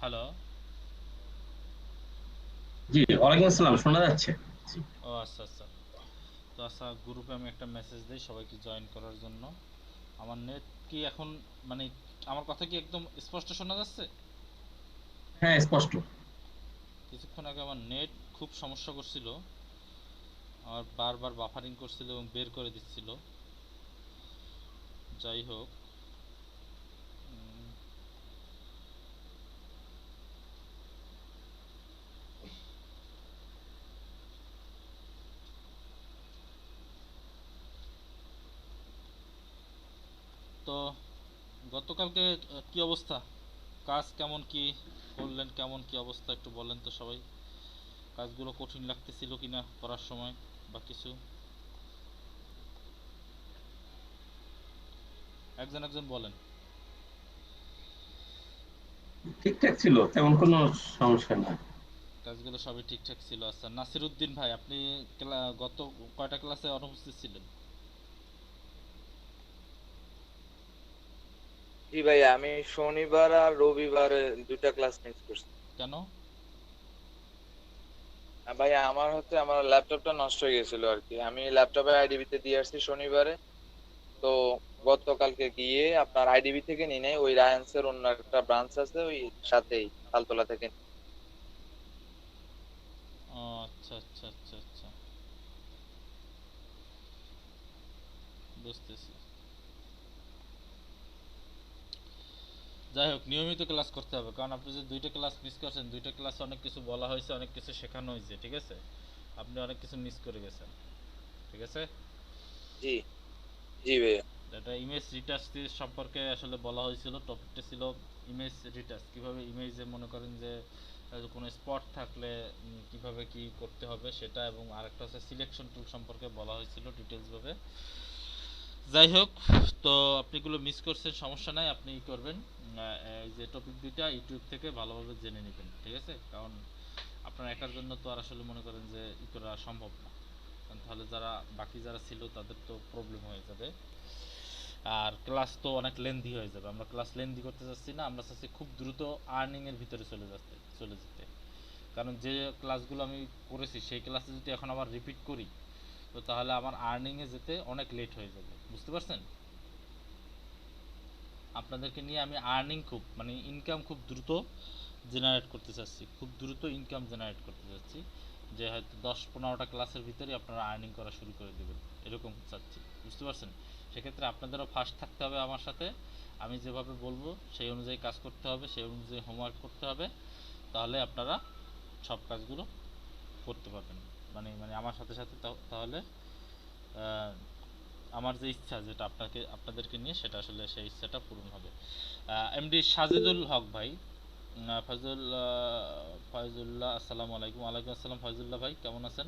Hello. জি, ওয়ালাইকুম আসসালাম। শোনা যাচ্ছে? জি। ও আচ্ছা আচ্ছা। তো আচ্ছা, গ্রুপে আমি একটা মেসেজ দিই সবাইকে জয়েন করার জন্য। আমার নেট কি এখন, মানে আমার কথা কি একদম স্পষ্ট শোনা যাচ্ছে? হ্যাঁ, স্পষ্ট। কিছুক্ষণ আগে আমার নেট খুব সমস্যা করছিল, আর বারবার বাফারিং করছিল এবং বের করে দিচ্ছিল। যাই হোক, তো গতকালকে কি অবস্থা? কাজ কেমন কি করলেন, কেমন কি অবস্থা একটু বলেন তো সবাই। কাজগুলো কঠিন লাগতেছিল কিনা করার সময় বা কিছু, একজন একজন বলেন। ঠিকঠাক ছিল, তেমন কোনো সমস্যা না। কাজগুলো সবই ঠিকঠাক ছিল। আচ্ছা, নাসির উদ্দিন ভাই, আপনি গত কয়টা ক্লাসে অনুপস্থিত ছিলেন? জি ভাই, আমি শনিবার আর রবিবারে দুইটা ক্লাস মিস করছি। কেন? ভাই আমার ল্যাপটপটা নষ্ট হয়ে গেছিল আর কি। আমি ল্যাপটপে আইডিবিতে দিয়ে আসছি শনিবারে। তো গতকালকে গিয়ে আপনার আইডিবি থেকে নিয়ে নেই, ওই রায়ান্সের অন্য একটা ব্রাঞ্চ আছে ওই সাথেই, তালতলা থেকে। ও আচ্ছা আচ্ছা আচ্ছা আচ্ছা, বুঝতেছি। যাই হোক, নিয়মিত ক্লাস করতে হবে, কারণ আপনি যে দুইটা ক্লাস মিস করছেন, দুইটা ক্লাসে অনেক কিছু বলা হয়েছে, অনেক কিছু শেখানো হয়েছে, ঠিক আছে? আপনি অনেক কিছু মিস করে গেছেন, ঠিক আছে? জি, জি ভাইয়া। এটা ইমেজ রিটাচ সম্পর্কে আসলে বলা হয়েছিল। টপিকটা ছিল ইমেজ রিটাচ, কিভাবে ইমেজে মনে করেন যে কোনো স্পট থাকলে কিভাবে কি করতে হবে সেটা, এবং আরেকটা হচ্ছে সিলেকশন টুল সম্পর্কে বলা হয়েছিল ডিটেলসভাবে। যাই হোক, তো আপনি এগুলো মিস করছেন, সমস্যা নাই, আপনি ই করবেন। এই যে টপিক দুইটা ইউটিউব থেকে ভালোভাবে জেনে নেবেন, ঠিক আছে? কারণ আপনার একার জন্য তো আর আসলে মনে করেন যে ই করা সম্ভব না, কারণ তাহলে যারা বাকি যারা ছিল তাদের তো প্রবলেম হয়ে যাবে। আর ক্লাস তো অনেক লেন্দি হয়ে যাবে, আমরা ক্লাস লেন্দি করতে চাচ্ছি না, আমরা চাচ্ছি খুব দ্রুত আর্নিংয়ের ভিতরে চলে যেতে। কারণ যে ক্লাসগুলো আমি করেছি সেই ক্লাসে যদি এখন আবার রিপিট করি, তো তাহলে আমার আর্নিংয়ে যেতে অনেক লেট হয়ে যাবে, বুঝতে পারছেন? আপনাদেরকে নিয়ে আমি আর্নিং খুব, মানে ইনকাম খুব দ্রুত জেনারেট করতে চাচ্ছি, খুব দ্রুত ইনকাম জেনারেট করতে চাচ্ছি, যে হয়তো 10-15টা ক্লাসের ভিতরে আপনারা আর্নিং করা শুরু করে দেবেন, এরকম চাচ্ছি, বুঝতে পারছেন? সেক্ষেত্রে আপনাদেরও ফার্স্ট থাকতে হবে আমার সাথে। আমি যেভাবে বলবো সেই অনুযায়ী কাজ করতে হবে, সেই অনুযায়ী হোমওয়ার্ক করতে হবে, তাহলে আপনারা সব কাজগুলো করতে পারবেন। মানে মানে আমার সাথে সাথে তাহলে আমার যে ইচ্ছা, যেটা আপনাদেরকে নিয়ে, সেটা আসলে সেই ইচ্ছাটা পূরণ হবে। এমডি সাজিদুল হক ভাই, ফয়জুল্লাহ, আসসালামু আলাইকুম। ওয়ালাইকুম আসসালাম ফয়জুল্লাহ ভাই, কেমন আছেন?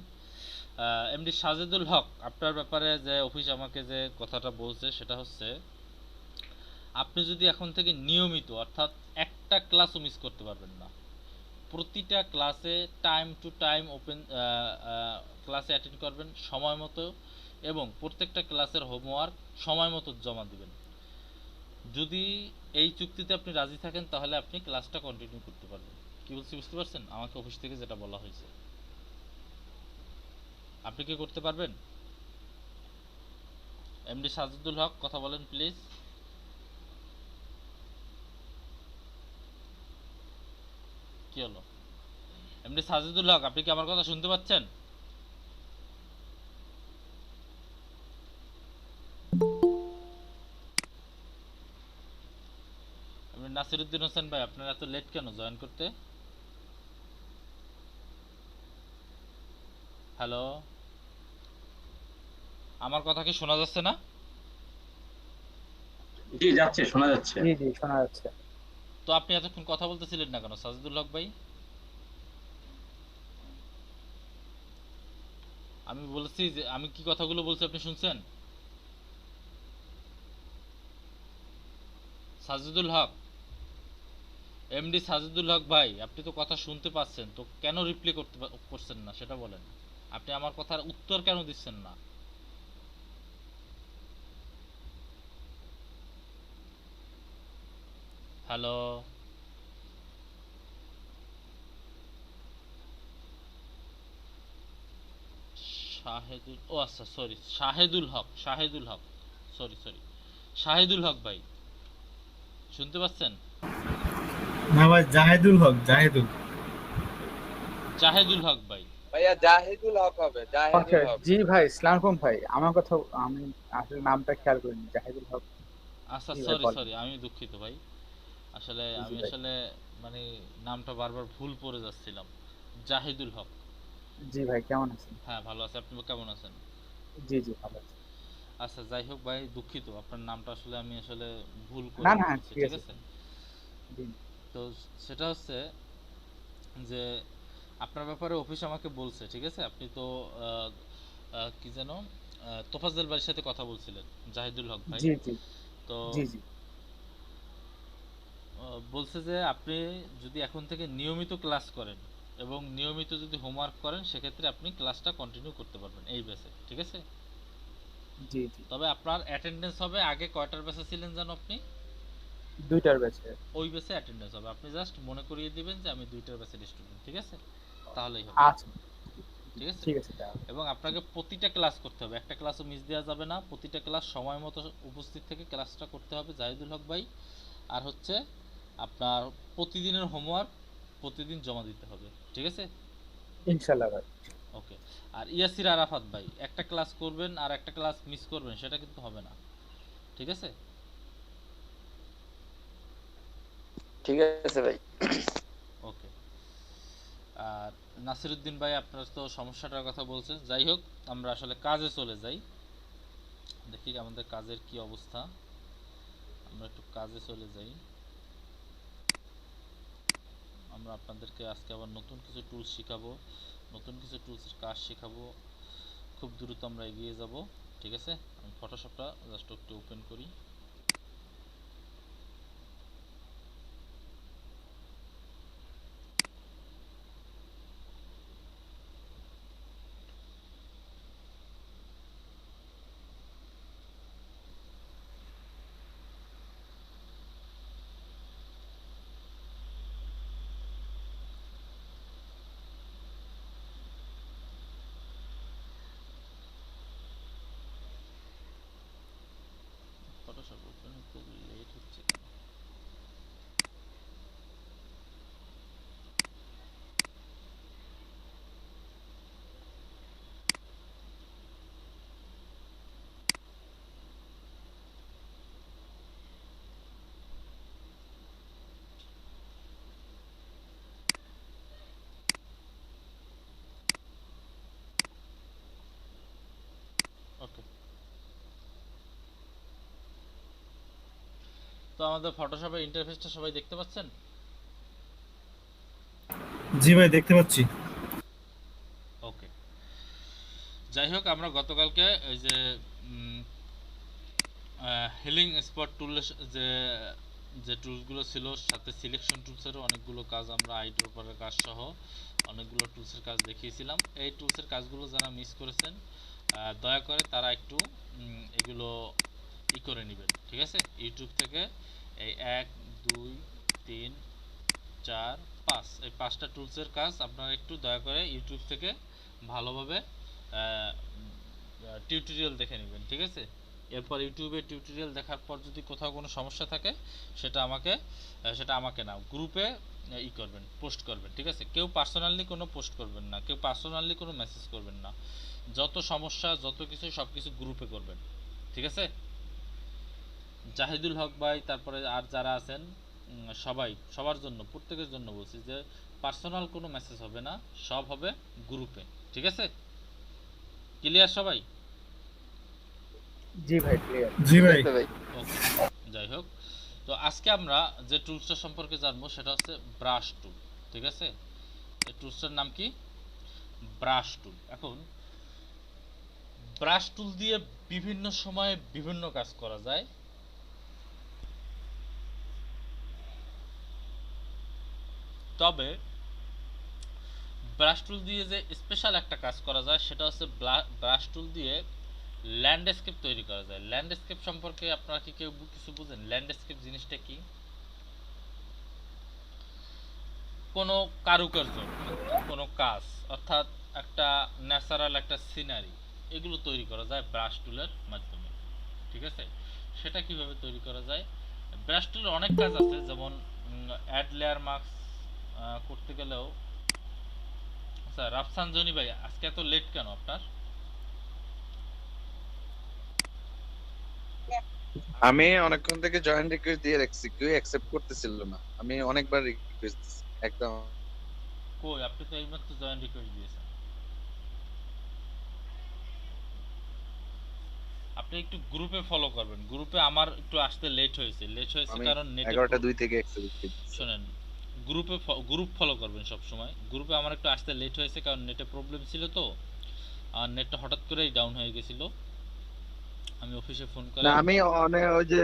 এমডি সাজিদুল হক, আপনার ব্যাপারে যে অফিস আমাকে যে কথাটা বলছে সেটা হচ্ছে, আপনি যদি এখন থেকে নিয়মিত, অর্থাৎ একটা ক্লাসও মিস করতে পারবেন না, প্রতিটা ক্লাসে টাইম টু টাইম ক্লাসে অ্যাটেন্ড করবেন সময় মতো, এবং প্রত্যেকটা ক্লাসের হোমওয়ার্ক সময় মতো জমা দিবেন। যদি এই চুক্তিতে আপনি রাজি থাকেন তাহলে আপনি ক্লাসটা কন্টিনিউ করতে পারবেন। কি বলছি বুঝতে পারছেন? আমাকে অফিস থেকে যেটা বলা হয়েছে, আপনি কি করতে পারবেন? এমডি সাজিদুল হক, কথা বলেন প্লিজ। কি হলো? এমডি সাজিদুল হক, আপনি কি আমার কথা শুনতে পাচ্ছেন? এমডি নাসিরুদ্দিন হোসেন ভাই, আপনার এত লেট কেন জয়েন করতে? হ্যালো, আমার কথা কি শোনা যাচ্ছে না? জি, যাচ্ছে, শোনা যাচ্ছে। জি জি শোনা যাচ্ছে। তো আপনি এতক্ষণ কথা বলতেছিলেন না কেন সাজিদুল হক ভাই? আমি বলছি যে আমি কি কথাগুলো বলছি আপনি শুনছেন? সাজিদুল হক, এমডি সাজিদুল হক ভাই, আপনি তো কথা শুনতে পাচ্ছেন, তো কেন রিপ্লাই করছেন না সেটা বলেন। আপনি আমার কথার উত্তর কেন দিচ্ছেন না? হ্যালো, শাহেদুল, ও আচ্ছা সরি, শাহেদুল হক, শাহেদুল হক, সরি সরি, শাহেদুল হক ভাই, শুনতে পাচ্ছেন? না ভাই, জাহেদুল হক, জাহেদুল। জাহেদুল হক ভাই। ভাইয়া জাহিদুল হক হবে, আচ্ছা, জাহিদুল হক। জি ভাই, সালাম আলাইকুম ভাই। আমার কথা আমি আসলে নামটা খেয়াল করিনি, জাহিদুল হক। আচ্ছা জি ভাই, সরি বলেন। সরি, আমি দুঃখিত ভাই, আসলে জি আমি ভাই। আসলে মানে নামটা বারবার ভুল পড়ে যাচ্ছিলাম। জাহিদুল হক। জি ভাই, কেমন আছেন? হ্যাঁ ভালো আছে, আপনি কেমন আছেন? জি জি, ভালো আছি। আচ্ছা যাই হোক ভাই, দুঃখিত, আপনার নামটা আসলে আমি আসলে ভুল না করে না, ফেলছি, ঠিক ঠিক আছে। আছে? জি তো সেটা হচ্ছে যে আপনার ব্যাপারে অফিস আমাকে বলছে, ঠিক আছে? আপনি তো আহ, কি যেন তোফাজ্জল ভাইয়ের সাথে কথা বলছিলেন, জাহিদুল হক ভাই। জি জি তো জি জি। বলছে যে আপনি যদি এখন থেকে নিয়মিত ক্লাস করেন এবং নিয়মিত যদি হোমওয়ার্ক করেন, সেক্ষেত্রে আপনি ক্লাসটা কন্টিনিউ করতে পারবেন এই ব্যাচে, ঠিক আছে? জি জি। তবে আপনার অ্যাটেন্ডেন্স হবে, আগে কয়টার ব্যাচে ছিলেন জানো আপনি? 2টার ব্যাচে। ওই ব্যাচে অ্যাটেন্ডেন্স হবে, আপনি জাস্ট মনে করিয়ে দিবেন যে আমি 2টার ব্যাচের স্টুডেন্ট, ঠিক আছে? তাহলেই হবে, আচ্ছা, ঠিক আছে? ঠিক আছে তাহলে। এবং আপনাকে প্রতিটা ক্লাস করতে হবে, একটা ক্লাসও মিস দেওয়া যাবে না, প্রতিটা ক্লাস সময় মতো উপস্থিত থেকে ক্লাসটা করতে হবে জাহিদুল হক ভাই। আর হচ্ছে আপনার প্রতিদিনের হোমওয়ার্ক প্রতিদিন জমা দিতে হবে, ঠিক আছে? ইনশাল্লাহ ভাই। ওকে। আর ইয়াসির আরাফাত ভাই, একটা ক্লাস করবেন আর একটা ক্লাস মিস করবেন, সেটা কিন্তু হবে না, ঠিক আছে? ঠিক আছে ভাই। ওকে। আর নাসিরুদ্দিন ভাই, আপনার তো সমস্যাটার কথা বলছেন, যাই হোক আমরা আসলে কাজে চলে যাই, দেখি আমাদের কাজের কি অবস্থা। আমরা একটু কাজে চলে যাই। আমরা আপনাদেরকে আজকে আবার নতুন কিছু টুলস শেখাবো, নতুন কিছু টুলসের কাজ শেখাবো, খুব দ্রুত আমরা এগিয়ে যাব, ঠিক আছে? আমি ফটোশপটা জাস্ট একটু ওপেন করি। ফটোশপ ওপেন হতে লেট হচ্ছে কেন? ওকে। তো আমাদের ফটোশপের ইন্টারফেসটা সবাই দেখতে পাচ্ছেন? জি ভাই, দেখতে পাচ্ছি। ওকে। যাই হোক, আমরা গতকালকে এই যে হিলিং স্পট টুলের যে যে টুলসগুলো ছিল, সাথে সিলেকশন টুলসেরও অনেকগুলো কাজ, আমরা আইড্রপারের কাজ সহ অনেকগুলো টুলসের কাজ দেখিয়েছিলাম। এই টুলসের কাজগুলো যারা মিস করেছেন, দয়া করে তারা একটু এগুলো করে নেবেন, ঠিক আছে? ইউটিউব থেকে এই 1 2 3 4 5 এই 5টা টুলসের কাজ আপনারা একটু দয়া করে ইউটিউব থেকে ভালোভাবে টিউটোরিয়াল দেখে নেবেন, ঠিক আছে? এরপর ইউটিউবে টিউটোরিয়াল দেখার পর যদি কোথাও কোনো সমস্যা থাকে, সেটা আমাকে না, গ্রুপে করবেন, পোস্ট করবেন, ঠিক আছে? কেউ পার্সোনালি কোনো পোস্ট করবেন না, কেউ পার্সোনালি কোনো মেসেজ করবেন না, যত সমস্যা যত কিছু সব কিছু গ্রুপে করবেন, ঠিক আছে? জাহিদুল হক ভাই, তারপরে আর যারা আছেন সবার জন্য, প্রত্যেকের জন্য বলছি যে পার্সোনাল কোনো মেসেজ হবে না, সব হবে গ্রুপে, ঠিক আছে? ক্লিয়ার সবাই? জি ভাই, ক্লিয়ার। জি ভাই। ভাই ওকে। যাই হোক, তো আজকে আমরা যে টুলসটা সম্পর্কে জানবো সেটা হচ্ছে ব্রাশ টুল, ঠিক আছে? এই টুলসটার নাম কি? ব্রাশ টুল। এখন ব্রাশ টুল দিয়ে বিভিন্ন সময়ে বিভিন্ন কাজ করা যায়। তবে ব্রাশ টুল দিয়ে যে স্পেশাল একটা কাজ করা যায়, সেটা হচ্ছে ব্রাশ টুল দিয়ে ল্যান্ডস্কেপ তৈরি করা যায়। ল্যান্ডস্কেপ সম্পর্কে আপনারা কি কেউ কিছু বুঝেন? ল্যান্ডস্কেপ জিনিসটা কি? কোনো কারুকার্য, কোনো কাজ, অর্থাৎ একটা ন্যাচারাল একটা সিনারি এগুলো তৈরি করা যায় ব্রাশ টুলের মাধ্যমে, ঠিক আছে? সেটা কিভাবে তৈরি করা যায়? ব্রাশ টুলের অনেক কাজ আছে, যেমন অ্যাড লেয়ার মার্কস করতে গেলেও। আচ্ছা রাফসান জনি ভাই, আজকে এত লেট কেন আপনার? আমি অনেকক্ষণ থেকে জয়েন্ট রিকোয়েস্ট দিয়ে রাখছি, কেউ অ্যাকসেপ্ট করতেছিল না। আমি অনেকবার রিকোয়েস্ট দিছি একদম। কই, আপনি তো এইমাত্র জয়েন রিকোয়েস্ট দিয়েছেন। আপনি একটু গ্রুপে ফলো করবেন। গ্রুপে আমার একটু আসতে লেট হয়েছে আমি কারণ নেটে 11টা 2 থেকে অ্যাকসেপ্ট দিচ্ছি। শোনেন, গ্রুপ ফলো করবেন সব সময়। গ্রুপে আমার একটু আসতে লেট হয়েছে কারণ নেটে প্রবলেম ছিল, তো আর নেটটা হঠাৎ করেই ডাউন হয়ে গেছিল। আমি অফিসে ফোন করে না আমি অনেক ওই যে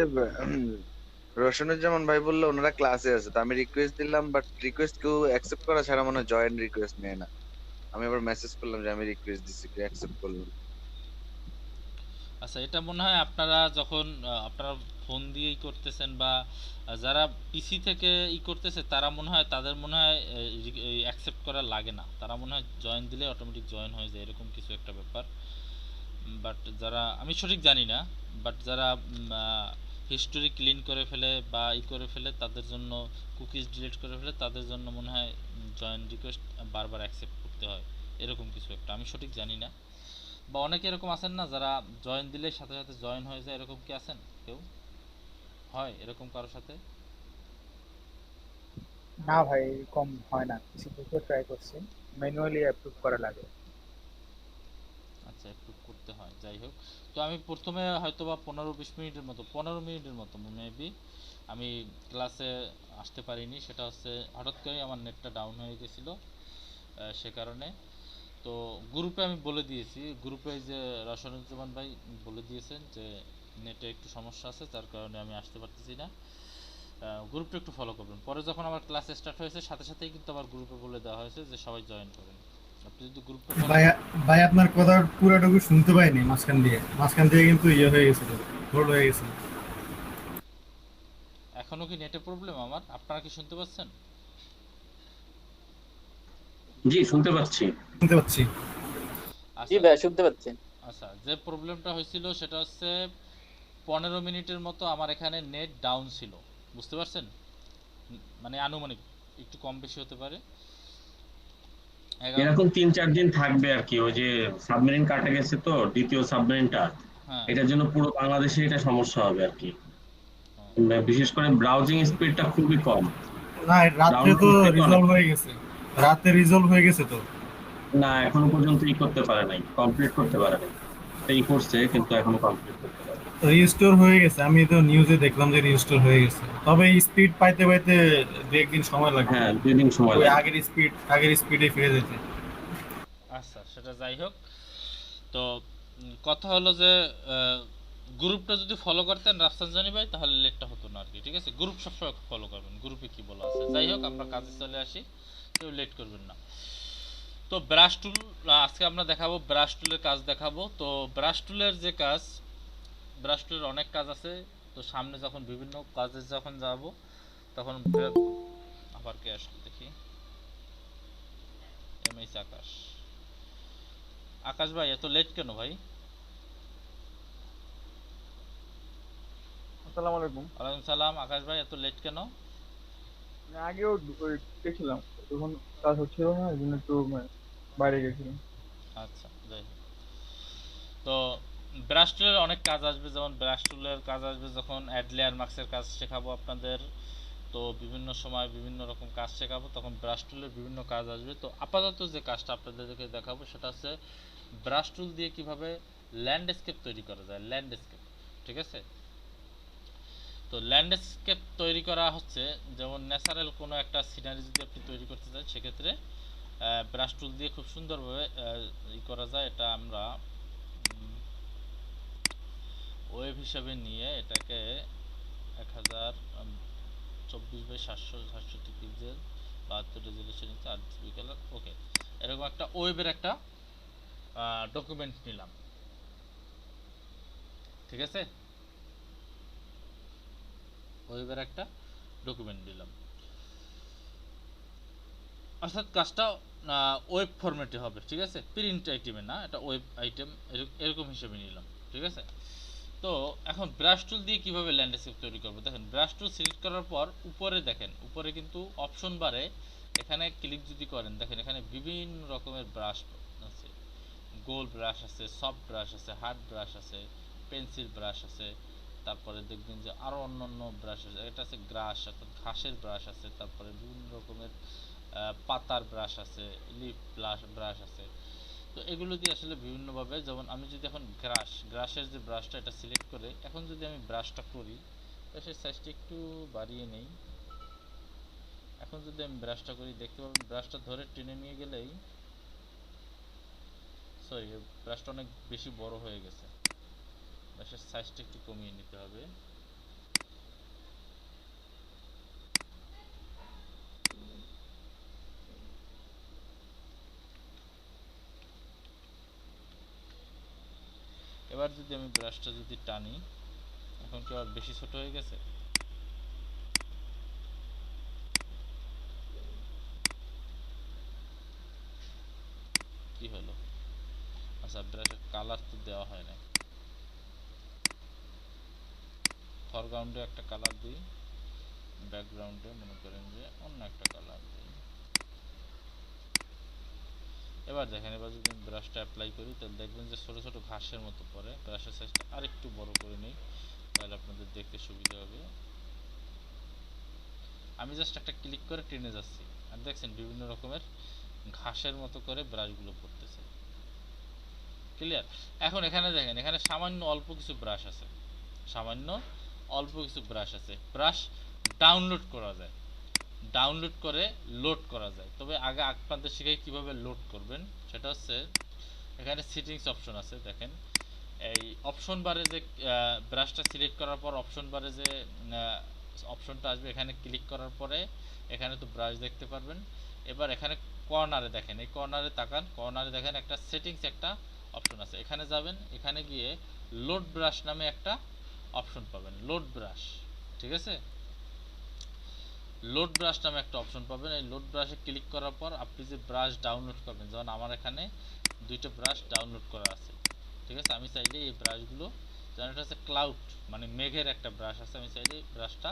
রোশনুজ্জামান ভাই বললো ওনারা ক্লাসে আছে, তো আমি রিকোয়েস্ট দিলাম, বাট রিকোয়েস্ট কেউ অ্যাকসেপ্ট করা ছাড়া মনে হয় জয়েন্ট রিকোয়েস্ট নেয় না। আমি আবার মেসেজ করলাম যে আমি রিকোয়েস্ট দিচ্ছি, কেউ অ্যাকসেপ্ট করলো না। আচ্ছা, এটা মনে হয় আপনারা যখন আপনারা ফোন দিয়েই করতেছেন বা যারা পিসি থেকে করতেছে তারা মনে হয়, তাদের মনে হয় অ্যাকসেপ্ট করা লাগে না, তারা মনে হয় জয়েন দিলে অটোমেটিক জয়েন হয়ে যায়, এরকম কিছু একটা ব্যাপার। বাট যারা, আমি সঠিক জানি না, বাট যারা হিস্টোরি ক্লিন করে ফেলে বা করে ফেলে, তাদের জন্য কুকিজ ডিলিট করে ফেলে, তাদের জন্য মনে হয় জয়েন রিকোয়েস্ট বারবার অ্যাকসেপ্ট করতে হয়, এরকম কিছু একটা, আমি সঠিক জানি না। বা অনেকে এরকম আছেন না যারা জয়েন দিলে সাথে সাথে জয়েন হয়ে যায়, এরকম কি আছেন কেউ? হয় এরকম কারোর সাথে? না ভাই, এরকম হয় না, কিছু কিছু ট্রাই করছি, ম্যানুয়ালি অ্যাপ্রুভ করা লাগে। আচ্ছা, একটু করতে হয়, যাই হোক। তো আমি প্রথমে হয়তো বা 15 মিনিটের মতো মেবি আমি ক্লাসে আসতে পারিনি, সেটা হচ্ছে হঠাৎ করেই আমার নেটটা ডাউন হয়ে গেছিলো, সে কারণে। তো গ্রুপে আমি বলে দিয়েছি, গ্রুপে যে রসনুজ্জামান ভাই বলে দিয়েছেন যে নেটে একটু সমস্যা আছে, যার কারণে আমি আসতে পারতেছি না। গ্রুপটা একটু ফলো করবেন। পরে যখন আমার ক্লাস স্টার্ট হয়েছে সাথে সাথেই কিন্তু আবার গ্রুপে বলে দেওয়া হয়েছে যে সবাই জয়েন করেন। আপনি যদি গ্রুপে ভাই ভাই আপনার কথা পুরোটুকু শুনতে পাইনি, মাঝখান দিয়ে কিন্তু ইয়ে হয়ে গেছিল, হোল্ড হয়ে গেছিল। এখনো কি নেটে প্রবলেম আমার? আপনারা কি শুনতে পাচ্ছেন? জি শুনতে পাচ্ছি। শুনতে পাচ্ছি। জি আচ্ছা ভাই শুনতে পাচ্ছেন। আচ্ছা, যে প্রবলেমটা হয়েছিল সেটা হচ্ছে 15 মিনিটের মতো আমার এখানে নেট ডাউন ছিল, বুঝতে পারছেন? মানে আনুমানিক একটু কম বেশি হতে পারে। 11 এরকম 3-4 দিন থাকবে আর কি, ওই যে সাবমেরিন কাটা গেছে তো, দ্বিতীয় সাবমেরিনটা, হ্যাঁ এটার জন্য পুরো বাংলাদেশে এটা সমস্যা হবে আর কি। হ্যাঁ। বিশেষ করে ব্রাউজিং স্পিডটা খুবই কম। না, রাত্রে তো ডাউনলোড থেকে অনেক, রিজলভ হয়ে গেছে, রাতে রিজলভ হয়ে গেছে তো। না এখনো পর্যন্ত করতে পারে নাই, কমপ্লিট করতে পারে নাই। এই করছে কিন্তু এখনো কমপ্লিট করতে পারে নাই। রিস্টোর হয়ে গেছে, আমি তো নিউজে দেখলাম যে রিস্টোর হয়ে গেছে, তবে স্পিড পাইতে পাইতে দু একদিন সময় লাগবে, হ্যাঁ 2 দিন সময় ওই লাগবে। আগের স্পিডে ফিরে যেতে। আচ্ছা, সেটা যাই হোক। তো কথা হলো যে গ্রুপটা যদি ফলো করতেন রাফসান জানি ভাই, তাহলে লেটটা হতো না আর কি, ঠিক আছে? গ্রুপ সবসময় ফলো করবেন, গ্রুপে কি বলা আছে। যাই হোক, আমরা কাজে চলে আসি, কেউ লেট করবেন না। তো ব্রাশ টুল আজকে আমরা দেখাবো, ব্রাশ টুলের কাজ দেখাবো। তো ব্রাশ টুলের যে কাজ, ব্রাশ টুলের অনেক কাজ আছে। তো সামনে যখন বিভিন্ন কাজে যখন যাব তখন আবার কে আসবে দেখি, এমএস আকাশ। আকাশ ভাই এত লেট কেন ভাই? আসসালামু আলাইকুম। ওয়ালাইকুম সালাম। আকাশ ভাই এত লেট কেন? আমি আগেও ওই গেছিলাম, তখন কাজ হচ্ছিল না, এই জন্য একটু বাইরে গেছিলাম। আচ্ছা, যাই হোক। তো ব্রাশ টুলের অনেক কাজ আসবে, যেমন ব্রাশ টুলের কাজ আসবে যখন অ্যাড লেয়ার মার্কসের কাজ শেখাবো আপনাদের। তো বিভিন্ন সময় বিভিন্ন রকম কাজ শেখাবো, তখন ব্রাশ টুলের বিভিন্ন কাজ আসবে। তো আপাতত যে কাজটা আপনাদেরকে দেখাবো সেটা হচ্ছে ব্রাশ টুল দিয়ে কিভাবে ল্যান্ডস্কেপ তৈরি করা যায়, ল্যান্ডস্কেপ, ঠিক আছে? তো ল্যান্ডস্কেপ তৈরি করা হচ্ছে, যেমন ন্যাচারাল কোনো একটা সিনারি যদি আপনি তৈরি করতে চান, সেক্ষেত্রে ব্রাশ টুল দিয়ে খুব সুন্দরভাবে করা যায়। এটা আমরা ওয়েভ হিসাবে নিয়ে এটাকে 1024x767 pixel 72 resolution 8 GB colour, okay, এরকম একটা ওয়েবের একটা ডকুমেন্ট নিলাম, ঠিক আছে? ওয়েবের একটা ডকুমেন্ট দিলাম। অর্থাৎ কাজটা ওয়েব ফরম্যাটে হবে, ঠিক আছে, প্রিন্ট আইটেমে না, এটা ওয়েব আইটেম এরকম হিসেবে নিলাম, ঠিক আছে। তো এখন ব্রাশ টুল দিয়ে কিভাবে ল্যান্ডস্কেপ তৈরি করবো, দেখেন ব্রাশ টুল সিলেক্ট করার পর উপরে দেখেন, উপরে কিন্তু অপশন বারে এখানে ক্লিক যদি করেন, দেখেন এখানে বিভিন্ন রকমের ব্রাশ আছে, গোল ব্রাশ আছে, সফট ব্রাশ আছে, হার্ড ব্রাশ আছে, পেন্সিল ব্রাশ আছে, তারপরে দেখবেন যে আরও অন্যান্য ব্রাশ আছে, এটা আছে গ্রাস অর্থাৎ ঘাসের ব্রাশ আছে, তারপরে বিভিন্ন রকমের পাতার ব্রাশ আছে, লিপ ব্রাশ আছে। তো এগুলো দিয়ে আসলে বিভিন্নভাবে, যেমন আমি যদি এখন গ্রাসের যে ব্রাশটা এটা সিলেক্ট করে এখন যদি আমি ব্রাশটা করি, ব্রাশের সাইজটা একটু বাড়িয়ে নেই, এখন যদি আমি ব্রাশটা করি দেখতে পাবেন ব্রাশটা ধরে টেনে নিয়ে গেলেই, সরি ব্রাশটা অনেক বেশি বড় হয়ে গেছে, ব্রাশের সাইজটা একটু কমিয়ে নিতে হবে। এবার যদি আমি ব্রাশটা যদি টানি, এখন কি আর বেশি ছোট হয়ে গেছে? কি হলো? আচ্ছা, ব্রাশের কালার তো দেওয়া হয় না, ফরগ্রাউন্ডে একটা কালার দিই, ব্যাকগ্রাউন্ডে মনে করেন যে অন্য একটা কালার দিই। এবার দেখেন, এবার যদি আমি ব্রাশটা অ্যাপ্লাই করি তাহলে দেখবেন যে ছোট ছোট ঘাসের মতো পড়ে, ব্রাশের সাইজটা আরেকটু বড় করে নিই তাহলে আপনাদের দেখতে সুবিধা হবে। আমি জাস্ট একটা ক্লিক করে টেনে যাচ্ছি আর দেখছেন বিভিন্ন রকমের ঘাসের মতো করে ব্রাশগুলো পড়তেছে, ক্লিয়ার। এখন এখানে দেখেন, এখানে সামান্য অল্প কিছু ব্রাশ আছে, সামান্য অল্প কিছু ব্রাশ আছে, ব্রাশ ডাউনলোড করা যায়, ডাউনলোড করে লোড করা যায়। তবে আগে আপনাদের শিখাই কিভাবে লোড করবেন, সেটা হচ্ছে এখানে সেটিংস অপশন আছে, দেখেন এই অপশন বারে যে ব্রাশটা সিলেক্ট করার পর অপশন বারে যে অপশনটা আসবে, এখানে ক্লিক করার পরে এখানে তো ব্রাশ দেখতে পারবেন। এবার এখানে কর্নারে দেখেন, এই কর্নারে তাকান, কর্নারে দেখেন একটা সেটিংস একটা অপশন আছে, এখানে যাবেন, এখানে গিয়ে লোড ব্রাশ নামে একটা অপশন পাবেন, লোড ব্রাশ, ঠিক আছে, লোড ব্রাশ নামে একটা অপশন পাবেন। এই লোড ব্রাশে ক্লিক করার পর আপনি যে ব্রাশ ডাউনলোড করবেন, যেমন আমার এখানে দুইটা ব্রাশ ডাউনলোড করা আছে, ঠিক আছে, আমি চাইলে এই ব্রাশগুলো, যেমন এটা হচ্ছে ক্লাউড মানে মেঘের একটা ব্রাশ আছে, আমি চাইলে ব্রাশটা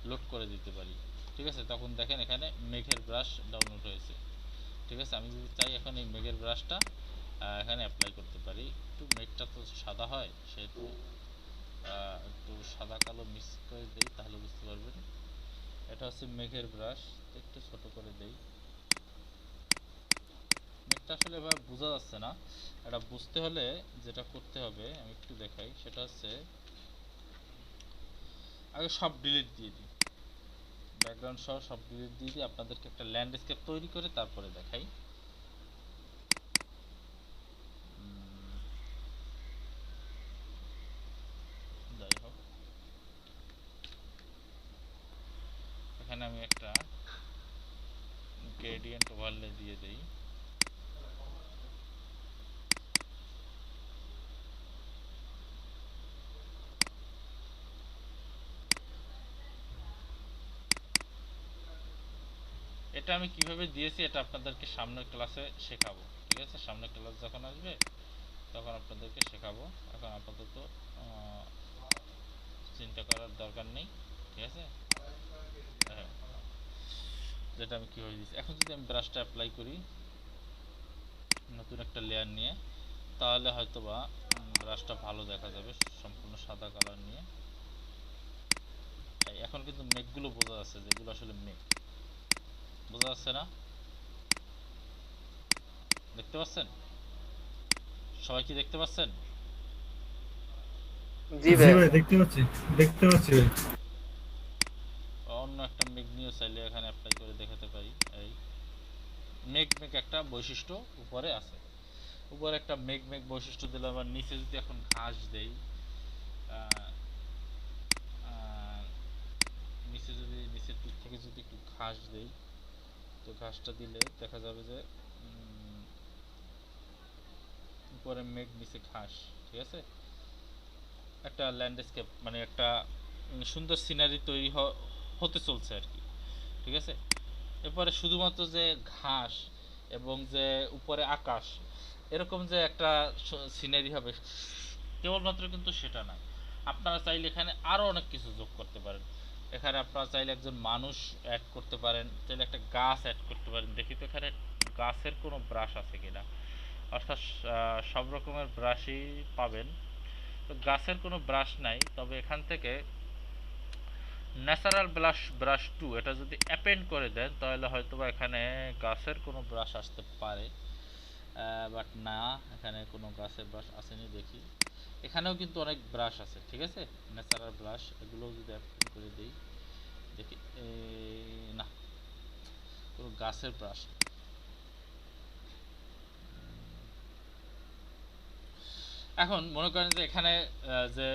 লোড করে দিতে পারি, ঠিক আছে। তখন দেখেন এখানে মেঘের ব্রাশ ডাউনলোড হয়েছে, ঠিক আছে। আমি যদি চাই এখন এই মেঘের ব্রাশটা এখানে অ্যাপ্লাই করতে পারি, একটু মেঘটা তো সাদা হয় সেহেতু একটু সাদা কালো মিক্স করে দিই তাহলে বুঝতে পারবেন। এটা হচ্ছে মেঘের ব্রাশ, একটু ছোট করে দেই, মেঘটা আসলে এবার বোঝা যাচ্ছে না, এটা বুঝতে হলে যেটা করতে হবে আমি একটু দেখাই, সেটা হচ্ছে আগে সব ডিলিট দিয়ে দিই, ব্যাকগ্রাউন্ড সহ সব ডিলিট দিয়ে দিই, আপনাদেরকে একটা ল্যান্ডস্কেপ তৈরি করে তারপরে দেখাই। যাই হোক, এখানে আমি একটা গ্রেডিয়েন্ট ওভারলে দিয়ে দেই, এটা আমি কিভাবে দিয়েছি এটা আপনাদেরকে সামনের ক্লাসে শেখাবো, ঠিক আছে, সামনের ক্লাস যখন আসবে তখন আপনাদেরকে শেখাবো, এখন আপাতত চিন্তা করার দরকার নেই, ঠিক আছে। হ্যাঁ, যেটা আমি কীভাবে দিচ্ছি, এখন যদি আমি ব্রাশটা অ্যাপ্লাই করি নতুন একটা লেয়ার নিয়ে, তাহলে হয়তো বা ব্রাশটা ভালো দেখা যাবে সম্পূর্ণ সাদা কালার নিয়ে। এখন কিন্তু মেঘগুলো বোঝা যাচ্ছে, যেগুলো আসলে মেঘ, বোঝা যাচ্ছে না? দেখতে পাচ্ছেন? সবাই কি দেখতে পাচ্ছেন? জি জি ভাই। ভাই, দেখতে পাচ্ছি, দেখতে পাচ্ছি ভাই। অন্য একটা মেঘ নিয়ে চাইলে এখানে অ্যাপ্লাই করে দেখাতে পারি। এই মেঘ একটা বৈশিষ্ট্য উপরে আছে, উপরে একটা মেঘ বৈশিষ্ট্য দিলাম, আবার নিচে যদি এখন ঘাস দেই, নিচে যদি নিচের দিক থেকে যদি একটু ঘাস দেই, তো ঘাসটা দিলে দেখা যাবে যে উপরে মেঘ নিচে ঘাস, ঠিক আছে, একটা ল্যান্ডস্কেপ মানে একটা সুন্দর সিনারি তৈরি হতে চলছে আর কি, ঠিক আছে। এরপরে শুধুমাত্র যে ঘাস এবং যে উপরে আকাশ এরকম যে একটা সিনারি হবে কেবলমাত্র কিন্তু সেটা না, আপনারা চাইলে এখানে আরও অনেক কিছু যোগ করতে পারেন। এখানে আপনারা চাইলে একজন মানুষ অ্যাড করতে পারেন, চাইলে একটা গাছ অ্যাড করতে পারেন। দেখি তো এখানে গাছের কোনো ব্রাশ আছে কিনা, অর্থাৎ সব রকমের ব্রাশই পাবেন, তো গাছের কোনো ব্রাশ নাই। তবে এখান থেকে ন্যাচারাল ব্রাশ টু এটা যদি অ্যাপেন্ড করে দেন তাহলে হয়তো বা এখানে গাছের কোনো ব্রাশ আসতে পারে, বাট না, এখানে কোনো গাছের ব্রাশ আসেনি। দেখি এখানেও কিন্তু অনেক ব্রাশ আছে, ঠিক আছে, ন্যাচারাল ব্রাশ, এগুলো যদি অ্যাপেন্ড করে দিই দেখি না, কোনো গাছের ব্রাশ। এখন মনে করেন যে এখানে যে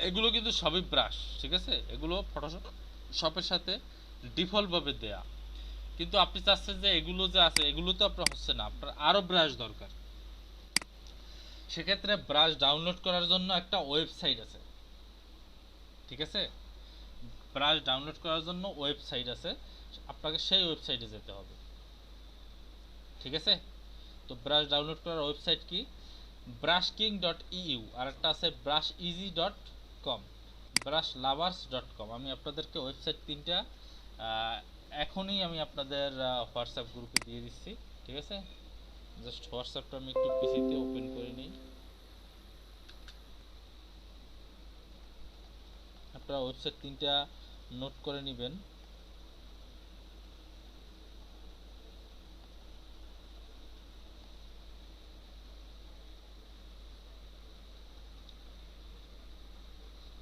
এগুলো কিন্তু সবই ব্রাশ, ঠিক আছে, এগুলো ফটোশপের সাথে ডিফল্টভাবে দেয়া, কিন্তু আপনি চাচ্ছেন যে এগুলো যে আছে এগুলো তো আপনার হচ্ছে না, আপনার আরও ব্রাশ দরকার। সেক্ষেত্রে ব্রাশ ডাউনলোড করার জন্য একটা ওয়েবসাইট আছে, ঠিক আছে, ব্রাশ ডাউনলোড করার জন্য ওয়েবসাইট আছে, আপনাকে সেই ওয়েবসাইটে যেতে হবে, ঠিক আছে। তো ব্রাশ ডাউনলোড করার ওয়েবসাইট কি, brushking.eu, আর একটা আছে brusheasy.com, brushlovers.com। আমি আপনাদেরকে ওয়েবসাইট তিনটা এখনই আমি আপনাদের হোয়াটসঅ্যাপ গ্রুপে দিয়ে দিচ্ছি, ঠিক আছে। জাস্ট হোয়াটসঅ্যাপটা আমি একটু পিসিতে ওপেন করে নিই, আপনারা ওয়েবসাইট তিনটা নোট করে নেবেন।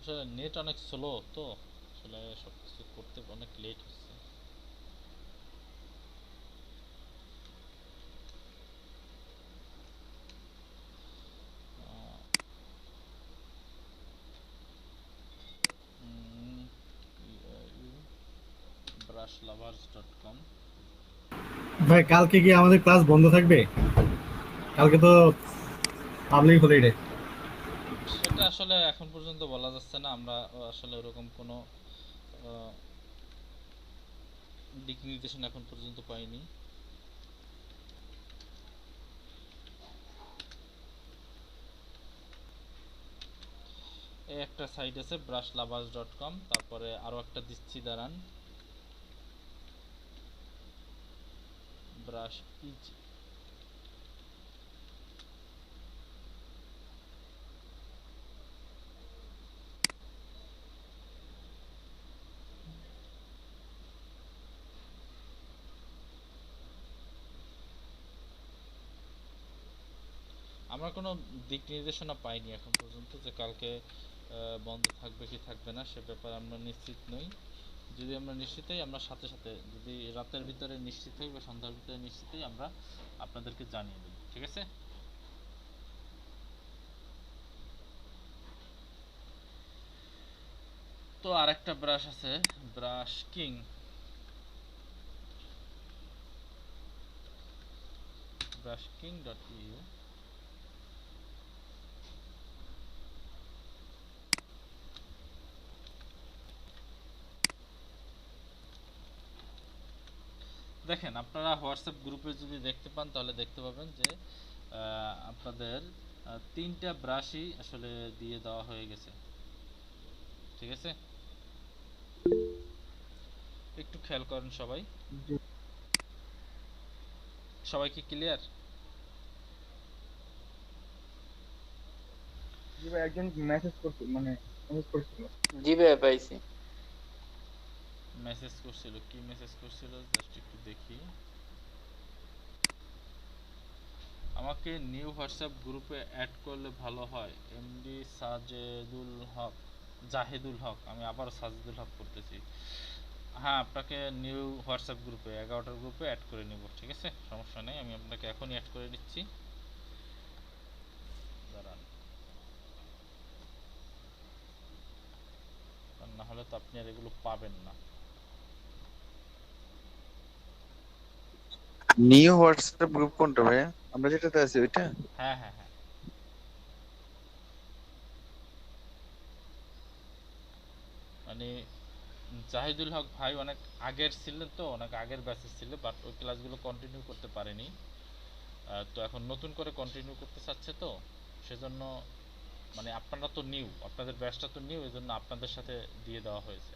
আসলে নেট অনেক স্লো, তো আসলে সব কিছু করতে অনেক লেট হচ্ছে। brushlovers.com। ভাই কালকে কি আমাদের ক্লাস বন্ধ থাকবে? কালকে তো পাবলিক হলিডে। সেটা আসলে এখন পর্যন্ত বলা যাচ্ছে না, আমরা আসলে ওরকম কোনো দিক নির্দেশনা এখন পর্যন্ত পাইনি। এই একটা সাইট আছে brushlovers.com, তারপরে আরো একটা দিচ্ছি, দাঁড়ান, ব্রাশ ইজি। আমরা কোনো দিক নির্দেশনা পাইনি এখন পর্যন্ত যে কালকে বন্ধ থাকবে কি থাকবে না, সে ব্যাপারে আমরা নিশ্চিত নই। যদি আমরা নিশ্চিত হই, আমরা সাথে সাথে যদি রাতের ভিতরে নিশ্চিত হই বা সন্ধ্যার ভিতরে নিশ্চিত হই, আমরা আপনাদেরকে জানিয়ে দেব, ঠিক আছে। তো আরেকটা ব্রাশ আছে, ব্রাশ কিং, brushking.eu। দেখেন আপনারা হোয়াটসঅ্যাপ গ্রুপে যদি দেখতে পান তাহলে দেখতে পাবেন যে আপনাদের তিনটা ব্রাশই আসলে দিয়ে দেওয়া হয়ে গেছে, ঠিক আছে। একটু খেয়াল করেন সবাই, সবাই কি ক্লিয়ার? জি ভাই, একজন মেসেজ করছে, মানে মেসেজ করছিল। জি ভাই পাইছি। মেসেজ করছিল, কি মেসেজ করছিল জাস্ট একটু দেখি। আমাকে নিউ হোয়াটসঅ্যাপ গ্রুপে অ্যাড করলে ভালো হয়, এমডি জাহেদুল হক, আমি আবার সাজেদুল হক করতেছি। হ্যাঁ, আপনাকে নিউ হোয়াটসঅ্যাপ গ্রুপে 11টার গ্রুপে অ্যাড করে নিব, ঠিক আছে, সমস্যা নেই, আমি আপনাকে এখনই অ্যাড করে নিচ্ছি, দাঁড়ান, না হলে তো আপনি আর এগুলো পাবেন না। নিউ হোয়াটসঅ্যাপ গ্রুপ কোনটা ভাইয়া? আমরা যেটাতে আছি ওইটা? হ্যাঁ হ্যাঁ হ্যাঁ, মানে জাহিদুল হক ভাই অনেক আগের ছিলেন, তো অনেক আগের ব্যাচের ছিল, বাট ওই ক্লাসগুলো কন্টিনিউ করতে পারেনি। তো এখন নতুন করে কন্টিনিউ করতে চাচ্ছে, তো সেজন্য মানে আপনারা তো নিউ, আপনাদের ব্যাচটা তো নিউ, এজন্য আপনাদের সাথে দিয়ে দেওয়া হয়েছে।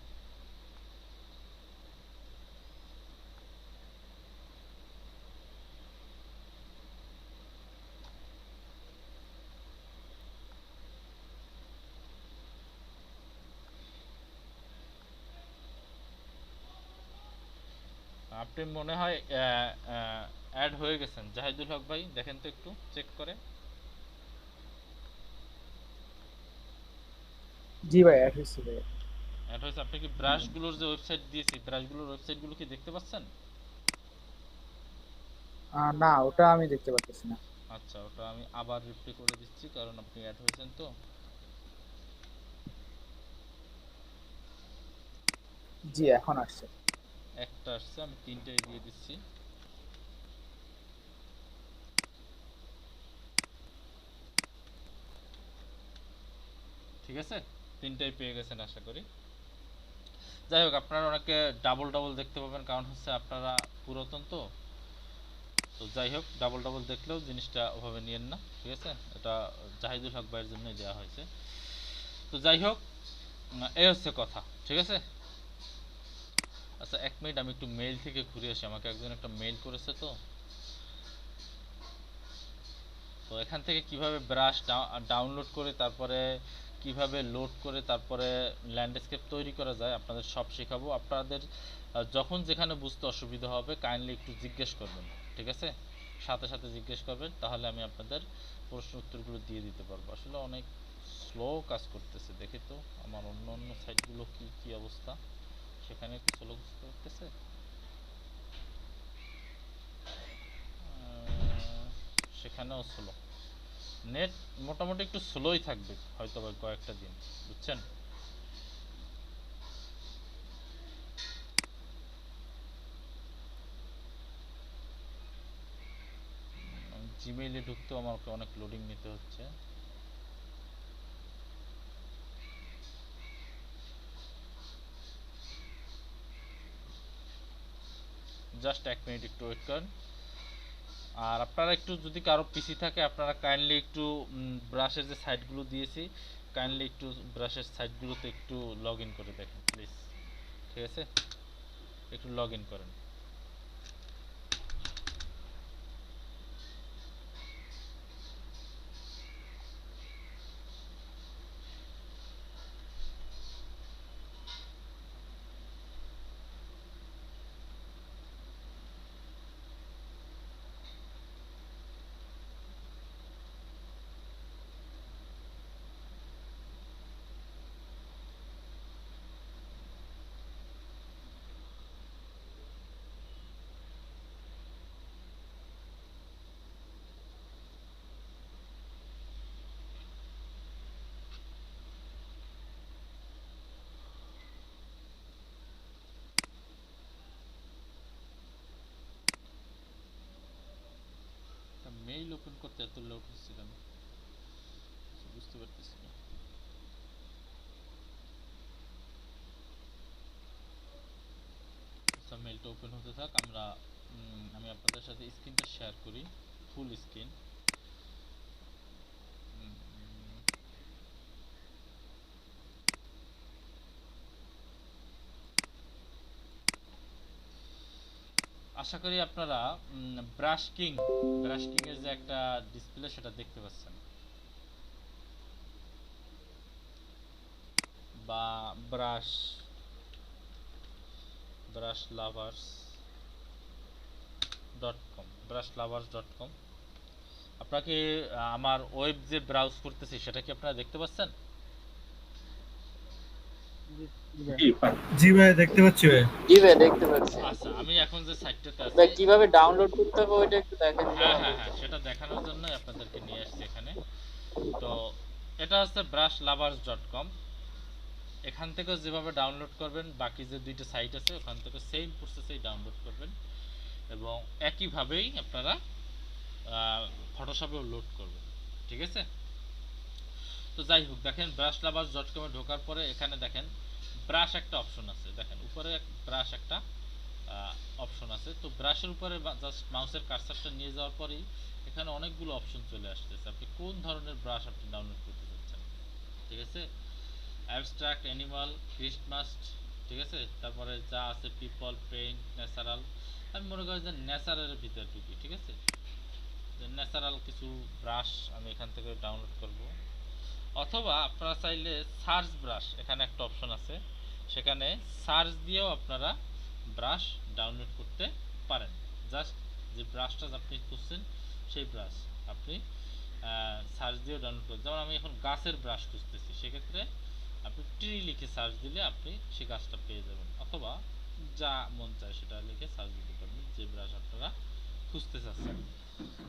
আপনি মনে হয় অ্যাড হয়ে গেছেন জাহিদুল হক ভাই, দেখেন তো একটু চেক করে। জি ভাই, অ্যাড হয়েছে ভাই। অ্যাড হয়েছে। আপনি কি ব্রাশগুলোর যে ওয়েবসাইট দিয়েছি, ব্রাশগুলোর ওয়েবসাইটগুলো কি দেখতে পাচ্ছেন? না, ওটা আমি দেখতে পাচ্ছি না। আচ্ছা, ওটা আমি আবার রিপ্লে করে দিচ্ছি, কারণ আপনি অ্যাড হয়েছেন তো। জি, এখন আসছে। একটা আসছে, আমি তিনটাই দিয়ে দিচ্ছি। ঠিক আছে, তিনটাই পেয়ে গেছেন আশা করি। যাই হোক, আপনারা অনেকে ডাবল ডাবল দেখতে পাবেন, কারণ হচ্ছে আপনারা পুরাতন তো। তো যাই হোক, ডাবল ডাবল দেখলেও জিনিসটা ওভাবে নিয়েন না, ঠিক আছে? এটা জাহিদুল হক ভাইয়ের জন্যই দেওয়া হয়েছে। তো যাই হোক, এই হচ্ছে কথা, ঠিক আছে? আচ্ছা, 1 মিনিট, আমি একটু মেইল থেকে ঘুরে আসি, আমাকে একজন একটা মেইল করেছে। তো তো এখান থেকে কিভাবে ব্রাশ ডাউনলোড করে তারপরে কিভাবে লোড করে তারপরে ল্যান্ডস্কেপ তৈরি করা যায় আপনাদের সব শেখাবো। আপনাদের যখন যেখানে বুঝতে অসুবিধা হবে কাইন্ডলি একটু জিজ্ঞেস করবেন, ঠিক আছে? সাথে সাথে জিজ্ঞেস করবেন, তাহলে আমি আপনাদের প্রশ্ন উত্তরগুলো দিয়ে দিতে পারবো। আসলে অনেক স্লো কাজ করতেছে, দেখি তো আমার অন্য অন্য সাইটগুলো কি কি অবস্থা, সেখানে কি স্লো কাজ করতেছে? সেখানেও স্লো নেট, মোটামুটি একটু স্লোই থাকবে হয়তো বা কয়েকটা দিন, বুঝছেন? জিমেইলে ঢুকতেও আমাকে অনেক লোডিং নিতে হচ্ছে। জাস্ট 1 মিনিট একটু ওয়েট করেন। আর আপনারা একটু যদি কারো পিসি থাকে, আপনারা কাইন্ডলি একটু ব্রাশের যে সাইটগুলো দিয়েছি, কাইন্ডলি একটু ব্রাশের সাইটগুলোতে একটু লগ ইন করে দেখেন প্লিজ, ঠিক আছে? একটু লগ ইন করেন। মেইল ওপেন করতে এত লোড হচ্ছে কেন বুঝতে পারতেছি না। আচ্ছা, মেইলটা ওপেন হতে থাক, আমি আপনাদের সাথে স্ক্রিনটা শেয়ার করি, ফুল স্ক্রিন। আশা করি আপনারা ব্রাশ কিং এর যে একটা ডিসপ্লে সেটা দেখতে পাচ্ছেন, বা ব্রাশ lovers.com। আপনাকে আমার ওয়েব যে ব্রাউজ করতেছি সেটা কি আপনারা দেখতে পাচ্ছেন? জি পাই। জি ভাই, দেখতে পাচ্ছি ভাই। জি ভাই, দেখতে পাচ্ছি। আচ্ছা, আমি এখন যে সাইটটাতে আছি, ভাই কিভাবে ডাউনলোড করতে হবে ওইটা একটু দেখেন। হ্যাঁ হ্যাঁ হ্যাঁ, সেটা দেখানোর জন্যই আপনাদেরকে নিয়ে আসছি এখানে। তো এটা হচ্ছে brushlovers.com। এখান থেকে যেভাবে ডাউনলোড করবেন, বাকি যে দুইটা সাইট আছে ওখান থেকে সেম প্রসেসেই ডাউনলোড করবেন, এবং একইভাবেই আপনারা ফটোশপেও লোড করবেন, ঠিক আছে? তো যাই হোক, দেখেন brushlovers.com এ ঢোকার পরে এখানে দেখেন ব্রাশ একটা অপশন আছে, দেখেন উপরে ব্রাশ একটা অপশন আছে। তো ব্রাশের উপরে জাস্ট মাউসের কার্সারটা নিয়ে যাওয়ার পরেই এখানে অনেকগুলো অপশন চলে আসতেছে, আপনি কোন ধরনের ব্রাশ আপনি ডাউনলোড করতে চাচ্ছেন। ঠিক আছে, অ্যাবস্ট্রাক্ট, অ্যানিমাল, ক্রিসমাস, ঠিক আছে, তারপরে যা আছে পিপল, পেইন্ট, ন্যাচারাল। আমি মনে করি যে ন্যাচারালের ভিতর ঢুকি। ঠিক আছে, ন্যাচারাল কিছু ব্রাশ আমি এখান থেকে ডাউনলোড করব, অথবা আপনারা চাইলে সার্চ ব্রাশ, এখানে একটা অপশন আছে, সেখানে সার্চ দিয়েও আপনারা ব্রাশ ডাউনলোড করতে পারেন। জাস্ট যে ব্রাশটা আপনি খুঁজছেন সেই ব্রাশ আপনি সার্চ দিয়েও ডাউনলোড করতে, যেমন আমি এখন গাছের ব্রাশ খুঁজতেছি, সেক্ষেত্রে আপনি ট্রি লিখে সার্চ দিলে আপনি সেই গাছটা পেয়ে যাবেন, অথবা যা মন চায় সেটা লিখে সার্চ দিতে পারবেন যে ব্রাশ আপনারা খুঁজতে চাচ্ছেন।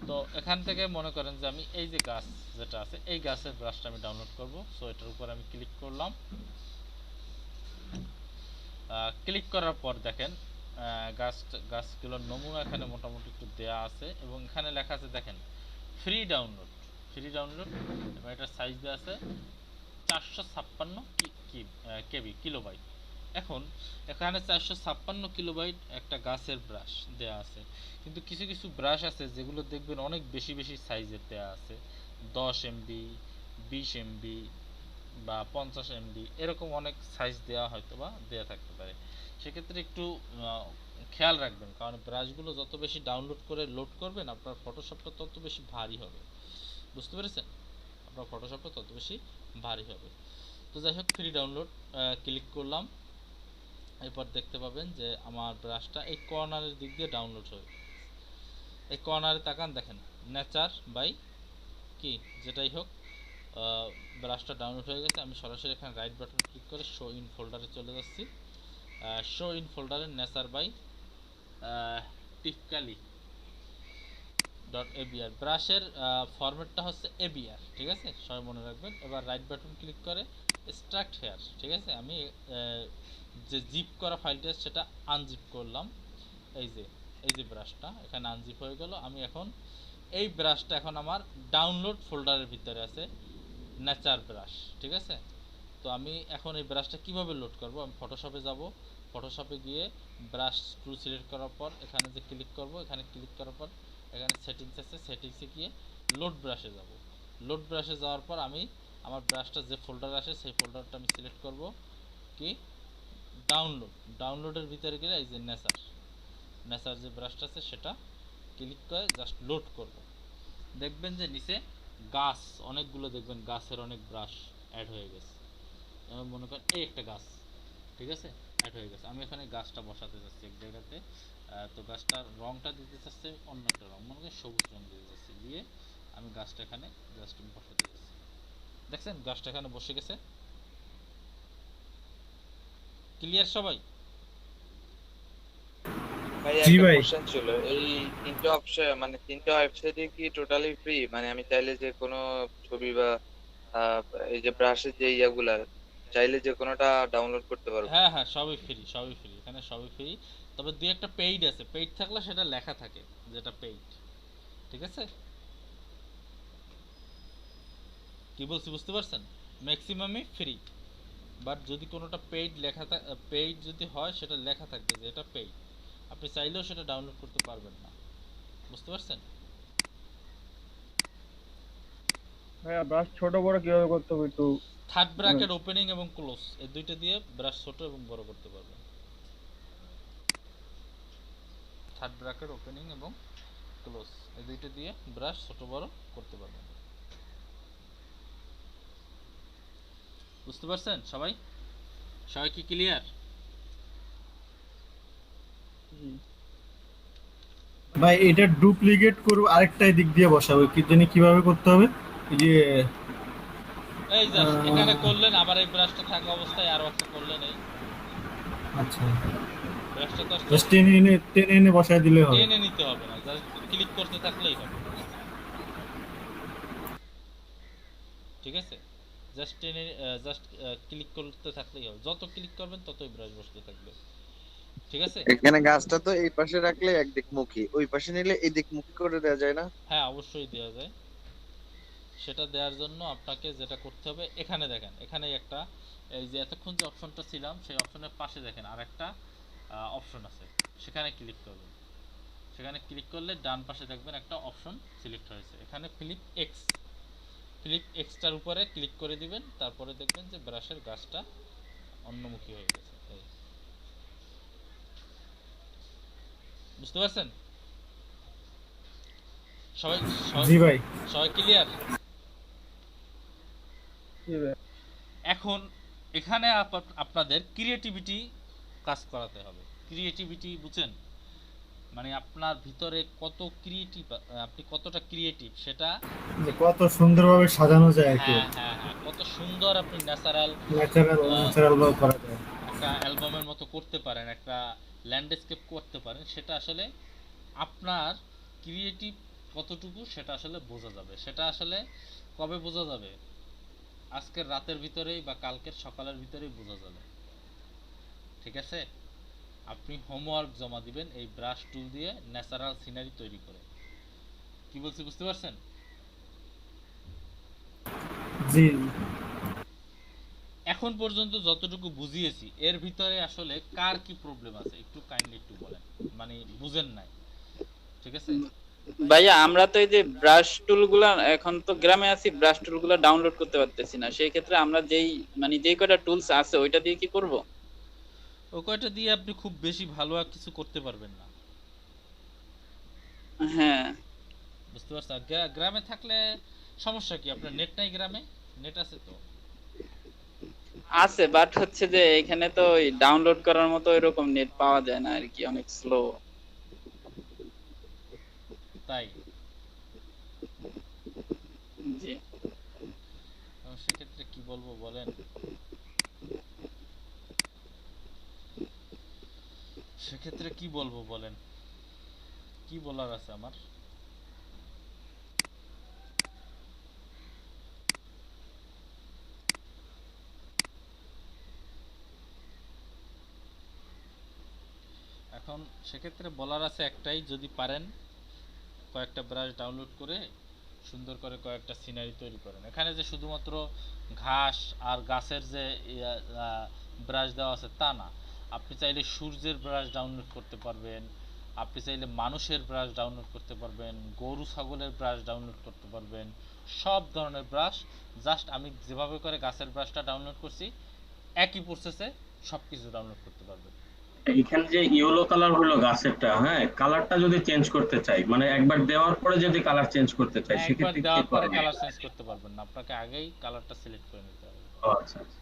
তো এখান থেকে মনে করেন যে আমি এই যে গাছ যেটা আছে এই গাছের ব্রাশটা আমি ডাউনলোড করব। সো এটার উপর আমি ক্লিক করলাম। ক্লিক করার পর দেখেন গাছগুলোর নমুনা এখানে মোটামুটি একটু দেয়া আছে, এবং এখানে লেখা আছে দেখেন ফ্রি ডাউনলোড, এবং এটার সাইজ দেওয়া আছে 456 কেবি, কিলোবাইট। এখন এখানে 456 কিলোবাইট একটা গাছের ব্রাশ দেয়া আছে, কিন্তু কিছু কিছু ব্রাশ আছে যেগুলো দেখবেন অনেক বেশি বেশি সাইজের দেয়া আছে, 10 এমবি, 20 এমবি বা 50 এমবি, এরকম অনেক সাইজ দেওয়া হয়তো বা দেয়া থাকতে পারে। সেক্ষেত্রে একটু খেয়াল রাখবেন, কারণ ব্রাশগুলো যত বেশি ডাউনলোড করে লোড করবেন আপনার ফটোশপটা তত বেশি ভারী হবে। বুঝতে পেরেছেন, আপনার ফটোশপটা তত বেশি ভারী হবে। তো যাই হোক, ফ্রি ডাউনলোড ক্লিক করলাম। এরপর দেখতে পাবেন যে আমার ব্রাশটা এই কর্নারের দিক দিয়ে ডাউনলোড হবে। এই কর্নারে তাকান, দেখেন নেচার বাই কি যেটাই হোক, ব্রাশটা ডাউনলোড হয়ে গেছে। আমি সরাসরি এখানে রাইট বাটন ক্লিক করে শো ইন ফোল্ডারে চলে যাচ্ছি। শো ইন ফোল্ডারে নেচার বাই টিফকালি .abr, ব্রাশের ফরম্যাটটা হচ্ছে abr। ঠিক আছে, সবাই মনে রাখবেন। এবার রাইট বাটন ক্লিক করে এক্সট্রাক্ট হেয়ার। ঠিক আছে, আমি যে জিপ করা ফাইলটা সেটা আনজিপ করলাম। এই যে ব্রাশটা এখানে আনজিপ হয়ে গেল। আমি এখন এই ব্রাশটা এখন আমার ডাউনলোড ফোল্ডারের ভিতরে আছে, নেচার ব্রাশ। ঠিক আছে, তো আমি এখন এই ব্রাশটা কিভাবে লোড করব, আমি ফটোশপে যাব। ফটোশপে গিয়ে ব্রাশ টুল সিলেক্ট করার পর এখানে যে ক্লিক করব, এখানে ক্লিক করার পর এখানে সেটিংস আছে, সেটিংসে গিয়ে লোড ব্রাশে যাব। লোড ব্রাশে যাওয়ার পর আমি আমার ব্রাশটা যে ফোল্ডারে আসে সেই ফোল্ডারটা আমি সিলেক্ট করব, কি ডাউনলোডের ভিতরে গেলে এই যে নেচার যে ব্রাশটা আছে সেটা ক্লিক করে জাস্ট লোড করব। দেখবেন যে নিচে গাছ অনেকগুলো, দেখবেন গাছের অনেক ব্রাশ অ্যাড হয়ে গেছে। মনে করেন এই একটা গাছ, ঠিক আছে, অ্যাড হয়ে গেছে। আমি এখানে গাছটা বসাতে যাচ্ছি এক জায়গাতে। তো গাছটার রংটা দিতে চাচ্ছি অন্য একটা রং, মনে করেন সবুজ রং দিতে চাচ্ছি, দিয়ে আমি গাছটা এখানে জাস্ট বসাতে যাচ্ছি। দেখছেন গাছটা এখানে বসে গেছে। ক্লিয়ার সবাই? ভাই জি একটা ভাই। কোশ্চেন ছিল, এই তিনটে অপশন মানে তিনটে ওয়েবসাইটে কি টোটালি ফ্রি? মানে আমি চাইলে যে কোনো ছবি বা আহ, এই যে ব্রাশের যে ইয়াগুলা চাইলে যে কোনোটা ডাউনলোড করতে পারবো? হ্যাঁ হ্যাঁ, সবই ফ্রি, এখানে সবই ফ্রি। তবে দুই একটা পেইড আছে, পেইড থাকলে সেটা লেখা থাকে যেটা পেইড। ঠিক আছে, কি বলছি বুঝতে পারছেন? ম্যাক্সিমামই ফ্রি, বাট যদি কোনোটা পেইড পেইড যদি হয় সেটা লেখা থাকবে যে এটা পেইড, আপনি চাইলেও সেটা ডাউনলোড করতে পারবেন না। বুঝতে পারছেন? ভাইয়া ব্রাশ ছোট বড় কিভাবে করতে হবে একটু? থার্ড ব্র্যাকেট ওপেনিং এবং ক্লোজ এই দুইটা দিয়ে ব্রাশ ছোট এবং বড় করতে পারবেন। থার্ড ব্র্যাকেট ওপেনিং এবং ক্লোজ এই দুইটা দিয়ে ব্রাশ ছোট বড় করতে পারবেন। বুঝতে পারছেন সবাই? সবাই কি ক্লিয়ার? জি। ভাই এটা ডুপ্লিকেট করব, আরেকটা দিক দিয়ে বসাবো, কি জানি কিভাবে করতে হবে। এই যে এই জাস্ট এখানে করলেন, আবার এই ব্রাশটা থাকা অবস্থায় আরো একটা করলেন, এই আচ্ছা, ব্রাশটা তো জাস্ট টেনে এনে বসায় দিলে হবে। টেনে নিতে হবে না, জাস্ট ক্লিক করতে থাকলেই হবে। ঠিক আছে, জাস্ট টেনে ক্লিক করতে থাকলেই হবে, যত ক্লিক করবেন ততই ব্রাশ বসতে থাকবে। ঠিক আছে, এখানে গাছটা তো এই পাশে রাখলে একদিক মুখী, ওই পাশে নিলে এই দিক মুখী করে দেওয়া যায় না? হ্যাঁ অবশ্যই দেওয়া যায়। সেটা দেওয়ার জন্য আপনাকে যেটা করতে হবে, এখানে দেখেন এখানে একটা এই যে এতক্ষণ যে অপশনটা ছিলাম সেই অপশনের পাশে দেখেন আরেকটা অপশন আছে, সেখানে ক্লিক করবেন। সেখানে ক্লিক করলে ডান পাশে দেখবেন একটা অপশন সিলেক্ট হয়েছে, এখানে ফ্লিপ এক্সটার উপরে ক্লিক করে দিবেন, তারপরে দেখবেন যে ব্রাশের গাছটা অন্যমুখী হয়ে গেছে। বুঝতে পারছেন সবাই? জি ভাই। সবাই ক্লিয়ার? জি ভাই। এখন এখানে আপনাদের ক্রিয়েটিভিটি কাজ করাতে হবে। ক্রিয়েটিভিটি বুঝছেন, মানে আপনার ভিতরে কত ক্রিয়েটিভ, আপনি কতটা ক্রিয়েটিভ সেটা যে কত সুন্দরভাবে সাজানো যায় আর কি, হ্যাঁ হ্যাঁ হ্যাঁ, কত সুন্দর আপনি ন্যাচারাল ভাবে করা যায়। একটা অ্যালবামের মতো করতে পারেন, একটা ল্যান্ডস্কেপ করতে পারেন, সেটা আসলে আপনার ক্রিয়েটিভ কতটুকু সেটা আসলে বোঝা যাবে। সেটা আসলে কবে বোঝা যাবে? আজকের রাতের ভিতরেই বা কালকের সকালের ভিতরেই বোঝা যাবে। ঠিক আছে? আপনি হোমওয়ার্ক জমা দিবেন এই ব্রাশ টুল দিয়ে ন্যাচারাল সিনারি তৈরি করে। কি বলছি বুঝতে পারছেন? জি। এখন পর্যন্ত যতটুকু বুঝিয়েছি এর ভিতরে আসলে কার কি প্রবলেম আছে একটু কাইন্ডলি একটু বলেন, মানে বুঝেন নাই। ঠিক আছে ভাইয়া, আমরা তো এই যে ব্রাশ টুল গুলা, এখন তো গ্রামে আছি, ব্রাশ টুল গুলা ডাউনলোড করতে পারতেছি না। সেই ক্ষেত্রে আমরা যেই কয়টা টুলস আছে ওইটা দিয়ে কি করব? ওই কয়টা দিয়ে আপনি খুব বেশি ভালো আর কিছু করতে পারবেন না। হ্যাঁ, বুঝতে পারছেন? গ্রামে থাকলে সমস্যা কি? আপনার নেট নাই গ্রামে? নেট আছে তো? আছে, বাট হচ্ছে যে এখানে তো ডাউনলোড করার মতো এরকম নেট পাওয়া যায় না আর কি, অনেক স্লো। তাই জি। সেক্ষেত্রে কি বলবো বলেন? সেক্ষেত্রে কি বলবো বলেন? কি বলার আছে আমার? এখন সেক্ষেত্রে বলার আছে একটাই, যদি পারেন কয়েকটা ব্রাশ ডাউনলোড করে সুন্দর করে কয়েকটা সিনারি তৈরি করেন। এখানে যে শুধুমাত্র ঘাস আর গাছের যে ব্রাশ দেওয়া আছে তা না, আপনি চাইলে সূর্যের ব্রাশ ডাউনলোড করতে পারবেন, আপনি চাইলে মানুষের ব্রাশ ডাউনলোড করতে পারবেন, গরু ছাগলের ব্রাশ ডাউনলোড করতে পারবেন, সব ধরনের ব্রাশ। জাস্ট আমি যেভাবে করে গাছের ব্রাশটা ডাউনলোড করছি একই প্রসেসে সব কিছু ডাউনলোড করতে পারবেন। এখানে যে ইয়েলো কালার হলো গাছেরটা, হ্যাঁ, কালারটা যদি চেঞ্জ করতে চাই, মানে একবার দেওয়ার পরে যদি কালার চেঞ্জ করতে চাই, একবার সেক্ষেত্রে কি দেওয়ার পরে করা যায়? কালার চেঞ্জ করতে পারবেন না, আপনাকে আগেই কালারটা সিলেক্ট করে নিতে হবে। ও আচ্ছা আচ্ছা।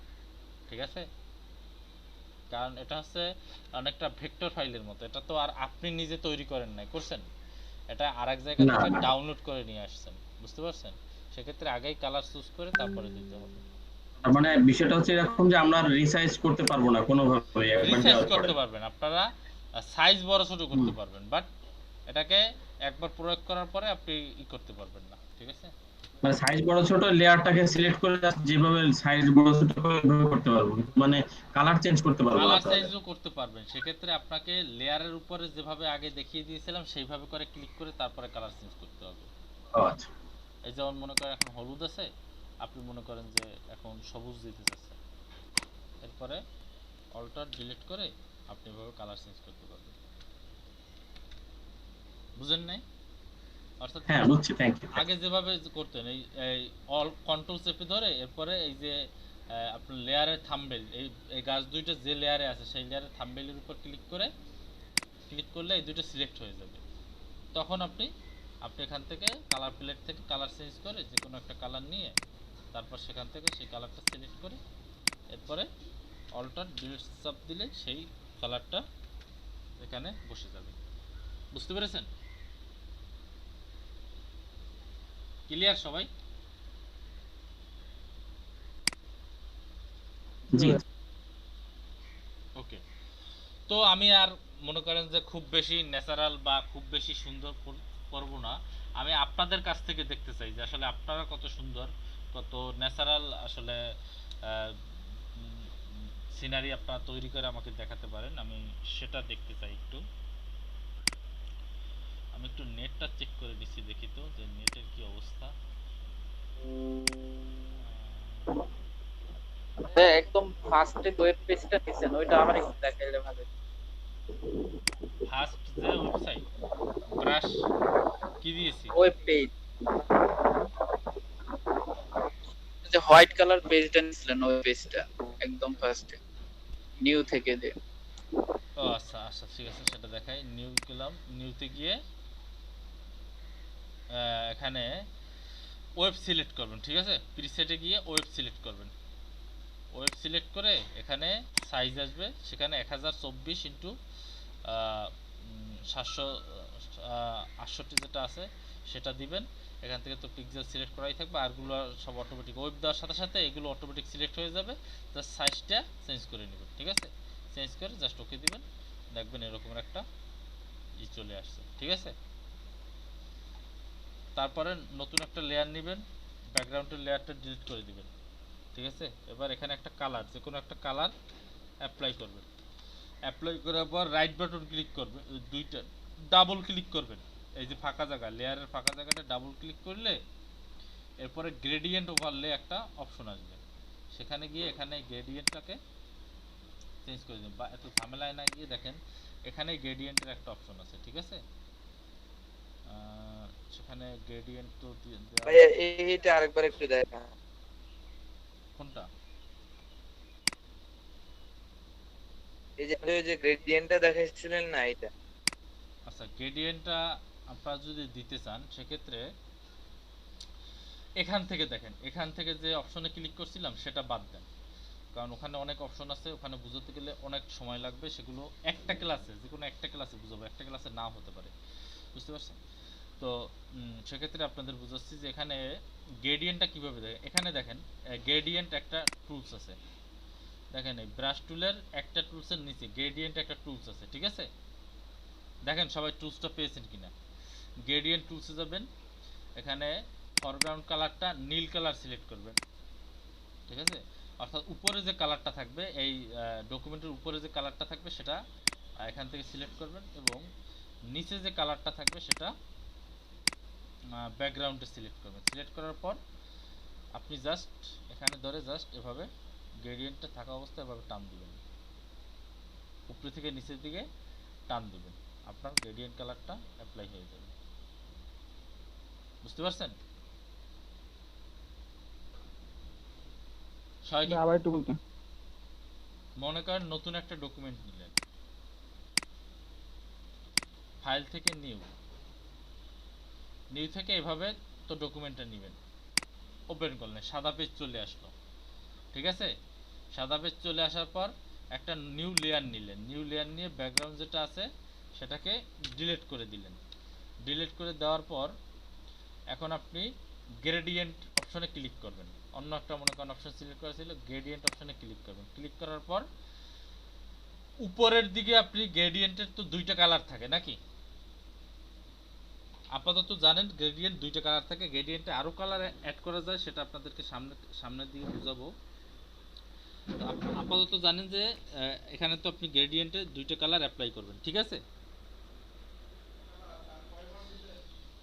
ঠিক আছে? কারণ এটা হচ্ছে অনেকটা ভেক্টর ফাইলের মতো, এটা তো আর আপনি নিজে তৈরি করেন নাই, করছেন? এটা আরেক জায়গা না থেকে না, ডাউনলোড করে নিয়ে আসছেন। বুঝতে পারছেন? সেক্ষেত্রে আগেই কালার চুজ করে তারপরে দিতে হবে। তার মানে বিষয়টা হচ্ছে এরকম যে আমরা রিসাইজ করতে পারবো না কোনোভাবে একবার রিসাইজ দেওয়ার পরে। করতে পারবেন আপনারা, সাইজ বড় ছোট হুম। করতে পারবেন, বাট এটাকে একবার প্রয়োগ করার পরে আপনি করতে পারবেন না। ঠিক আছে? মানে সাইজ বড় ছোট লেয়ারটাকে সিলেক্ট করে just যেভাবে সাইজ বড় ছোট করে ওইভাবে করতে পারবো, মানে কালার চেঞ্জ করতে পারবো না কালার তাহলে। চেঞ্জও করতে পারবেন। সেক্ষেত্রে আপনাকে লেয়ারের উপরে যেভাবে আগে দেখিয়ে দিয়েছিলাম সেইভাবে করে ক্লিক করে তারপরে কালার চেঞ্জ করতে হবে। ও আচ্ছা। এই যেমন মনে করেন এখন হলুদ আছে, আপনি মনে করেন যে এখন সবুজ দিতে চাচ্ছেন, এরপরে অল্টার ডিলিট করে আপনি এভাবে কালার চেঞ্জ করতে পারবেন। বুঝেন নাই? অর্থাৎ হ্যাঁ বুঝছি, থ্যাংক ইউ। আগে যেভাবে করতেন এই অল কন্ট্রোল চেপে ধরে এরপরে এই যে আপনার লেয়ারের থাম্বনেল, এই গাছ দুইটা যে লেয়ারে আছে সেই লেয়ারের থাম্বনেলের উপর ক্লিক করলে এই দুটো সিলেক্ট হয়ে যাবে। তখন আপনি এখান থেকে কালার প্লেট থেকে কালার চেঞ্জ করে যে কোনো একটা কালার নিয়ে তারপর সেখান থেকে সেই কালারটা সিলেক্ট করে এরপরে অল্টার ডিলিট চাপ দিলে সেই কালারটা এখানে বসে যাবে। বুঝতে পেরেছেন? ক্লিয়ার সবাই? জি। ওকে। তো আমি আর মনে করেন যে খুব বেশি ন্যাচারাল বা খুব বেশি সুন্দর করব না। আমি আপনাদের কাছ থেকে দেখতে চাই যে আসলে আপনারা কত সুন্দর, কত ন্যাচারাল আসলে সিনারি আপনারা তৈরি করে আমাকে দেখাতে পারেন। আমি সেটা দেখতে চাই একটু। আমি একটু নেটটা চেক করে দিচ্ছি, দেখি তো যে নেটের কি অবস্থা। হ্যাঁ, একদম ফার্স্টে ওয়েব পেজটা দিছেন ওইটা আমার একটু দেখাইলে ভালো হতো। ফার্স্ট যে ওয়েবসাইট ব্রাশ কি দিয়েছি? ওয়েব পেজ যে হোয়াইট কালার পেজটা নিছিলেন ওই পেজটা একদম ফার্স্টে নিউ থেকে যে ও আচ্ছা আচ্ছা ঠিক আছে, সেটা দেখাই। নিউ গেলাম, নিউতে গিয়ে এখানে ওয়েব সিলেক্ট করবেন, ঠিক আছে। প্রিসেটে গিয়ে ওয়েব সিলেক্ট করবেন। ওয়েব সিলেক্ট করে এখানে সাইজ আসবে, সেখানে 1024 ইন্টু 768 যেটা আছে সেটা দিবেন। এখান থেকে তো পিক্সেল সিলেক্ট করাই থাকবে, আরগুলো সব অটোমেটিক। ওয়েব দেওয়ার সাথে সাথে এগুলো অটোমেটিক সিলেক্ট হয়ে যাবে, জাস্ট সাইজটা চেঞ্জ করে নেবেন, ঠিক আছে। চেঞ্জ করে জাস্ট ওকে দিবেন, দেখবেন এরকম একটা চলে আসছে, ঠিক আছে। তারপরে নতুন একটা লেয়ার নেবেন, ব্যাকগ্রাউন্ডের লেয়ারটা ডিলিট করে দিবেন, ঠিক আছে। এবার এখানে একটা কালার, যে কোনো একটা কালার অ্যাপ্লাই করবেন। অ্যাপ্লাই করার পর রাইট বাটন ক্লিক করবেন, দুইটা ডাবল ক্লিক করবেন। এই যে ফাঁকা জায়গা, লেয়ারের ফাঁকা জায়গাটা ডাবল ক্লিক করলে এরপরে গ্রেডিয়েন্ট ওভারলে একটা অপশন আসবে, সেখানে গিয়ে এখানে গ্রেডিয়েন্টটাকে চেঞ্জ করে দিন। বা এত ঝামেলায় না গিয়ে দেখেন এখানে গ্রেডিয়েন্টের একটা অপশন আছে, ঠিক আছে। সেখানে গ্রেডিয়েন্ট তো ভাইয়া এইটা আরেকবার একটু দেখা। কোনটা? এই যে ওই যে গ্রেডিয়েন্টটা দেখাইছিলেন না এটা। আচ্ছা, গ্রেডিয়েন্টটা আপনারা যদি দিতে চান সেক্ষেত্রে এখান থেকে দেখেন, এখান থেকে যে অপশনে ক্লিক করছিলাম সেটা বাদ দেন, কারণ ওখানে অনেক অপশন আছে, ওখানে বুঝতে গেলে অনেক সময় লাগবে। সেগুলো একটা ক্লাসে, যে কোনো একটা ক্লাসে বুঝাবো, একটা ক্লাসে নাও হতে পারে, বুঝতে পারছেন। তো সেক্ষেত্রে আপনাদের বুঝাচ্ছি যে এখানে গ্রেডিয়েন্টটা কীভাবে দেখেন। এখানে দেখেন গ্রেডিয়েন্ট একটা টুলস আছে, দেখেন এই ব্রাশ টুলের একটা টুলসের নিচে গ্রেডিয়েন্ট একটা টুলস আছে, ঠিক আছে। দেখেন সবাই টুলসটা পেয়েছেন কিনা। গ্রেডিয়েন্ট টুলসে যাবেন, এখানে ফরগ্রাউন্ড কালারটা নীল কালার সিলেক্ট করবেন, ঠিক আছে। অর্থাৎ উপরে যে কালারটা থাকবে, এই ডকুমেন্টের উপরে যে কালারটা থাকবে সেটা এখান থেকে সিলেক্ট করবেন, এবং নিচে যে কালারটা থাকবে সেটা ব্যাকগ্রাউন্ডে সিলেক্ট করবেন। সিলেক্ট করার পর আপনি জাস্ট এখানে ধরে জাস্ট এভাবে গ্রেডিয়েন্টটা থাকা অবস্থায় এভাবে টান দিবেন, উপরে থেকে নিচের দিকে টান দিবেন, আপনার গ্রেডিয়েন্ট কালারটা অ্যাপ্লাই হয়ে যাবে, বুঝতে পারছেন? আবার একটু বলতেন। মনে করেন নতুন একটা ডকুমেন্ট নিলেন, ফাইল থেকে নিউ থেকে এভাবে তো ডকুমেন্টটা নেবেন, ওপেন করলেন, সাদা পেজ চলে আসলো, ঠিক আছে। সাদা পেজ চলে আসার পর একটা নিউ লেয়ার নিলেন, নিউ লেয়ার নিয়ে ব্যাকগ্রাউন্ড যেটা আছে সেটাকে ডিলিট করে দিলেন। ডিলিট করে দেওয়ার পর এখন আপনি গ্রেডিয়েন্ট অপশনে ক্লিক করবেন। অন্য একটা মনে করেন অপশন সিলেক্ট করা ছিল, গ্রেডিয়েন্ট অপশনে ক্লিক করবেন। ক্লিক করার পর উপরের দিকে আপনি গ্রেডিয়েন্টের তো দুইটা কালার থাকে নাকি, আপাতত জানেন গ্রেডিয়েন্ট দুইটা কালার থাকে। গ্রেডিয়েন্টে আরো কালার অ্যাড করা যায়, সেটা আপনাদেরকে সামনের দিকে বুঝাবো। তো আপাতত জানেন যে এখানে তো আপনি গ্রেডিয়েন্টে দুইটা কালার অ্যাপ্লাই করবেন, ঠিক আছে।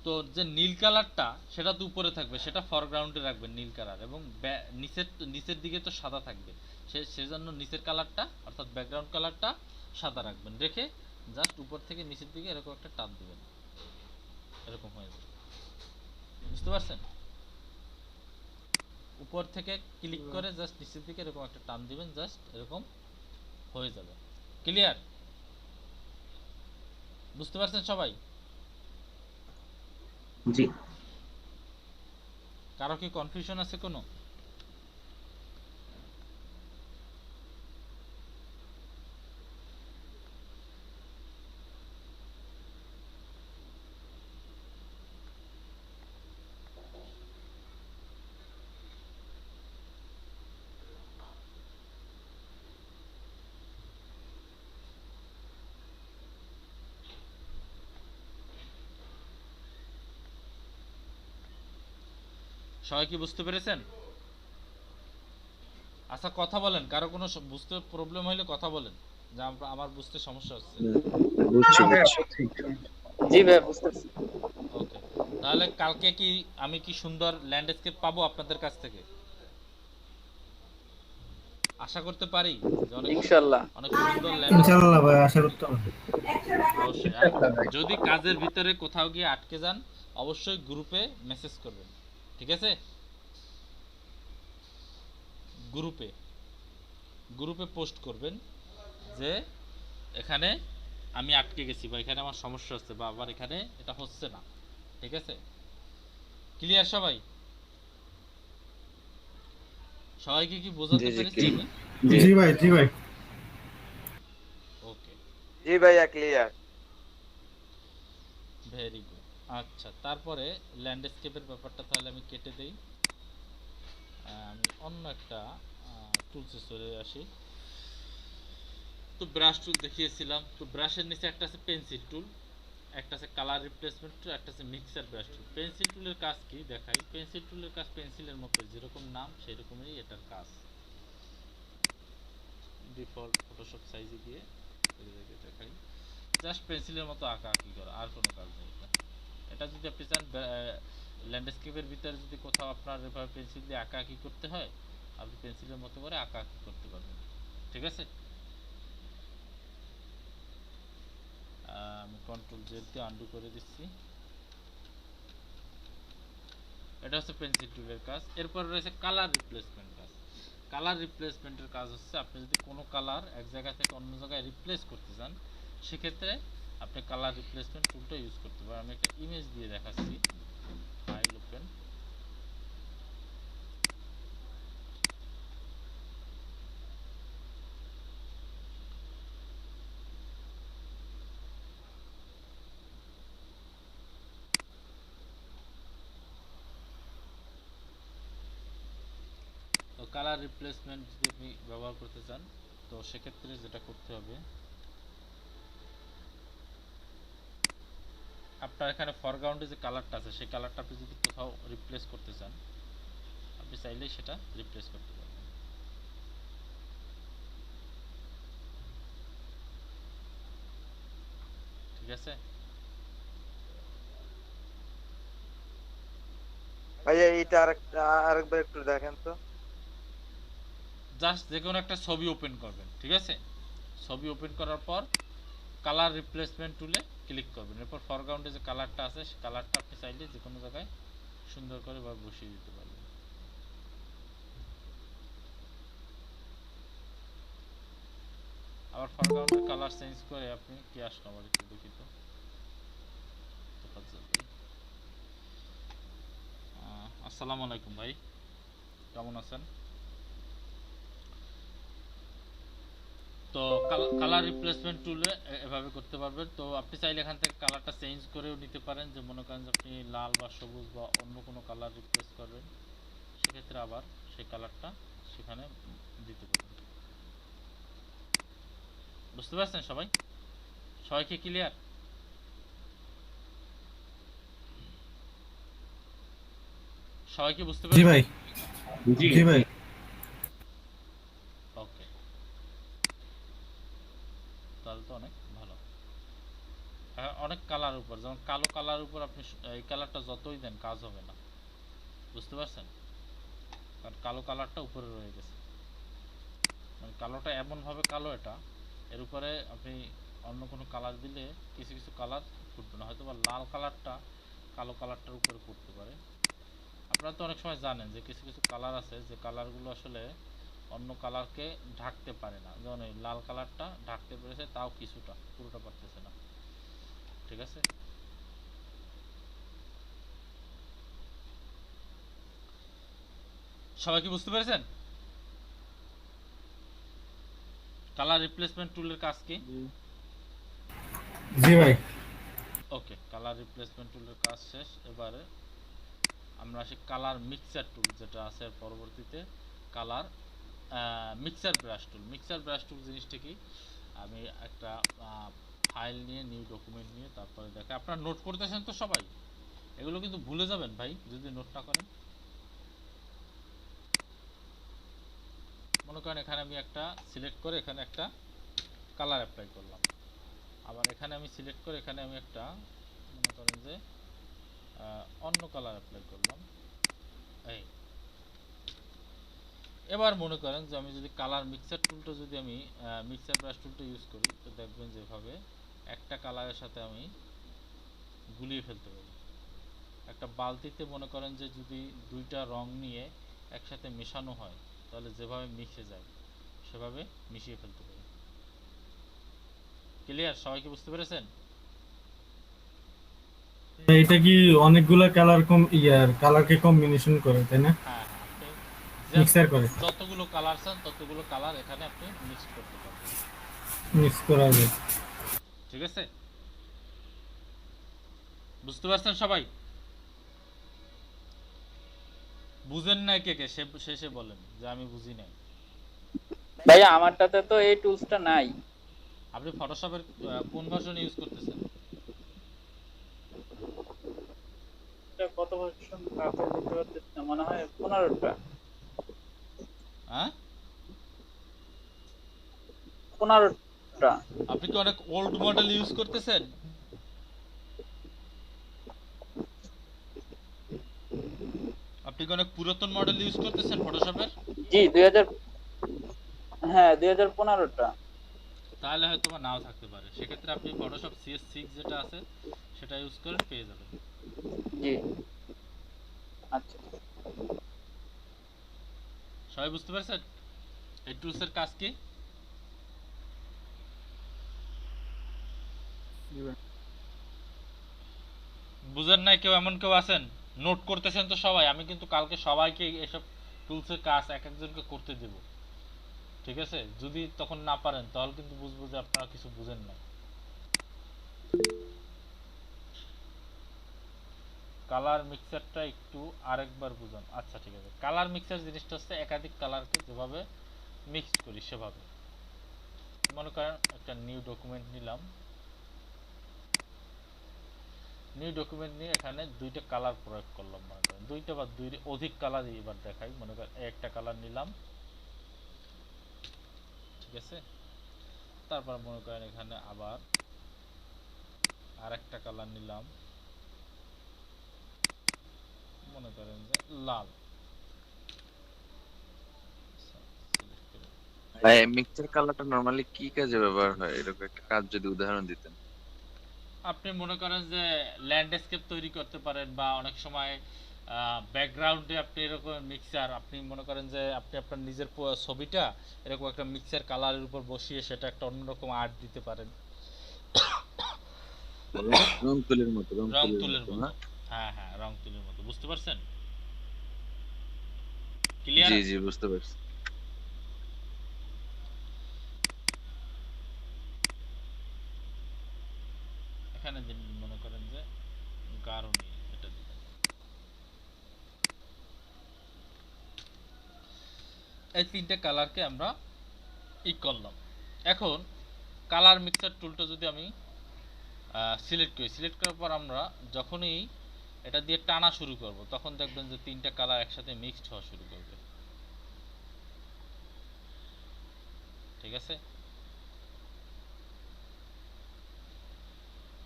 তো যে নীল কালারটা সেটা তো উপরে থাকবে, সেটা ফরগ্রাউন্ডে রাখবেন নীল কালার, এবং নিচের দিকে তো সাদা থাকবে, সেজন্য নিচের কালারটা অর্থাৎ ব্যাকগ্রাউন্ড কালারটা সাদা রাখবেন। রেখে জাস্ট উপর থেকে নিচের দিকে এরকম একটা টান দিবেন, এরকম হয়ে যাবে, বুঝতে পারছেন। উপর থেকে ক্লিক করে জাস্ট নিচের দিকে এরকম একটা টান দিবেন, জাস্ট এরকম হয়ে যাবে। ক্লিয়ার? বুঝতে পারছেন সবাই? জি। কারো কি কনফিউশন আছে কোনো? সবাই কি বুঝতে পেরেছেন? আচ্ছা কথা বলেন, কারো কোনো বুঝতে প্রবলেম হলে কথা বলেন, যে আমার বুঝতে সমস্যা হচ্ছে। বুঝছি জি ভাই বুঝতেছি। ওকে, তাহলে কালকে কি আমি কি সুন্দর ল্যান্ডস্কেপ পাবো আপনাদের কাছ থেকে? আশা করতে পারি যে অনেক ইনশাল্লাহ। অনেক সুন্দর ল্যান্ড ইনশাআল্লাহ ভাই, আশা করতে হবে। অবশ্যই। আর যদি কাজের ভিতরে কোথাও গিয়ে আটকে যান অবশ্যই গ্রুপে মেসেজ করবেন, ঠিক আছে? গ্রুপে গ্রুপে পোস্ট করবেন যে এখানে আমি আটকে গেছি বা এখানে আমার সমস্যা হচ্ছে বা আবার এখানে এটা হচ্ছে না, ঠিক আছে? ক্লিয়ার সবাই? সবাইকে কি বোঝাতে জি, জি, পেরেছি? clear। জি ভাই, জি ভাই। ওকে, জি ভাইয়া ক্লিয়ার। Very good. আচ্ছা, তারপরে ল্যান্ডস্কেপের ব্যাপারটা তাহলে আমি কেটে দেই। আমি অন্য একটা টুলসে চলে আসি। তো ব্রাশ টুল দেখিয়েছিলাম, তো ব্রাশের নিচে একটা আছে পেন্সিল টুল, একটা আছে কালার রিপ্লেসমেন্ট টুল, একটা আছে মিক্সার ব্রাশ টুল। পেন্সিল টুলের কাজ কি দেখাই। পেন্সিল টুলের কাজ পেন্সিলের মতো, যেরকম নাম সেই রকমই এটার কাজ। ডিফল্ট ফটোশপ সাইজে গিয়ে দেখাই, জাস্ট পেন্সিলের মতো আঁকা আঁকি করা, আর কোনো কাজ নেই। এটা যদি আপনি চান ল্যান্ডস্কেপের ভিতরে যদি কোথাও আপনার এভাবে পেন্সিল দিয়ে আঁকা আঁকি করতে হয়, আপনি পেন্সিলের মতো করে আঁকা আঁকি করতে পারবেন, ঠিক আছে? আমি কন্ট্রোল জেড দিয়ে আন্ডু করে দিচ্ছি। এটা হচ্ছে পেন্সিল টুলের কাজ। এরপর রয়েছে কালার রিপ্লেসমেন্ট কাজ। কালার রিপ্লেসমেন্টের কাজ হচ্ছে আপনি যদি কোনো কালার এক জায়গা থেকে অন্য জায়গায় রিপ্লেস করতে চান, সেক্ষেত্রে আপনি কালার রিপ্লেসমেন্ট টুলটা ইউজ করতে পারেন। আমি একটা ইমেজ দিয়ে দেখাচ্ছি। ফাইল ওপেন, তো কালার রিপ্লেসমেন্ট যদি আপনি ব্যবহার করতে চান, তো সেক্ষেত্রে যেটা করতে হবে, আপনার এখানে ফরগ্রাউন্ডে যে কালারটা আছে সেই কালারটা আপনি যদি কোথাও রিপ্লেস করতে চান, আপনি চাইলেই সেটা রিপ্লেস করতে পারবেন, ঠিক আছে? ভাইয়া এইটা আরেকবার একটু দেখেন তো। জাস্ট যে কোনো একটা ছবি ওপেন করবেন, ঠিক আছে? ছবি ওপেন করার পর কালার রিপ্লেসমেন্ট টুলে ক্লিক করবেন। এরপর ফরগ্রাউন্ডে যে কালারটা আছে সেই কালারটা আপনি চাইলে যে কোনো জায়গায় সুন্দর করে বা বসিয়ে দিতে পারবেন। আবার ফরগ্রাউন্ডের কালার চেঞ্জ করে আপনি কি আসলো আবার একটু দেখি তো। আসসালামু আলাইকুম ভাই, কেমন আছেন? তো কালার রিপ্লেসমেন্ট টুলে এভাবে করতে পারবেন। তো আপনি চাইলে এখান থেকে কালারটা চেঞ্জ করেও নিতে পারেন, যে মনে করেন যে আপনি লাল বা সবুজ বা অন্য কোনো কালার রিপ্লেস করবেন, সেক্ষেত্রে আবার সেই কালারটা সেখানে দিতে পারবেন। বুঝতে পারছেন সবাই? সবাইকে ক্লিয়ার? সবাইকে বুঝতে জি পারছেন? ভাই, জি ভাই। ওকে, তাহলে তো অনেক ভালো। অনেক কালার উপর, যেমন কালো কালার উপর আপনি এই কালারটা যতই দেন কাজ হবে না, বুঝতে পারছেন? কারণ কালো কালারটা উপরে রয়ে গেছে, মানে কালোটা এমন ভাবে কালো, এটা এর উপরে আপনি অন্য কোনো কালার দিলে কিছু কিছু কালার ফুটবে না, হয়তো বা লাল কালারটা কালো কালারটার উপরে পড়তে পারে। আপনারা তো অনেক সময় জানেন যে কিছু কিছু কালার আছে যে কালারগুলো আসলে অন্য কালারকে ঢাকতে পারে না, যেমন এই লাল কালারটা ঢাকতে পেরেছে তাও কিছুটা, পুরোটা পারতেছে না, ঠিক আছে? সবাই কি বুঝতে পেরেছেন কালার রিপ্লেসমেন্ট টুলের কাজ কি? জি ভাই। ওকে, কালার রিপ্লেসমেন্ট টুলের কাজ শেষ। এবারে আমরা আসি কালার মিক্সার টুল, যেটা আছে পরবর্তীতে কালার মিক্সার ব্রাশ টুল। মিক্সার ব্রাশ টুল জিনিসটা কি, আমি একটা ফাইল নিয়ে নিউ ডকুমেন্ট নিয়ে তারপরে দেখে, আপনারা নোট করতেছেন তো সবাই? এগুলো কিন্তু ভুলে যাবেন ভাই যদি নোট না করেন। মনে করেন এখানে আমি একটা সিলেক্ট করে এখানে একটা কালার অ্যাপ্লাই করলাম, আবার এখানে আমি সিলেক্ট করে এখানে আমি একটা মনে করেন যে অন্য কালার অ্যাপ্লাই করলাম, এই এবার মনে করেন যে আমি যদি কালার মিক্সার টুলটা যদি আমি মিক্সার ব্রাশ টুলটা ইউজ করি, তো দেখবেন যেভাবে একটা কালারের সাথে আমি গুলিয়ে ফেলতে পারি। একটা বালতিতে মনে করেন যে যদি দুইটা রং নিয়ে একসাথে মেশানো হয়, তাহলে যেভাবে মিশে যায় সেভাবে মিশিয়ে ফেলতে পারি। ক্লিয়ার? সবাই কি বুঝতে পেরেছেন? এটা কি অনেকগুলা কালার কালারকে কম্বিনেশন করে, তাই না? হ্যাঁ হ্যাঁ, আপনি মিক্সার করে যতগুলো কালার চান ততগুলো কালার এখানে আপনি মিক্স করতে পারবেন। মিক্স করা যায়। ঠিক আছে, বুঝতে পারছেন সবাই? বুঝেন নাই কে কে শেষে বলেন যে আমি বুঝি নাই। ভাইয়া আমারটাতে তো এই টুলসটা নাই। আপনি ফটোশপের কোন ভার্সন ইউজ করতেছেন? এটা কত ভার্সন তাতে দেখতে পাচ্ছি না, মনে হয় 15টা। হ্যাঁ, 15টা। আপনি কি অনেক ওল্ড মডেল ইউজ করতেছেন? আপনি কি অনেক পুরাতন মডেল ইউজ করতেছেন ফটোশপের? জি 2000, হ্যাঁ 2015টা। তাহলে হয়তো বা নাও থাকতে পারে। সেক্ষেত্রে আপনি ফটোশপ CS6 যেটা আছে সেটা ইউজ করেন, পেয়ে যাবেন। জি আচ্ছা। সবাই বুঝতে পারছেন এই টুলসের কাজ কি? বুঝেন নাই কেউ? এমন কেউ আছেন? নোট করতেছেন তো সবাই? আমি কিন্তু কালকে সবাইকে এসব টুলসের কাজ এক একজনকে করতে দেব, ঠিক আছে? যদি তখন না পারেন তাহলে কিন্তু বুঝবো যে আপনারা কিছু বুঝেন না। কালার মিক্সারটা একটু আরেকবার বুঝান। আচ্ছা ঠিক আছে, কালার মিক্সার জিনিসটা হচ্ছে একাধিক কালারকে যেভাবে মিক্স করি সেভাবে। মনে করেন একটা নিউ ডকুমেন্ট নিলাম, নিউ ডকুমেন্ট নিয়ে এখানে দুইটা কালার প্রয়োগ করলাম। মনে করেন দুইটা বা দুই অধিক কালার এবার দেখাই। মনে করেন একটা কালার নিলাম, ঠিক আছে? তারপর মনে করেন এখানে আবার আরেকটা কালার নিলাম, মনে করেন যে লাল। ভাই মিক্সচার কালারটা নরমালি কি কাজে ব্যবহার হয়, এরকম একটা কাজ যদি উদাহরণ দিতেন। আপনি মনে করেন যে ল্যান্ডস্কেপ তৈরি করতে পারেন, বা অনেক সময় ব্যাকগ্রাউন্ডে আপনি এরকম মিক্সার, আপনি মনে করেন যে আপনি আপনার নিজের ছবিটা এরকম একটা মিক্সার কালারের উপর বসিয়ে সেটা একটা অন্যরকম আর্ট দিতে পারেন। রং তুলির মতো, রং তুলির মতো, হ্যাঁ হ্যাঁ, রং তুলির মতো। বুঝতে পারছেন? ক্লিয়ার? জি জি বুঝতে পারছি। এখানে দিন মনে করেন যে গাঢ় নীল, এটা দিবেন। এই তিনটে কালারকে আমরা করলাম। এখন কালার মিক্সার টুলটা যদি আমি সিলেক্ট করি, সিলেক্ট করার পর আমরা যখনই এটা দিয়ে টানা শুরু করব তখন দেখবেন যে তিনটা কালার একসাথে মিক্সড হওয়া শুরু করবে। ঠিক আছে?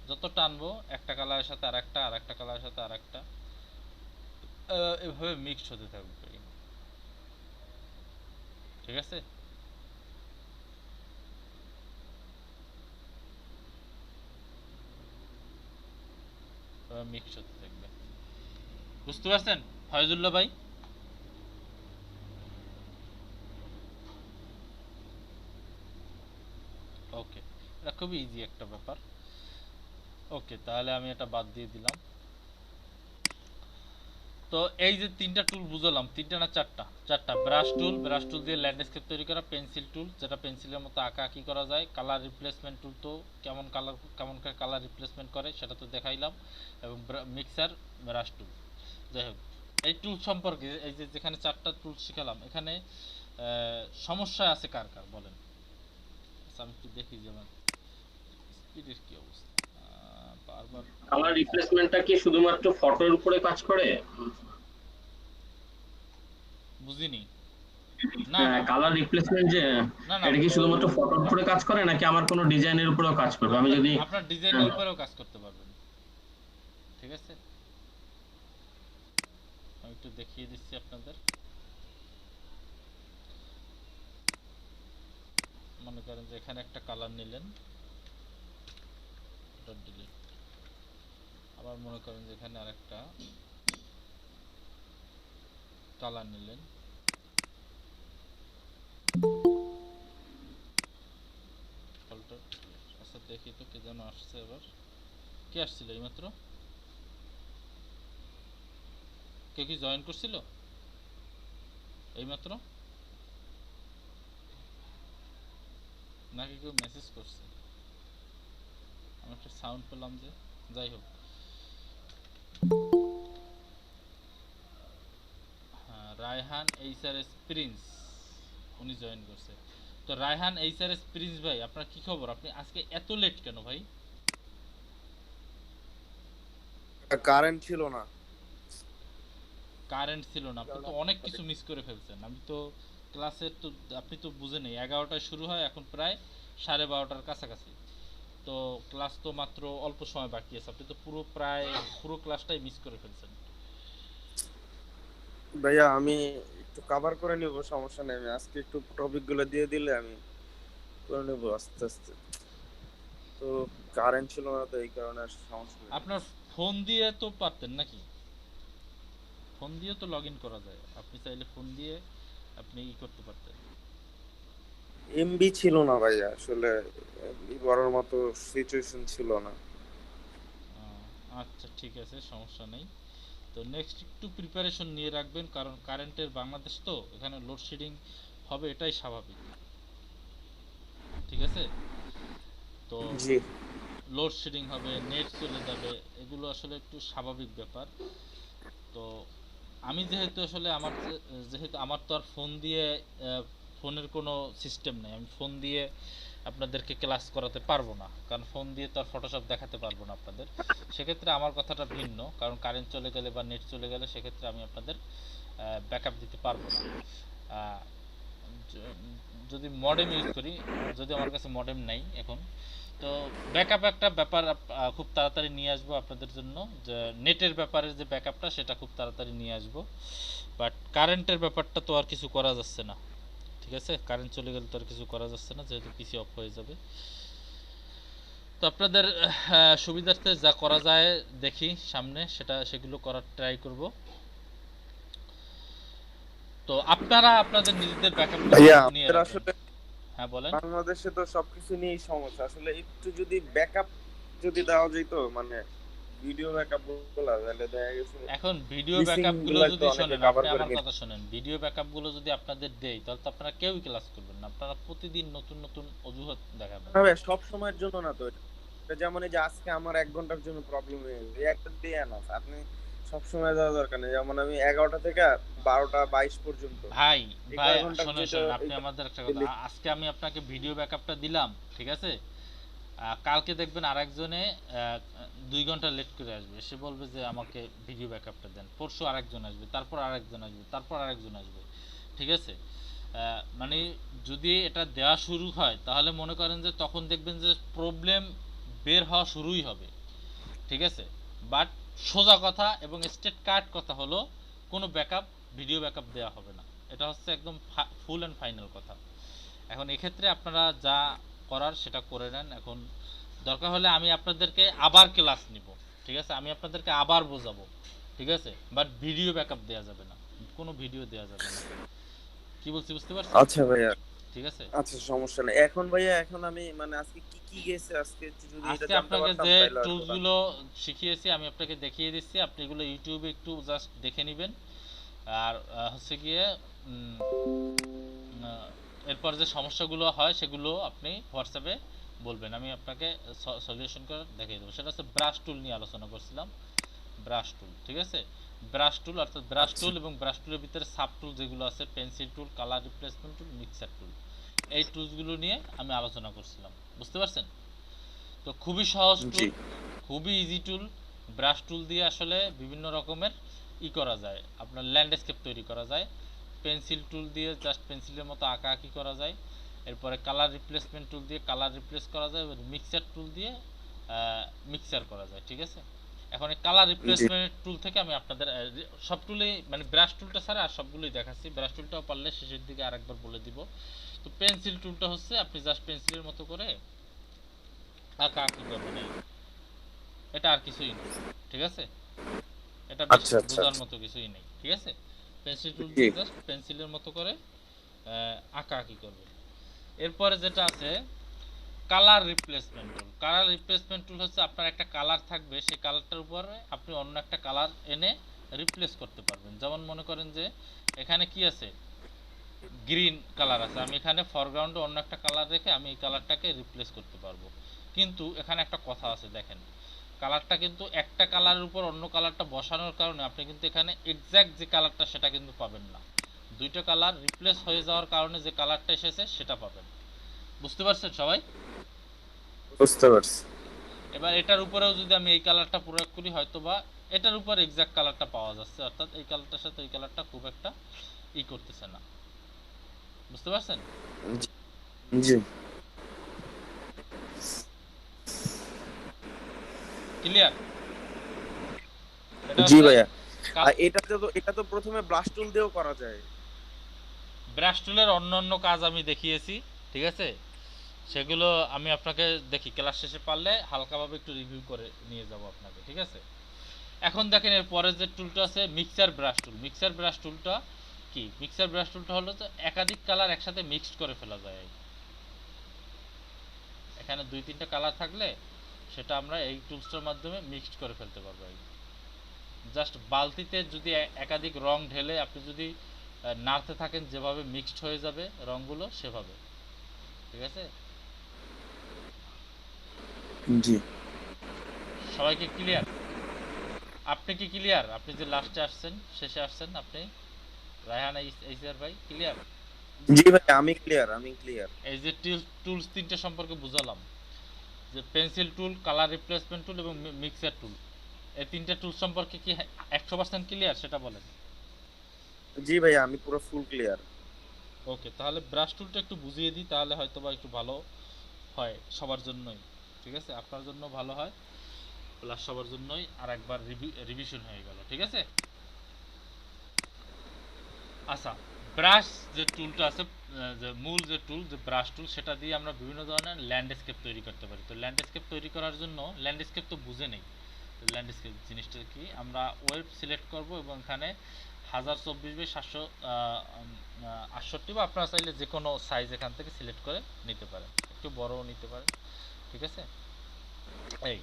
যত টানবো একটা কালারের সাথে আরেকটা, আরেকটা কালারের সাথে আরেকটা, এভাবে মিক্সড হতে থাকবে। ঠিক আছে? মিক্সড হতে থাকবে। বুঝতে পারছেন ফয়জুল্লাহ ভাই? ওকে, এটা খুবই ইজি একটা ব্যাপার। ওকে, তাহলে আমি এটা বাদ দিয়ে দিলাম। তো এই যে তিনটা টুল বুঝলাম, তিনটা না চারটা? চারটা। ব্রাশ টুল, ব্রাশ টুল দিয়ে ল্যান্ডস্কেপ তৈরি করা। পেন্সিল টুল, যেটা পেন্সিলের মতো আঁকা আঁকি করা যায়। কালার রিপ্লেসমেন্ট টুল, তো কেমন কালার রিপ্লেসমেন্ট করে সেটা তো দেখাইলাম। এবং মিক্সার, ব্রাশ টুল। যাই হোক, এই টুল সম্পর্কে এই যে যেখানে চারটা টুল শিখালাম, এখানে সমস্যা আছে কার কার বলেন? আচ্ছা, আমি একটু দেখি যে আমার স্পিডের কি অবস্থা। বারবার কালার রিপ্লেসমেন্টটা কি শুধুমাত্র ফটোর উপরে কাজ করে? বুঝিনি। না হ্যাঁ, না কালার রিপ্লেসমেন্ট যে না না, এটা কি শুধুমাত্র ফটোর উপরে কাজ করে নাকি আমার কোনো ডিজাইনের উপরেও কাজ করবে? আমি যদি আপনার ডিজাইনের উপরেও কাজ করতে পারবেন। ঠিক আছে, আমি একটু দেখিয়ে দিচ্ছি আপনাদের। মনে করেন যে এখানে একটা কালার নিলেন, এটা ডিলিট। আবার মনে করেন যে এখানে আরেকটা কালার নিলেন, আচ্ছা দেখি তো কে যেন আসছে। এবার কে আসছিল এইমাত্র? কে কি জয়েন করছিল এইমাত্র, নাকি কেউ মেসেজ করছে? আমি একটা সাউন্ড পেলাম যে, যাই হোক। হ্যাঁ, রায়হান এইচআরএস প্রিন্স উনি জয়েন করছে। তো রায়হান এইচআরএস প্রিন্স ভাই, আপনার কি খবর? আপনি আজকে এত লেট কেন ভাই? কারেন্ট ছিল না। কারেন্ট ছিল না? আপনি তো অনেক কিছু মিস করে ফেলছেন। আমি তো ক্লাসে তো, আপনি তো বুঝেনই 11টায় শুরু হয়, এখন প্রায় 12:30টার কাছাকাছি। তো ক্লাস তো মাত্র অল্প সময় বাকি আছে, আপনি তো পুরো ক্লাসটাই মিস করে ফেলছেন। ভাইয়া আমি একটু কভার করে নিব, সমস্যা নেই। আমি আজকে একটু টপিক গুলো দিয়ে দিলে আমি করে নেব আস্তে আস্তে। তো কারেন্ট ছিল না, তো এই কারণে আর সমস্যা নেই। আপনার ফোন দিয়ে তো পারতেন নাকি? ফোন দিয়ে তো লগ ইন করা যায়, আপনি চাইলে ফোন দিয়ে আপনি ই করতে পারতেন। এমবি ছিল না ভাইয়া, আসলে এমবি বড়ার মতো সিচুয়েশন ছিল না। আচ্ছা ঠিক আছে, সমস্যা নেই। তো নেক্সট একটু প্রিপারেশন নিয়ে রাখবেন, কারণ কারেন্টের বাংলাদেশ তো, এখানে লোডশেডিং হবে, এটাই স্বাভাবিক। ঠিক আছে? তো জি লোডশেডিং হবে, নেট চলে যাবে, এগুলো আসলে একটু স্বাভাবিক ব্যাপার। তো আমি যেহেতু আসলে যেহেতু আমার তো আর ফোন দিয়ে ফোনের কোনো সিস্টেম নেই, আমি ফোন দিয়ে আপনাদেরকে ক্লাস করাতে পারবো না, কারণ ফোন দিয়ে তো আর ফটোশপ দেখাতে পারবো না আপনাদের। সেক্ষেত্রে আমার কথাটা ভিন্ন, কারণ কারেন্ট চলে গেলে বা নেট চলে গেলে সেক্ষেত্রে আমি আপনাদের ব্যাকআপ দিতে পারবো না। যদি মডেম ইউজ করি, যদি আমার কাছে মডেম নাই এখন, তো ব্যাকআপ একটা ব্যাপার খুব তাড়াতাড়ি নিয়ে আসবো আপনাদের জন্য, যে নেটের ব্যাপারে যে ব্যাকআপটা সেটা খুব তাড়াতাড়ি নিয়ে আসবো। বাট কারেন্টের ব্যাপারটা তো আর কিছু করা যাচ্ছে না। ঠিক আছে, কারেন্ট চলে গেলে তো আর কিছু করা যাচ্ছে না, যেহেতু পিসি অফ হয়ে যাবে। তো আপনাদের সুবিধার্থে যা করা যায় দেখি সামনে, সেগুলো করার ট্রাই করব। তো আপনারা আপনাদের নিজেদের ব্যাকআপ ভাইয়া নিয়ে আমাদের রাখবেন। আসলে হ্যাঁ বলেন। বাংলাদেশে তো সবকিছু নিয়েই সমস্যা, আসলে একটু যদি ব্যাকআপ যদি দেওয়া যেত, মানে ভিডিও ব্যাকআপ গুলো, তাহলে দেখা গেছে এখন ভিডিও Missing ব্যাকআপ গুলো গুলাই যদি তো অনেকে শোনেন, cover আপনি করে আমার নিতে- কথা শোনেন, ভিডিও ব্যাকআপ গুলো যদি আপনাদের দেই, তাহলে তো আপনারা কেউই ক্লাস করবেন না, আপনারা প্রতিদিন নতুন নতুন অজুহাত দেখাবেন। ভাবে সব সময়ের জন্য না তো এটা, যেমন এই যে আজকে আমার 1 ঘন্টার জন্য প্রবলেম হয়ে গেছে, এই একটা দিয়ে না আপনি সব সময় দেওয়া দরকার নেই। যেমন আমি 11টা থেকে 12টা 22 পর্যন্ত ভাই এই ভাই কয় ঘন্টার শোনেন যেটা শোনেন, আপনি এই- আমাদের একটা কথা, আজকে আমি আপনাকে ভিডিও ব্যাকআপটা দিলাম, ঠিক আছে? কালকে দেখবেন আরেকজনে 2 ঘন্টা লেট করে আসবে, সে বলবে যে আমাকে ভিডিও ব্যাকআপটা দেন। পরশু আরেকজন আসবে, তারপর আরেকজন আসবে, তারপর আরেকজন আসবে। ঠিক আছে? মানে যদি এটা দেওয়া শুরু হয়, তাহলে মনে করেন যে তখন দেখবেন যে প্রবলেম বের হওয়া শুরুই হবে। ঠিক আছে? বাট সোজা কথা এবং স্টেট কাট কথা হলো, কোনো ব্যাকআপ ভিডিও ব্যাকআপ দেওয়া হবে না, এটা হচ্ছে একদম ফুল অ্যান্ড ফাইনাল কথা। এখন এক্ষেত্রে আপনারা যা করার সেটা করে নেন। এখন দরকার হলে আমি আপনাদেরকে আবার ক্লাস নিব, ঠিক আছে? আমি আপনাদেরকে আবার বোঝাবো, ঠিক আছে? বাট ভিডিও ব্যাকআপ দেওয়া যাবে না, কোনো ভিডিও দেওয়া যাবে না। কি বলছি বুঝতে পারছেন? আচ্ছা ভাইয়া, ঠিক আছে? আচ্ছা সমস্যা নেই। এখন ভাইয়া, এখন আমি মানে আজকে কি কি গেছে, আজকে যদি এটা আজকে জানতে আপনাকে পারতাম যে তাহলে টুলস গুলো শিখিয়েছি আমি আপনাকে দেখিয়ে দিচ্ছি, আপনি এগুলো ইউটিউবে একটু জাস্ট দেখে নেবেন। আর হচ্ছে গিয়ে এরপর যে সমস্যাগুলো হয় সেগুলো আপনি হোয়াটসঅ্যাপে বলবেন, আমি আপনাকে সলিউশন করে দেখিয়ে দেবো। সেটা হচ্ছে ব্রাশ টুল নিয়ে আলোচনা করছিলাম, ব্রাশ টুল। ঠিক আছে? ব্রাশ টুল, অর্থাৎ ব্রাশ টুল এবং ব্রাশ টুলের ভিতরে সাব টুল যেগুলো আছে, পেন্সিল টুল, কালার রিপ্লেসমেন্ট টুল, মিক্সার টুল, এই টুলসগুলো নিয়ে আমি আলোচনা করছিলাম। বুঝতে পারছেন? তো খুবই সহজ টুল, খুবই ইজি টুল। ব্রাশ টুল দিয়ে আসলে বিভিন্ন রকমের করা যায়, আপনার ল্যান্ডস্কেপ তৈরি করা যায়। পেন্সিল টুল দিয়ে জাস্ট পেন্সিলের মতো আঁকাআঁকি করা যায়। এরপরে কালার রিপ্লেসমেন্ট টুল দিয়ে কালার রিপ্লেস করা যায়, এবং মিক্সার টুল দিয়ে মিক্সার করা যায়। ঠিক আছে? এখন এই কালার জি রিপ্লেসমেন্ট টুল থেকে আমি আপনাদের সব টুলেই মানে ব্রাশ টুলটা ছাড়া আর সবগুলোই দেখাচ্ছি। ব্রাশ টুলটাও পারলে শেষের দিকে আরেকবার বলে দিব। তো পেন্সিল টুলটা হচ্ছে আপনি জাস্ট পেন্সিলের মতো করে আঁকা আঁকি করবেন, এটা আর কিছুই না, ঠিক আছে? এটা বেশ আচ্ছা আচ্ছা বোঝার মতো কিছুই নেই, ঠিক আছে? পেন্সিল টুল জি দিয়ে জাস্ট পেন্সিলের মতো করে আঁকা আঁকি করবেন। এরপরে যেটা আছে কালার রিপ্লেসমেন্ট টুল। কালার রিপ্লেসমেন্ট টুল হচ্ছে আপনার একটা কালার থাকবে, সেই কালারটার উপরে আপনি অন্য একটা কালার এনে রিপ্লেস করতে পারবেন। যেমন মনে করেন যে এখানে কি আছে, গ্রিন কালার আছে, আমি এখানে ফরগ্রাউন্ডে অন্য একটা কালার রেখে আমি এই কালারটাকে রিপ্লেস করতে পারবো। কিন্তু এখানে একটা কথা আছে, দেখেন কালারটা কিন্তু একটা কালারের উপর অন্য কালারটা বসানোর কারণে আপনি কিন্তু এখানে এক্স্যাক্ট যে কালারটা সেটা কিন্তু পাবেন না। দুইটা কালার রিপ্লেস হয়ে যাওয়ার কারণে যে কালারটা এসেছে সেটা পাবেন। বুঝতে পারছেন সবাই? বুঝতে পারছি। এবার এটার উপরেও যদি আমি এই কালারটা প্রয়োগ করি, হয়তো বা এটার উপর এক্স্যাক্ট কালারটা পাওয়া যাচ্ছে, অর্থাৎ এই কালারটার সাথে এই কালারটা খুব একটা করতেছে না। বুঝতে পারছেন? জি জি ক্লিয়ার? এটা জি হচ্ছে ভাইয়া। আর এটা তো প্রথমে ব্লাশ টুল দিয়েও করা যায়। ব্রাশ টুলের অন্য কাজ আমি দেখিয়েছি, ঠিক আছে? সেগুলো আমি আপনাকে দেখি ক্লাস শেষে পারলে হালকাভাবে একটু রিভিউ করে নিয়ে যাব আপনাকে, ঠিক আছে? এখন দেখেন এর পরের যে টুলটা আছে মিক্সার ব্রাশ টুল। মিক্সার ব্রাশ টুলটা কি? মিক্সার ব্রাশ টুলটা হলো যে একাধিক কালার একসাথে মিক্সড করে ফেলা যায়। এখানে 2-3টা কালার থাকলে সেটা আমরা এই টুলসটার মাধ্যমে মিক্সড করে ফেলতে পারবো। জাস্ট বালতিতে যদি একাধিক রং ঢেলে আপনি যদি নাড়তে থাকেন, যেভাবে মিক্সড হয়ে যাবে রংগুলো সেভাবে, ঠিক আছে? জি সবাইকে ক্লিয়ার? আপনি কি ক্লিয়ার? আপনি যে লাস্টে আসছেন, শেষে আসছেন, আপনি রায়হান এইচআর ভাই ক্লিয়ার? জি ভাই, আমি ক্লিয়ার। এই যে টুলস 3টে সম্পর্কে বুঝালাম, যে পেন্সিল টুল, কালার রিপ্লেসমেন্ট টুল এবং মিক্সার টুল, এই 3টে টুল সম্পর্কে কি 100% ক্লিয়ার সেটা বলেন। জি ভাই, আমি পুরো ফুল ক্লিয়ার। ওকে, তাহলে ব্রাশ টুলটা একটু বুঝিয়ে দিই, তাহলে হয়তো বা একটু ভালো হয় সবার জন্যই, ঠিক আছে? আপনার জন্য ভালো হয়, প্লাস সবার জন্যই আর একবার রিভিশন হয়ে গেল, ঠিক আছে? আচ্ছা, ব্রাশ যে টুলটা আছে, যে মূল যে টুল, যে ব্রাশ টুল, সেটা দিয়ে আমরা বিভিন্ন ধরনের ল্যান্ডস্কেপ তৈরি করতে পারি। তো ল্যান্ডস্কেপ তৈরি করার জন্য, ল্যান্ডস্কেপ তো বুঝে নেই ল্যান্ডস্কেপ জিনিসটা কি, আমরা ওয়েব সিলেক্ট করব এবং এখানে 1024x768 বা আপনারা চাইলে যে কোনো সাইজ এখান থেকে সিলেক্ট করে নিতে পারেন, একটু বড়ও নিতে পারেন, ঠিক আছে? এই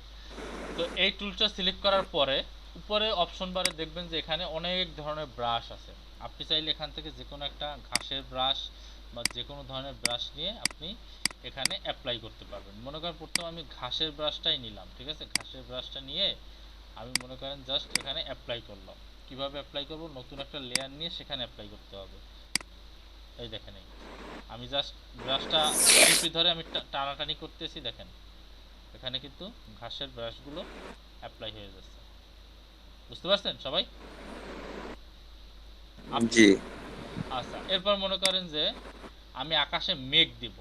তো এই টুলটা সিলেক্ট করার পরে উপরে অপশন বারে দেখবেন যে এখানে অনেক ধরনের ব্রাশ আছে। আপনি চাইলে এখান থেকে যে কোনো একটা ঘাসের ব্রাশ বা যে কোনো ধরনের ব্রাশ নিয়ে আপনি এখানে অ্যাপ্লাই করতে পারবেন। মনে করেন প্রথমে আমি ঘাসের ব্রাশটাই নিলাম, ঠিক আছে? ঘাসের ব্রাশটা নিয়ে আমি মনে করেন জাস্ট এখানে অ্যাপ্লাই করলাম। কিভাবে অ্যাপ্লাই করব? নতুন একটা লেয়ার নিয়ে সেখানে অ্যাপ্লাই করতে হবে। এই দেখেন, আমি জাস্ট ব্রাশটা টিপে ধরে আমি টানাটানি করতেছি, দেখেন এখানে কিন্তু ঘাসের ব্রাশগুলো অ্যাপ্লাই হয়ে যাচ্ছে। বুঝতে পারছেন সবাই? জি আচ্ছা, এরপর মনে করেন যে আমি আকাশে মেঘ দিব,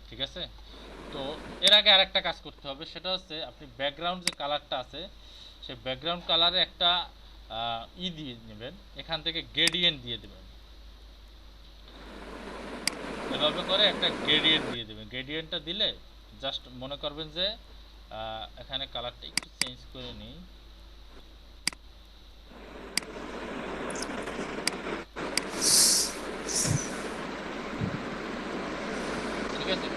ঠিক আছে? তো এর আগে আরেকটা কাজ করতে হবে, সেটা হচ্ছে আপনি ব্যাকগ্রাউন্ড যে কালারটা আছে সেই ব্যাকগ্রাউন্ড কালারে একটা দিয়ে নেবেন, এখান থেকে গ্রেডিয়েন্ট দিয়ে দেবেন। এভাবে করে একটা গ্রেডিয়েন্ট দিয়ে দেবেন। গ্রেডিয়েন্টটা দিলে জাস্ট মনে করবেন যে এখানে কালারটা একটু চেঞ্জ করে নিই, ঠিক আছে?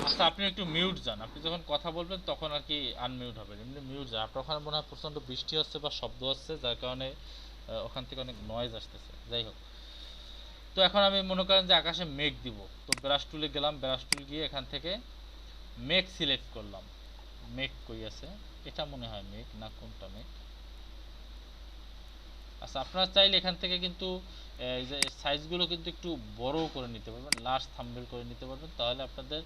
আচ্ছা, আপনি একটু মিউট যান, আপনি যখন কথা বলবেন তখন আর কি আনমিউট হবে, এমনি মিউট যান। আপনার ওখানে মনে হয় প্রচণ্ড বৃষ্টি হচ্ছে বা শব্দ হচ্ছে, যার কারণে ওখান থেকে অনেক নয়েজ আসতেছে। যাই হোক, তো এখন আমি মনে করেন যে আকাশে মেঘ দিব, তো ব্রাশ টুলে গেলাম, ব্রাশ টুল গিয়ে এখান থেকে মেঘ সিলেক্ট করলাম। মেঘ কই আছে? এটা মনে হয় মেঘ না, কোনটা মেঘ? আচ্ছা, আপনারা চাইলে এখান থেকে কিন্তু এই যে সাইজগুলো কিন্তু একটু বড় করে নিতে পারবেন, লার্জ থাম্বনেল করে নিতে পারবেন, তাহলে আপনাদের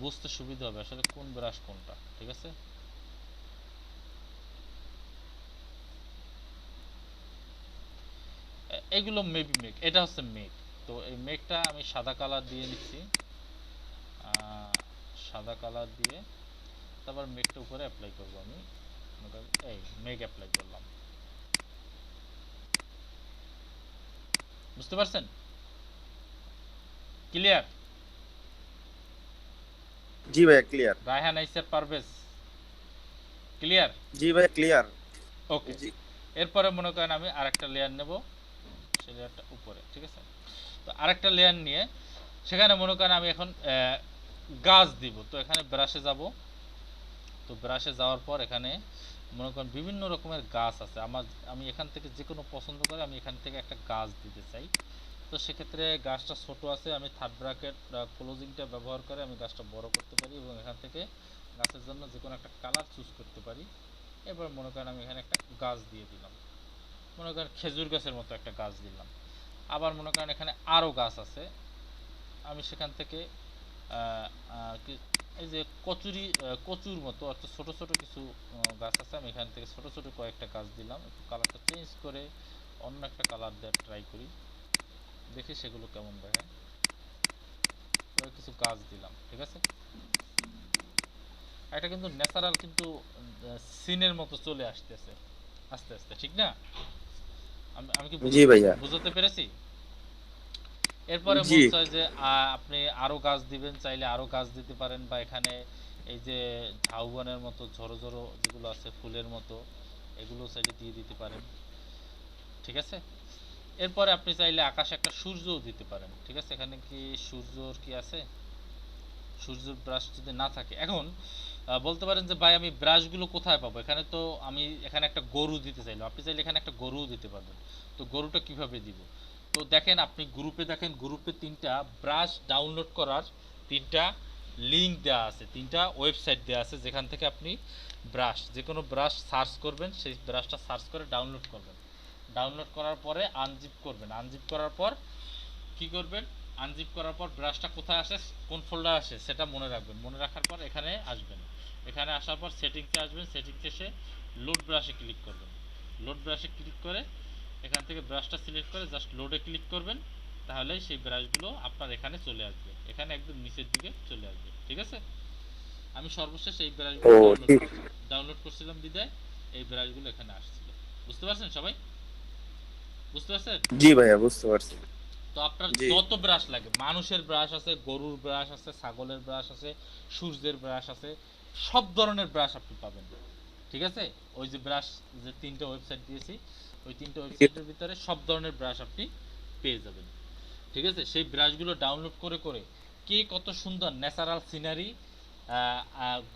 বুঝতে সুবিধা হবে আসলে কোন ব্রাশ কোনটা, ঠিক আছে? এগুলো মেবি মেঘ, এটা হচ্ছে মেঘ। তো এই মেঘটা আমি সাদা কালার দিয়ে নিচ্ছি, সাদা কালার দিয়ে তারপর মেঘটা উপরে অ্যাপ্লাই করব আমি। এই মেক অ্যাপ্লাই করলাম, বুঝতে পারছেন? ক্লিয়ার? জি ভাইয়া ক্লিয়ার। রায়হান আইসার পারভেজ ক্লিয়ার? জি ভাইয়া ক্লিয়ার। ওকে, জি এরপরে মনে করেন আমি আরেকটা লেয়ার নেব, সেই লেয়ারটা উপরে, ঠিক আছে? তো আরেকটা লেয়ার নিয়ে সেখানে মনে করেন আমি এখন গাছ দিব। তো এখানে ব্রাশে যাব, তো ব্রাশে যাওয়ার পর এখানে মনে করেন বিভিন্ন রকমের গাছ আছে আমি এখান থেকে যে কোনো পছন্দ করে আমি এখান থেকে একটা গাছ দিতে চাই। তো সেক্ষেত্রে গাছটা ছোট আছে, আমি থার্ড ব্র্যাকেট ক্লোজিংটা ব্যবহার করে আমি গাছটা বড় করতে পারি এবং এখান থেকে গাছের জন্য যে কোনো একটা কালার চুজ করতে পারি। এবার মনে করেন আমি এখানে একটা গাছ দিয়ে দিলাম, মনে করেন খেজুর গাছের মতো একটা গাছ দিলাম। আবার মনে করেন এখানে আরও গাছ আছে, আমি সেখান থেকে এই যে কচুর মতো অর্থাৎ ছোট ছোট কিছু গাছ আছে, আমি এখান থেকে ছোট ছোট কয়েকটা গাছ দিলাম। একটু কালারটা চেঞ্জ করে অন্য একটা কালার দেওয়ার ট্রাই করি, দেখি সেগুলো কেমন দেখায়। কিছু গাছ দিলাম, ঠিক আছে? এটা কিন্তু ন্যাচারাল কিন্তু সিনের মতো চলে আসতেছে আস্তে আস্তে, ঠিক না? আমি কি জি ভাইয়া বুঝতে পেরেছি? এরপরে জি বলছে যে আপনি আরো গাছ দিবেন, চাইলে আরো গাছ দিতে পারেন, বা এখানে এই যে ঝাউবনের মতো ঝড়ো ঝড়ো যেগুলো আছে ফুলের মতো, এগুলো চাইলে দিয়ে দিতে পারেন, ঠিক আছে? এরপরে আপনি চাইলে আকাশে একটা সূর্যও দিতে পারেন, ঠিক আছে? এখানে কি সূর্যর কি আছে? সূর্যের ব্রাশ যদি না থাকে, এখন বলতে পারেন যে ভাই আমি ব্রাশগুলো কোথায় পাবো? এখানে তো আমি এখানে একটা গরু দিতে চাইলাম, আপনি চাইলে এখানে একটা গরুও দিতে পারবেন। তো গরুটা কিভাবে দিব? তো দেখেন আপনি গ্রুপে দেখেন, গ্রুপে 3টা ব্রাশ ডাউনলোড করার 3টা লিঙ্ক দেওয়া আছে, 3টা ওয়েবসাইট দেওয়া আছে, যেখান থেকে আপনি ব্রাশ যে কোনো ব্রাশ সার্চ করবেন, সেই ব্রাশটা সার্চ করে ডাউনলোড করবেন। ডাউনলোড করার পরে আনজিপ করবেন, আনজিপ করার পর কি করবেন? আনজিপ করার পর ব্রাশটা কোথায় আসে, কোন ফোল্ডার আসে সেটা মনে রাখবেন। মনে রাখার পর এখানে আসবেন, এখানে আসার পর সেটিংসে আসবেন, সেটিংসে এসে লোড ব্রাশে ক্লিক করবেন। লোড ব্রাশে ক্লিক করে এখান থেকে ব্রাশটা সিলেক্ট করে জাস্ট লোডে ক্লিক করবেন, তাহলে সেই ব্রাশগুলো আপনার এখানে চলে আসবে, এখানে একদম নিচের দিকে চলে আসবে, ঠিক আছে? আমি সর্বশেষ এই ব্রাশগুলো ডাউনলোড করছিলাম বিদায় এই ব্রাশগুলো এখানে আসছিল। বুঝতে পারছেন সবাই? বুঝতে পারছেন? জি ভাইয়া বুঝতে পারছি। তো আপনার জি যত ব্রাশ লাগে, মানুষের ব্রাশ আছে, গরুর ব্রাশ আছে, ছাগলের ব্রাশ আছে, সূর্যের ব্রাশ আছে, সব ধরনের ব্রাশ আপনি পাবেন, ঠিক আছে? ওই যে ব্রাশ যে 3টা ওয়েবসাইট দিয়েছি, ওই 3টা ওয়েবসাইটের ভিতরে সব ধরনের ব্রাশ আপনি পেয়ে যাবেন, ঠিক আছে? সেই ব্রাশগুলো ডাউনলোড করে করে কে কত সুন্দর ন্যাচারাল সিনারি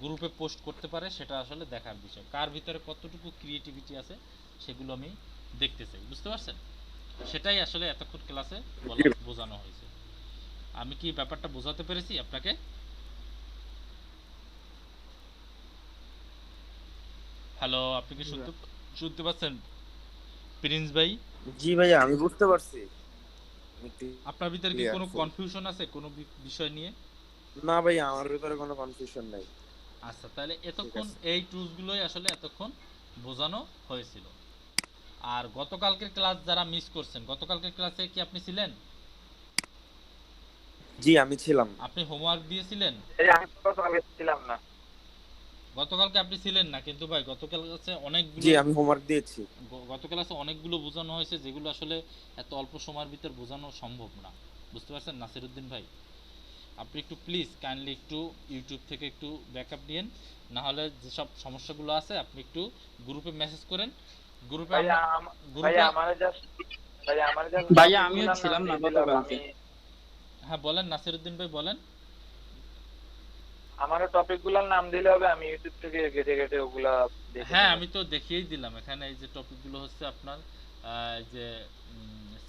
গ্রুপে পোস্ট করতে পারে সেটা আসলে দেখার বিষয়। কার ভিতরে কতটুকু ক্রিয়েটিভিটি আছে সেগুলো আমি দেখতে চাই, বুঝতে পারছেন? সেটাই আসলে এতক্ষণ ক্লাসে বোঝানো হয়েছে। আমি কি ব্যাপারটা বোঝাতে পেরেছি আপনাকে? হ্যালো, আপনি কি শুনতে পাচ্ছেন প্রিন্স ভাই? জি ভাইয়া আমি বুঝতে পারছি। আপনার ভিতরে কি কোনো কনফিউশন আছে কোনো বিষয় নিয়ে? না ভাইয়া আমার ভিতরে কোনো কনফিউশন নাই। আচ্ছা, তাহলে এতক্ষণ এই টুলসগুলোই আসলে এতক্ষণ বোঝানো হয়েছিল। আর গতকালকের ক্লাস যারা মিস করছেন, গতকালকের ক্লাসে কি আপনি ছিলেন? জি আমি ছিলাম। আপনি হোমওয়ার্ক দিয়েছিলেন? আমি গতকালকে ছিলাম না। গতকালকে আপনি ছিলেন না, কিন্তু ভাই গতকাল ক্লাসে অনেকগুলো, জি আমি হোমওয়ার্ক দিয়েছি। গত ক্লাসে অনেকগুলো বোঝানো হয়েছে যেগুলো আসলে এত অল্প সময়ের ভিতর বোঝানো সম্ভব না, বুঝতে পারছেন নাসিরউদ্দিন ভাই? আপনি একটু প্লিজ কাইন্ডলি একটু ইউটিউব থেকে একটু ব্যাকআপ নিন, না হলে যেসব সমস্যাগুলো আছে আপনি একটু গ্রুপে মেসেজ করেন। গ্রুপে ভাইয়া আমিও ছিলাম না গতকালকে। হ্যাঁ বলেন নাসিরউদ্দিন ভাই বলেন। আমারও টপিকগুলোর নাম দিলে হবে, আমি ইউটিউব থেকে কেটে কেটে ওগুলা দেখে হ্যাঁ নেব। আমি তো দেখিয়েই দিলাম এখানে। এই যে টপিকগুলো হচ্ছে আপনার এই যে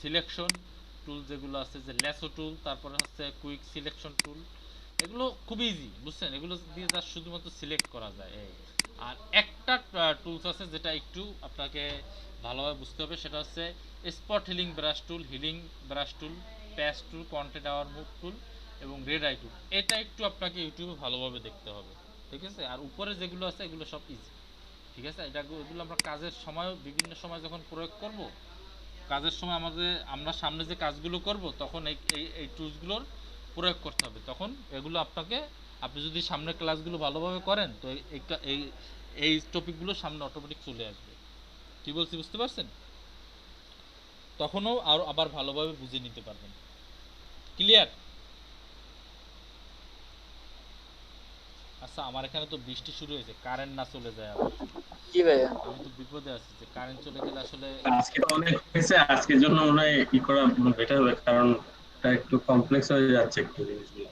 সিলেকশন টুল যেগুলো আছে, যে ল্যাসো টুল, তারপরে হচ্ছে কুইক সিলেকশন টুল, এগুলো খুব ইজি, বুঝছেন? এগুলো দিয়ে জাস্ট শুধুমাত্র সিলেক্ট করা যায়। এই আর একটা টুলস আছে যেটা একটু আপনাকে ভালোভাবে বুঝতে হবে, সেটা হচ্ছে spot healing brush tool, healing brush tool, patch tool, content aware move tool এবং রেড আই টুল। এটা একটু আপনাকে ইউটিউবে ভালোভাবে দেখতে হবে, ঠিক আছে? আর উপরে যেগুলো আছে এগুলো সব ইজি, ঠিক আছে? এগুলো আমরা কাজের সময় বিভিন্ন সময় যখন প্রয়োগ করব, কাজের সময় আমরা সামনে যে কাজগুলো করব তখন এই টুলসগুলোর প্রয়োগ করতে হবে। তখন এগুলো আপনি যদি সামনে ক্লাসগুলো ভালোভাবে করেন তো এই টপিকগুলো সামনে অটোমেটিক চলে আসবে। কি বলছি বুঝতে পারছেন? তখনও আর আবার ভালোভাবে বুঝে নিতে পারবেন। ক্লিয়ার? আচ্ছা, আমার এখানে তো বৃষ্টি শুরু হয়েছে, কারেন্ট না চলে যায় আবার, জি ভাইয়া। আমি তো বিপদে আছি যে কারেন্ট চলে গেলে আসলে আজকে তো অনেক হয়েছে, আজকের জন্য মনে হয় ই করা বেটার হবে, কারণ এটা একটু কমপ্লেক্স হয়ে যাচ্ছে একটু জিনিসগুলো।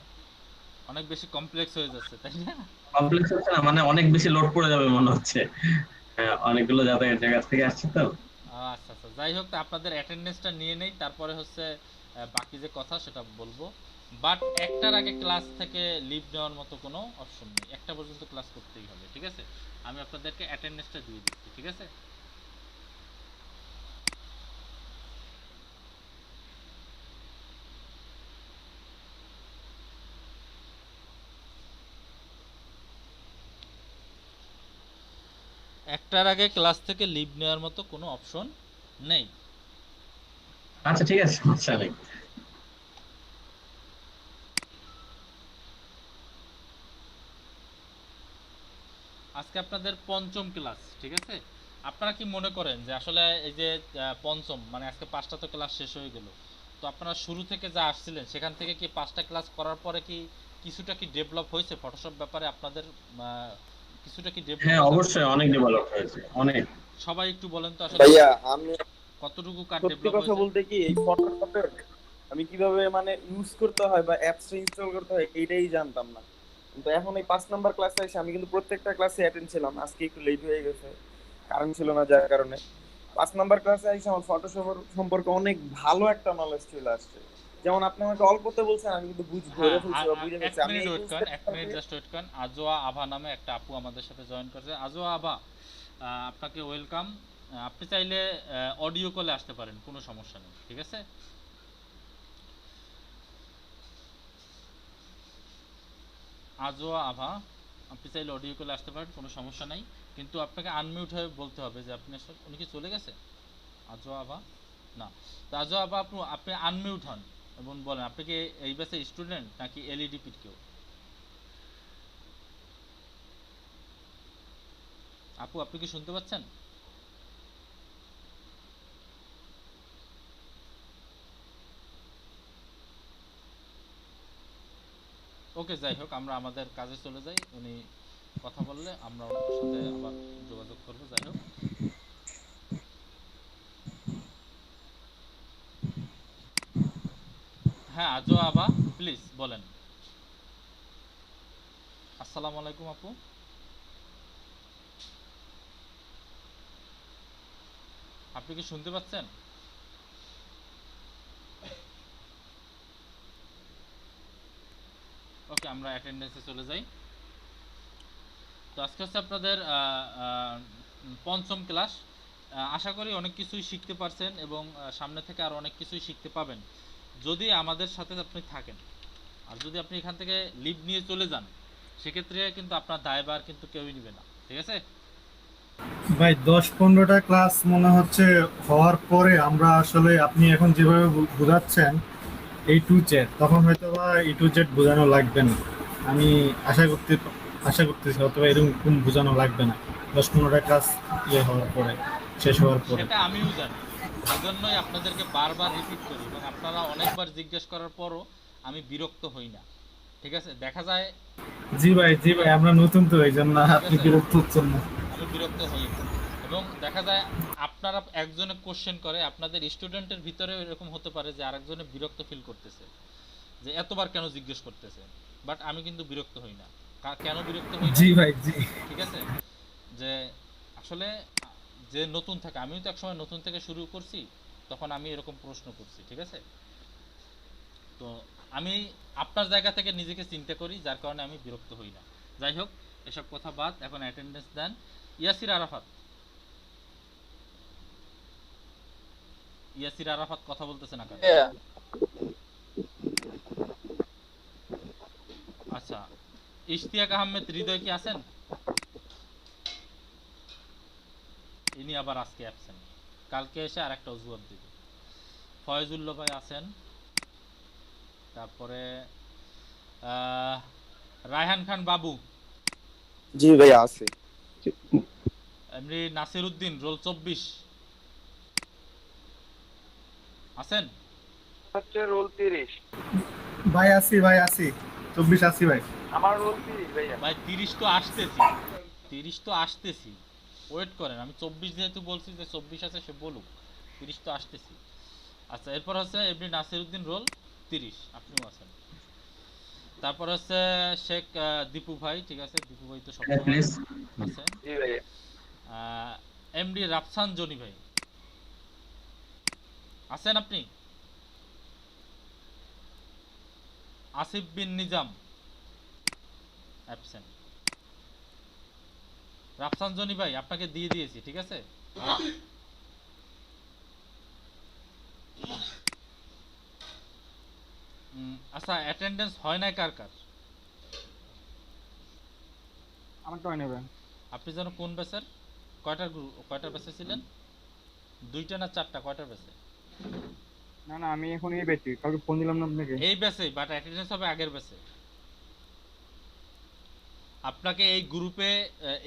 অনেক বেশি কমপ্লেক্স হয়ে যাচ্ছে, তাই না? কমপ্লেক্স হচ্ছে না, মানে অনেক বেশি লোড পড়ে যাবে মনে হচ্ছে। হ্যাঁ, অনেকগুলো যাতায়াত জায়গা থেকে আসছে তো। আচ্ছা আচ্ছা, যাই হোক, তা আপনাদের অ্যাটেন্ডেন্সটা নিয়ে নেই, তারপরে হচ্ছে বাকি যে কথা সেটা বলবো। বাট একটার আগে ক্লাস থেকে লিভ নেওয়ার মতো কোনো অপশন নেই, একটা পর্যন্ত ক্লাস করতেই হবে, ঠিক আছে? আমি আপনাদেরকে অ্যাটেন্ডেন্সটা দিয়ে দিচ্ছি, ঠিক আছে? একটার আগে ক্লাস থেকে লিভ নেওয়ার মতো কোনো অপশন নেই। আচ্ছা ঠিক আছে, সমস্যা নেই। আজকে আপনাদের পঞ্চম ক্লাস, ঠিক আছে? আপনারা কি মনে করেন যে আসলে এই যে পঞ্চম মানে আজকে 5টা তো ক্লাস শেষ হয়ে গেল, তো আপনারা শুরু থেকে যা আসছিলেন সেখান থেকে কি 5টা ক্লাস করার পরে কি কিছুটা কি ডেভেলপ হয়েছে ফটোশপ ব্যাপারে আপনাদের? কিছুটা কি ডেভেলপ হ্যাঁ, হয়েছে? অবশ্যই অনেক ডেভেলপ হয়েছে, অনেক। সবাই একটু বলেন তো আসলে ভাইয়া আমি কতটুকু কার সত্যি ডেভেলপ কথা হয়েছে? বলতে কি এই ফটোশপের আমি কিভাবে মানে ইউজ করতে হয় বা অ্যাপসটা ইনস্টল করতে হয় এইটাই জানতাম না। কিন্তু এখন এই 5 নম্বর ক্লাসে এসে আমি কিন্তু প্রত্যেকটা ক্লাসে অ্যাটেন্ড ছিলাম, আজকে একটু লেট হয়ে গেছে কারণ ছিল না, যার কারণে 5 নম্বর ক্লাসে এসে আমার ফটোশপ সম্পর্কে অনেক ভালো একটা নলেজ চলে আসছে। যেমন আপনি আমাকে অল্পতে বলছেন, আমি কিন্তু ধরে হ্যাঁ, ফেলছি বা বুঝে এক ফেলছি। আমি মিনিট এই ওয়েট করেন, এক মিনিট টুলসটা জাস্ট ওয়েট করেন। আজোয়া আভা নামে একটা আপু আমাদের সাথে জয়েন করেছে। আজোয়া আভা, আপনাকে ওয়েলকাম। আপনি চাইলে অডিও কলে আসতে পারেন, কোনো সমস্যা নেই, ঠিক আছে? আজোয়া আভা, আপনি চাইলে অডিও কলে আসতে পারেন, কোনো সমস্যা নাই, কিন্তু আপনাকে আনমিউট হয়ে বলতে হবে যে আপনি উনি কি চলে গেছে? আজোয়া আভা না, তো আজোয়া আভা আপনি আনমিউট হন এবং বলেন আপনি কি এই ব্যাচের স্টুডেন্ট নাকি এলইডিপির কেউ? আপু, আপনি কি শুনতে পাচ্ছেন? ওকে, যাই হোক, আমরা আমাদের কাজে চলে যাই। উনি কথা বললে আমরা ওনার সাথে আবার যোগাযোগ করব। যাই হোক, হ্যাঁ আজও আবা, প্লিজ বলেন। আসসালামু আলাইকুম আপু। আপনি কি শুনতে পাচ্ছেন? ওকে, আমরা অ্যাটেন্ডেন্সে চলে যাই। তো আজকে হচ্ছে আপনাদের পঞ্চম ক্লাস। আশা করি অনেক কিছুই শিখতে পারছেন এবং সামনে থেকে আরও অনেক কিছুই শিখতে পাবেন যদি আমাদের সাথে আপনি থাকেন। আর যদি আপনি এখান থেকে লিভ নিয়ে চলে যান, সেক্ষেত্রে কিন্তু আপনার দায়ভার কিন্তু কেউই নেবে না, ঠিক আছে? ভাই 10-15টা ক্লাস মনে হচ্ছে হওয়ার পরে আমরা আসলে আপনি এখন যেভাবে বোঝাচ্ছেন A to Z, তখন হয়তো বা A to Z বোঝানো লাগবে না। আমি আশা করতেছি হয়তো বা এরকম বোঝানো লাগবে না 10-15টা ক্লাস হওয়ার পরে, শেষ হওয়ার পরে। সেটা আমিও জানি, সেজন্যই আপনাদেরকে বারবার রিপিট করি এবং আপনারা অনেকবার জিজ্ঞেস করার পরও আমি বিরক্ত হই না, ঠিক আছে? দেখা যায় জি ভাই, আমরা নতুন তো এই জন্য আপনি বিরক্ত হচ্ছেন না। আমি বিরক্ত হই না। এবং দেখা যায় আপনারা একজনে কোশ্চেন করে, আপনাদের স্টুডেন্টের ভিতরে এরকম হতে পারে যে আরেকজনে বিরক্ত ফিল করতেছে যে এতবার কেন জিজ্ঞেস করতেছে, বাট আমি কিন্তু বিরক্ত হই না। কেন বিরক্ত হই না? জি ভাই, জি। ঠিক আছে, যে আসলে যে নতুন থাকে, আমিও তো একসময় নতুন থেকে শুরু করছি, তখন আমি এরকম প্রশ্ন করছি, ঠিক আছে? তো আমি আপনার জায়গা থেকে নিজেকে চিন্তা করি, যার কারণে আমি বিরক্ত হই না। যাই হোক, এসব কথা বাদ, এখন অ্যাটেন্ডেন্স দেন। ইয়াসির আরাফাত কথা বলতেছে না কেন? আচ্ছা, ইশতিয়াক আহমেদ হৃদয় কি আছেন? ইনি আবার আজকে অ্যাবসেন্ট, কালকে এসে আর একটা অজুহাত দিবে। ফয়জুল্লাহ ভাই আছেন, তারপরে রায়হান খান বাবু। জি ভাইয়া আছে। এমনি নাসির উদ্দিন রোল 24 আছেন? হচ্ছে রোল 30। ভাই আসি, ভাই আসি, 24 আসি ভাই। আমার রোল 30 ভাইয়া। ভাই 30 তো আসতেছি, 30 তো আসতেছি, ওয়েট করেন। আমি 24 যেহেতু বলছি যে 24 আছে, সে বলুক। 30 তো আসতেছি। আচ্ছা, এরপর হচ্ছে এমনি নাসির উদ্দিন রোল 30, আপনিও আছেন। তারপর হচ্ছে শেখ দীপু ভাই, ঠিক আছে, দীপু ভাই তো হ্যাঁ সবসময় প্লিজ। আছেন। জি ভাইয়া। এমডি রাফসান জনি ভাই আছেন আপনি? আসিফ বিন নিজাম অ্যাবসেন্ট। রাফসান জনি ভাই আপনাকে দিয়ে দিয়েছি, ঠিক আছে। আচ্ছা, অ্যাটেন্ডেন্স হয় নাই কার কার? আমারটা হয় নেবে। আপনি যেন কোন ব্যাচের? কয়টার ব্যাচে ছিলেন? 2টা না 4টা? কয়টার ব্যাচে? না না, আমি এখন এই বেচি, কাউকে ফোন দিলাম না আপনাকে। এই ব্যাচে, বাট অ্যাটেন্ডেন্স হবে আগের ব্যাচে। আপনাকে এই গ্রুপে,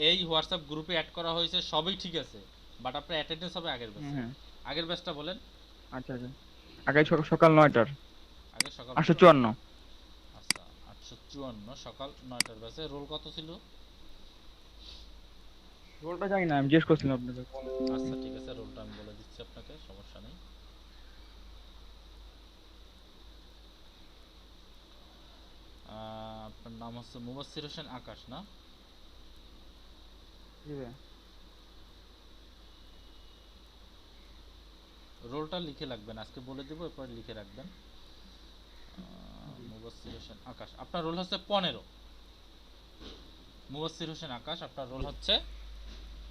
এই হোয়াটসঅ্যাপ গ্রুপে অ্যাড করা হয়েছে, সবই ঠিক আছে, বাট আপনার অ্যাটেন্ডেন্স হবে আগের ব্যাচে। হ্যাঁ। আগের ব্যাচটা বলেন। আচ্ছা আচ্ছা, আগে সকাল 9টার। আগে সকাল 854। আচ্ছা, 854 সকাল 9টার ব্যাচে। রোল কত ছিল? রোলটা জানি না, আমি জিজ্ঞেস করছিলাম আপনাকে। আচ্ছা ঠিক আছে, রোলটা আমি বলে দিচ্ছি আপনাকে, সমস্যা নেই। আপনার নাম হচ্ছে মুবাসসির হোসেন আকাশ, না? জি ভাই। রোলটা লিখে রাখবেন, আজকে বলে দেবো, এরপর লিখে রাখবেন। মুবাসসির হোসেন আকাশ, আপনার রোল হচ্ছে 15। মুবাসসির হোসেন আকাশ, আপনার রোল হচ্ছে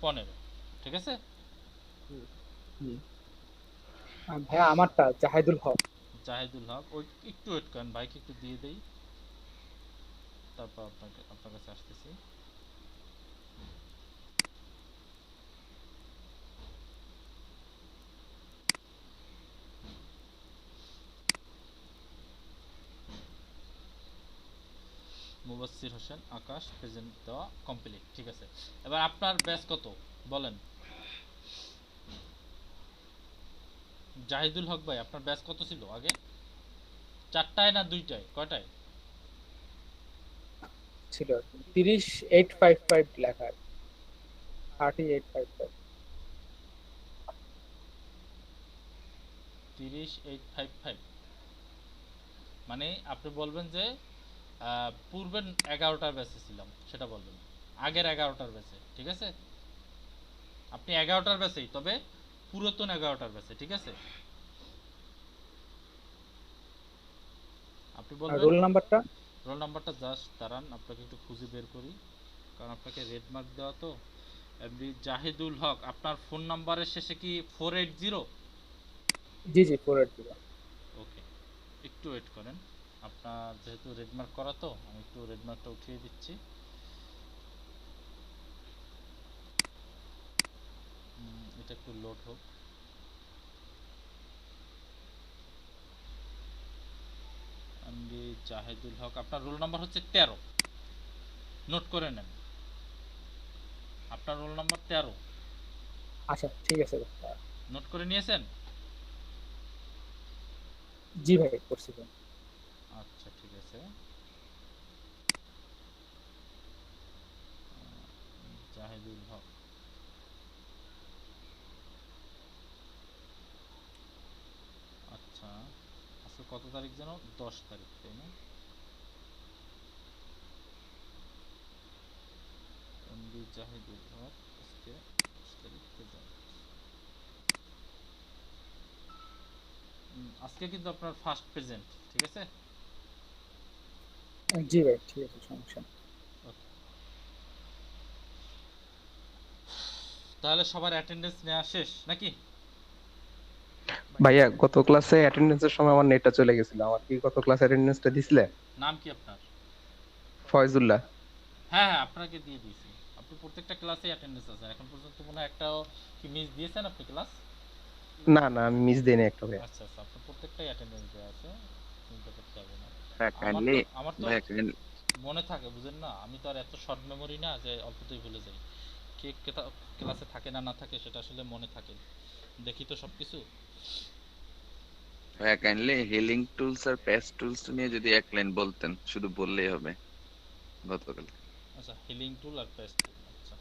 15, ঠিক আছে। ভাইয়া আমারটা জাহিদুল হক। জাহিদুল হক, ওই একটু ওয়েট করেন, ভাইকে একটু দিয়ে দেই, তারপর আপনার কাছে আসতেছি। মুবাসসির হোসেন আকাশ প্রেজেন্ট দেওয়া কমপ্লিট, ঠিক আছে। এবার আপনার ব্যাচ কত বলেন? জাহিদুল হক ভাই, আপনার ব্যাচ কত ছিল আগে? 4টায় না 2টায়? কয়টায় ছিল 30855 লেখা, 3855। 30855, মানে আপনি বলবেন যে পূর্বের 11টার ব্যাচে ছিলাম, সেটা বলবেন, আগের 11টার ব্যাচে, ঠিক আছে। আপনি 11টার ব্যাচেই, তবে পুরাতন 11টার ব্যাচে, ঠিক আছে। আপনি বলবেন রোল নাম্বারটা। রোল নাম্বারটা জাস্ট দাঁড়ান, আপনাকে একটু খুঁজে বের করি, কারণ আপনাকে রেড মার্ক দেওয়া তো। এমডি জাহিদুল হক, আপনার ফোন নাম্বারের শেষে কি 480? জি জি, 480। ওকে, একটু ওয়েট করেন, আপনার যেহেতু রেড মার্ক করা, তো আমি একটু রেড মার্কটা উঠিয়ে দিচ্ছি। এটা একটু লোড হোক। এমডি জাহিদুল হক, আপনার রোল নাম্বার হচ্ছে 13, নোট করে নেন, আপনার রোল নাম্বার 13। আচ্ছা ঠিক আছে। নোট করে নিয়েছেন? জি ভাই, করছি ভাই। আচ্ছা ঠিক আছে। জাহিদুল হক, আচ্ছা, আজকে কত তারিখ যেন? 10 তারিখ, তাই না? এমডি জাহিদুল হক, আজকে 10 তারিখ present। আজকে কিন্তু আপনার ফার্স্ট প্রেজেন্ট, ঠিক আছে। জি ভাই, ঠিক আছে, সমস্যা নেই। তাহলে সবার অ্যাটেন্ডেন্স নেওয়া শেষ নাকি? ভাইয়া গত ক্লাসে অ্যাটেন্ডেন্সের সময় আমার নেটটা চলে গেছিল, আমার কি গত ক্লাস অ্যাটেন্ডেন্সটা দিছিলে? নাম কি আপনার? ফয়জুল্লাহ। হ্যাঁ হ্যাঁ, আপনাকে দিয়ে দিয়েছি। আপনি প্রত্যেকটা ক্লাসে অ্যাটেন্ডেন্স আছে, এখন পর্যন্ত মনে হয় একটাও কি মিস দিয়েছেন আপনি ক্লাস? না না, আমি মিস দেইনি একটা ভাইয়া। আচ্ছা আচ্ছা, আপনার প্রত্যেকটাই অ্যাটেন্ডেন্স দেওয়া আছে, চিন্তা করতে হবে না। আমার তো মনে থাকে, বুঝেন না, আমি তো আর এত শর্ট মেমোরি না যে অল্পতেই ভুলে যাই। কে ক্লাসে থাকে না না থাকে সেটা আসলে মনে থাকে, দেখি তো সবকিছু। ভাইয়া কাইন্ডলি হিলিং টুলস আর প্যাচ টুলস নিয়ে যদি এক লাইন বলতেন, শুধু বললেই হবে গতকাল। আচ্ছা, হিলিং টুল আর পেস্ট টুল, আচ্ছা।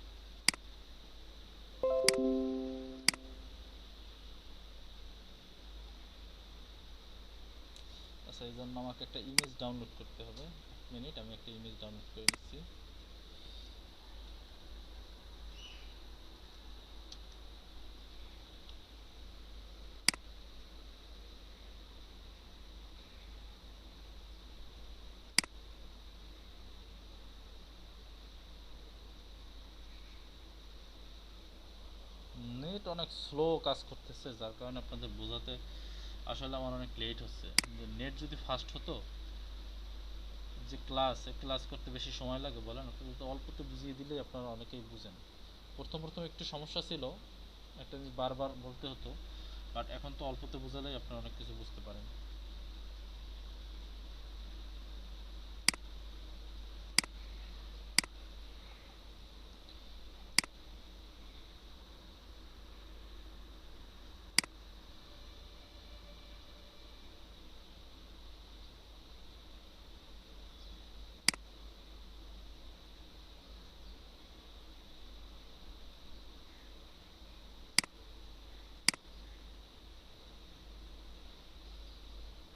আচ্ছা, এই জন্য আমাকে একটা ইমেজ ডাউনলোড করতে হবে। এক মিনিট, আমি একটা ইমেজ ডাউনলোড করে দিচ্ছি। নেট অনেক স্লো কাজ করতেছে, যার কারণে আপনাদের বোঝাতে আসলে আমার অনেক লেট হচ্ছে। নেট যদি ফাস্ট হতো, যে ক্লাস করতে বেশি সময় লাগে বলেন, আপনাদের তো অল্পতে বুঝিয়ে দিলেই আপনারা অনেকেই বুঝেন। প্রথম একটু সমস্যা ছিল, একটা জিনিস বারবার বলতে হতো, বাট এখন তো অল্পতে বোঝালেই আপনারা অনেক কিছু বুঝতে পারেন।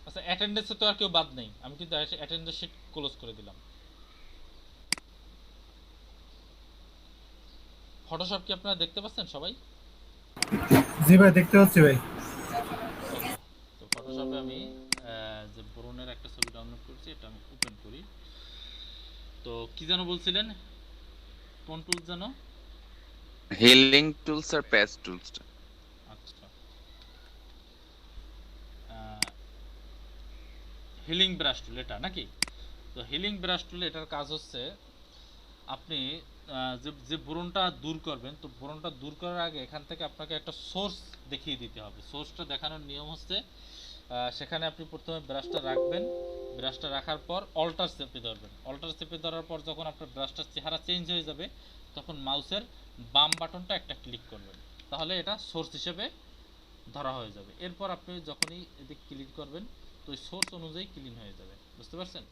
আচ্ছা, অ্যাটেন্ডেন্সে তো আর কেউ বাদ নেই, আমি কিন্তু অ্যাটেন্ডেন্স শিট ক্লোজ করে দিলাম। ফটোশপ কি আপনারা দেখতে পাচ্ছেন সবাই? জি ভাই, দেখতে পাচ্ছি ভাই। ওকে, তো ফটোশপে আমি যে ব্রোনের একটা ছবি ডাউনলোড করেছি, এটা আমি ওপেন করি। তো কি যেন বলছিলেন, কোন টুল যেন? হিলিং টুলস আর প্যাচ টুলস। আচ্ছা, হিলিং ব্রাশ টুল এটা নাকি? তো হিলিং ব্রাশ টুল এটার কাজ হচ্ছে, আপনি যে যে ব্রণটা দূর করবেন, তো ব্রণটা দূর করার আগে এখান থেকে আপনাকে একটা সোর্স দেখিয়ে দিতে হবে। সোর্সটা দেখানোর নিয়ম হচ্ছে, সেখানে আপনি প্রথমে ব্রাশটা রাখবেন, ব্রাশটা রাখার পর অল্টার চেপে ধরবেন। অল্টার চেপে ধরার পর যখন আপনার ব্রাশটার চেহারা চেঞ্জ হয়ে যাবে, তখন মাউসের বাম বাটনটা একটা ক্লিক করবেন, তাহলে এটা সোর্স হিসেবে ধরা হয়ে যাবে। এরপর আপনি যখনই এদিকে ক্লিক করবেন, তো ওই সোর্স অনুযায়ী ক্লিন হয়ে যাবে। বুঝতে পারছেন?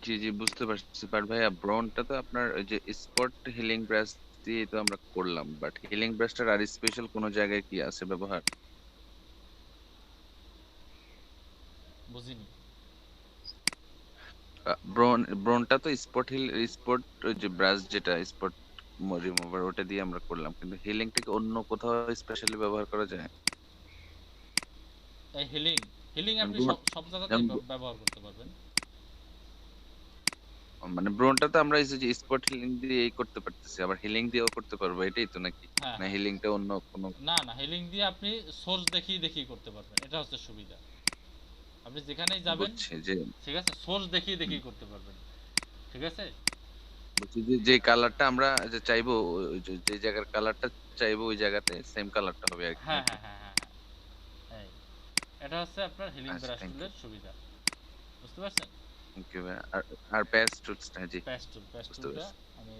জি জি, বুঝতে পারছি। বাট ভাইয়া ব্রনটা তো আপনার ওই যে স্পট হিলিং ব্রাশ দিয়ে তো আমরা করলাম, বাট হিলিং ব্রাশটার আর স্পেশাল কোনো জায়গায় কি আছে ব্যবহার? বুঝিনি। ব্রনটা তো স্পট যে ব্রাশ, যেটা স্পট রিমুভার, ওটা দিয়ে আমরা করলাম, কিন্তু হিলিংটাকে অন্য কোথাও স্পেশালি ব্যবহার করা যায়? এই হিলিং হিলিং আপনি ব্রন সব সব জায়গাতেই ব্যবহার করতে পারবেন। মানে ব্রনটা তো আমরা এই যে স্পট হিলিং দিয়ে এই করতে পারতেছি, আবার হিলিং দিয়েও করতে পারবো, এটাই তো নাকি? হ্যাঁ না হ্যাঁ, হিলিংটা অন্য কোনো? না না, হিলিং দিয়ে আপনি সোর্স দেখিয়ে দেখিয়ে করতে পারবেন, এটা হচ্ছে সুবিধা। আপনি যেখানেই যাবেন, বুঝছি যে ঠিক আছে, সোর্স দেখিয়ে দেখিয়ে করতে পারবেন। ঠিক আছে? বলছি যে যে কালারটা আমরা যে চাইবো, ওই যে জায়গার কালারটা চাইবো ওই জায়গাতে সেম কালারটা হবে আর কি, হ্যাঁ নাকি? হ্যাঁ হ্যাঁ হ্যাঁ হ্যাঁ, এই এটা হচ্ছে আপনার হিলিং আচ্ছা, ব্রাশ থ্যাংক ইউ। টুলের সুবিধা। বুঝতে পারছেন? থ্যাংক ইউ ভাই। আর আর প্যাচ টুলসটা, জি প্যাচ বুঝতে টুলটা পারছি। আমি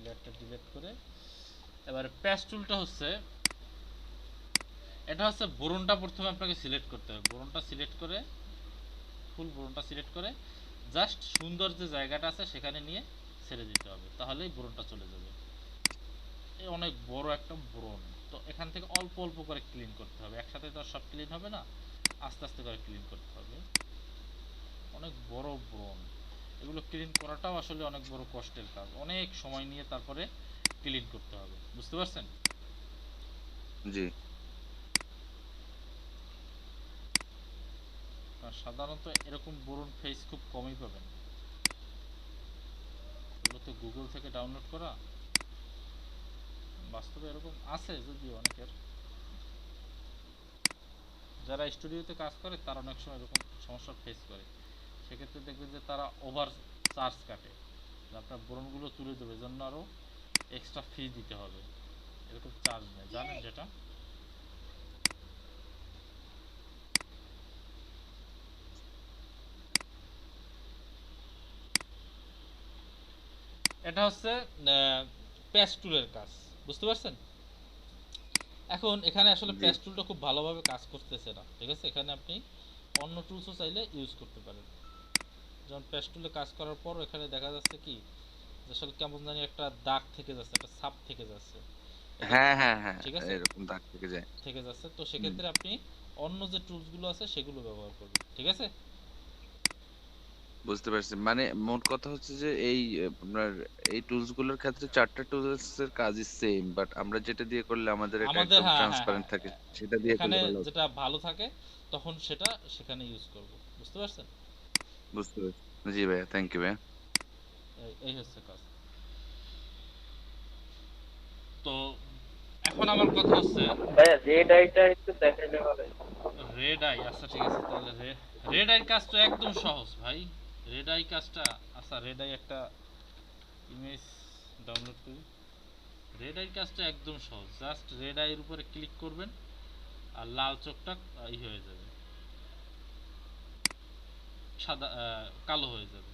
লেয়ারটা ডিলিট করে, এবারে প্যাচ টুলটা হচ্ছে, এটা হচ্ছে বোরনটা প্রথমে আপনাকে সিলেক্ট করতে হবে। বোরনটা সিলেক্ট করে, ফুল বোরনটা সিলেক্ট করে জাস্ট সুন্দর যে জায়গাটা আছে সেখানে নিয়ে ছেড়ে দিতে হবে, তাহলেই বোরনটা চলে যাবে। এই অনেক বড় একটা বোরন, তো এখান থেকে অল্প অল্প করে ক্লিন করতে হবে, একসাথে তো আর সব ক্লিন হবে না, আস্তে আস্তে করে ক্লিন করতে হবে। অনেক বড় বোরন, এগুলো ক্লিন করাটাও আসলে অনেক বড় কষ্টের কাজ, অনেক সময় নিয়ে তারপরে ক্লিন করতে হবে। বুঝতে পারছেন? জি। আর সাধারণত এরকম বোরন ফেস খুব কমই পাবেন, এগুলো তো গুগল থেকে ডাউনলোড করা। বাস্তবে এরকম আছে যদিও অনেকের, যারা স্টুডিওতে কাজ করে তারা অনেক সময় এরকম সমস্যা ফেস করে। সেক্ষেত্রে দেখবেন যে তারা ওভার চার্জ কাটে, যে আপনার বোরনগুলো তুলে দেবে, জন্য আরও এক্সট্রা ফি দিতে হবে, এরকম চার্জ নেয়, জানেন যেটা? এটা হচ্ছে প্যাচ টুলের কাজ, বুঝতে পারছেন? এখন এখানে আসলে প্যাচ টুলটা খুব ভালোভাবে কাজ করতেছে না, ঠিক আছে? এখানে আপনি অন্য টুলসও চাইলে ইউজ করতে পারেন। যেমন প্যাচ টুলে কাজ করার পর এখানে দেখা যাচ্ছে কি আসলে কেমন জানি একটা দাগ থেকে যাচ্ছে, একটা ছাপ থেকে যাচ্ছে, হ্যাঁ হ্যাঁ হ্যাঁ, ঠিক আছে? এরকম দাগ থেকে যায়। থেকে যাচ্ছে, তো সেক্ষেত্রে আপনি অন্য যে টুলসগুলো আছে সেগুলো ব্যবহার করবেন, ঠিক আছে? বুঝতে পারছি, মানে মোট কথা হচ্ছে যে এই আপনার এই টুলস গুলোর ক্ষেত্রে 4টা টুলস এর কাজই সেম, বাট আমরা যেটা দিয়ে করলে আমাদের এটা আমাদের একদম হ্যাঁ হ্যাঁ ট্রান্সপারেন্ট হ্যাঁ, থাকে, সেটা দিয়ে এখানে করলে ভালো হতো। যেটা ভালো থাকে তখন সেটা সেখানে ইউজ করব, বুঝতে পারছেন? বুঝতে পারছি। জি ভাইয়া, থ্যাংক ইউ ভাইয়া। এই হচ্ছে কাজ। তো এখন আমার কথা হচ্ছে ভাইয়া রেড আইটা একটু দেখাইলে হবে। রেড আই, আচ্ছা ঠিক আছে, তাহলে রেড আই কাজটা একদম সহজ ভাই। রেড আই কাজটা, আচ্ছা রেড আই একটা ইমেজ ডাউনলোড করি। রেড আই কাজটা একদম সহজ, জাস্ট রেড আইয়ের উপরে ক্লিক করবেন আর লাল চোখটা হয়ে যাবে, সাদা কালো হয়ে যাবে।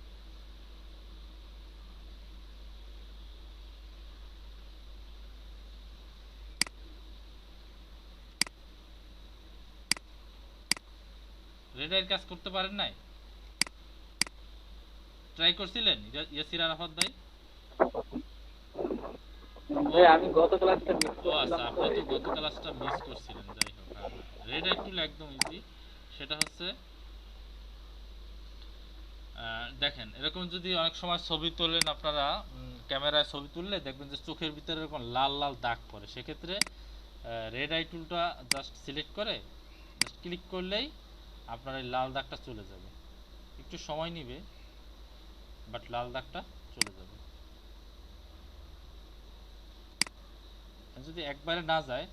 রেড আইয়ের কাজ করতে পারেন নাই? ট্রাই করছিলেন ইয়াসির আরাফাত ভাই? আমি গত ক্লাসটা মিস ও আচ্ছা, আপনি তো গত ক্লাসটা মিস করছিলেন। যাই হোক, হ্যাঁ রেড আই টুল একদম ইজি। সেটা হচ্ছে দেখেন এরকম যদি অনেক সময় ছবি তোলেন আপনারা, ক্যামেরায় ছবি তুললে দেখবেন যে চোখের ভিতরে এরকম লাল লাল দাগ পড়ে। সেক্ষেত্রে রেড আই টুলটা জাস্ট সিলেক্ট করে জাস্ট ক্লিক করলেই আপনার এই লাল দাগটা চলে যাবে। একটু সময় নেবে, বাট লাল দাগটা চলে যাবে। যদি একবারে না যায়,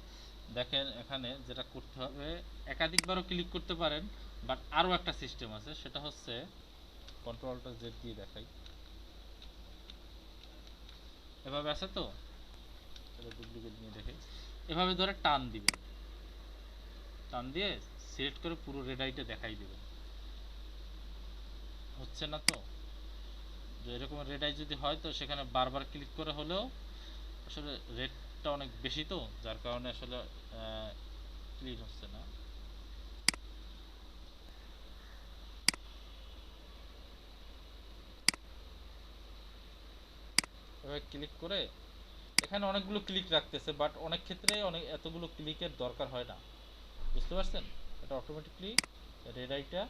দেখেন এখানে যেটা করতে হবে, একাধিকবারও ক্লিক করতে পারেন, বাট আরও একটা সিস্টেম আছে, সেটা হচ্ছে কন্ট্রোলটা জেড দিয়ে দেখাই। এভাবে আছে তো, ডুপ্লিকেট নিয়ে দেখে এভাবে ধরে টান দিবেন, টান দিয়ে সিলেক্ট করে পুরো রেড আইটা দেখাই দিবেন। হচ্ছে না তো? যে এরকম রেড আই যদি হয় তো সেখানে বারবার ক্লিক করে হলেও আসলে রেডটা অনেক বেশি, তো যার কারণে আসলে ক্লিক হচ্ছে না। এভাবে ক্লিক করে এখানে অনেকগুলো ক্লিক রাখতেছে, বাট অনেক ক্ষেত্রে এতগুলো ক্লিকের দরকার হয় না, বুঝতে পারছেন? এটা অটোমেটিকলি রেড আইটা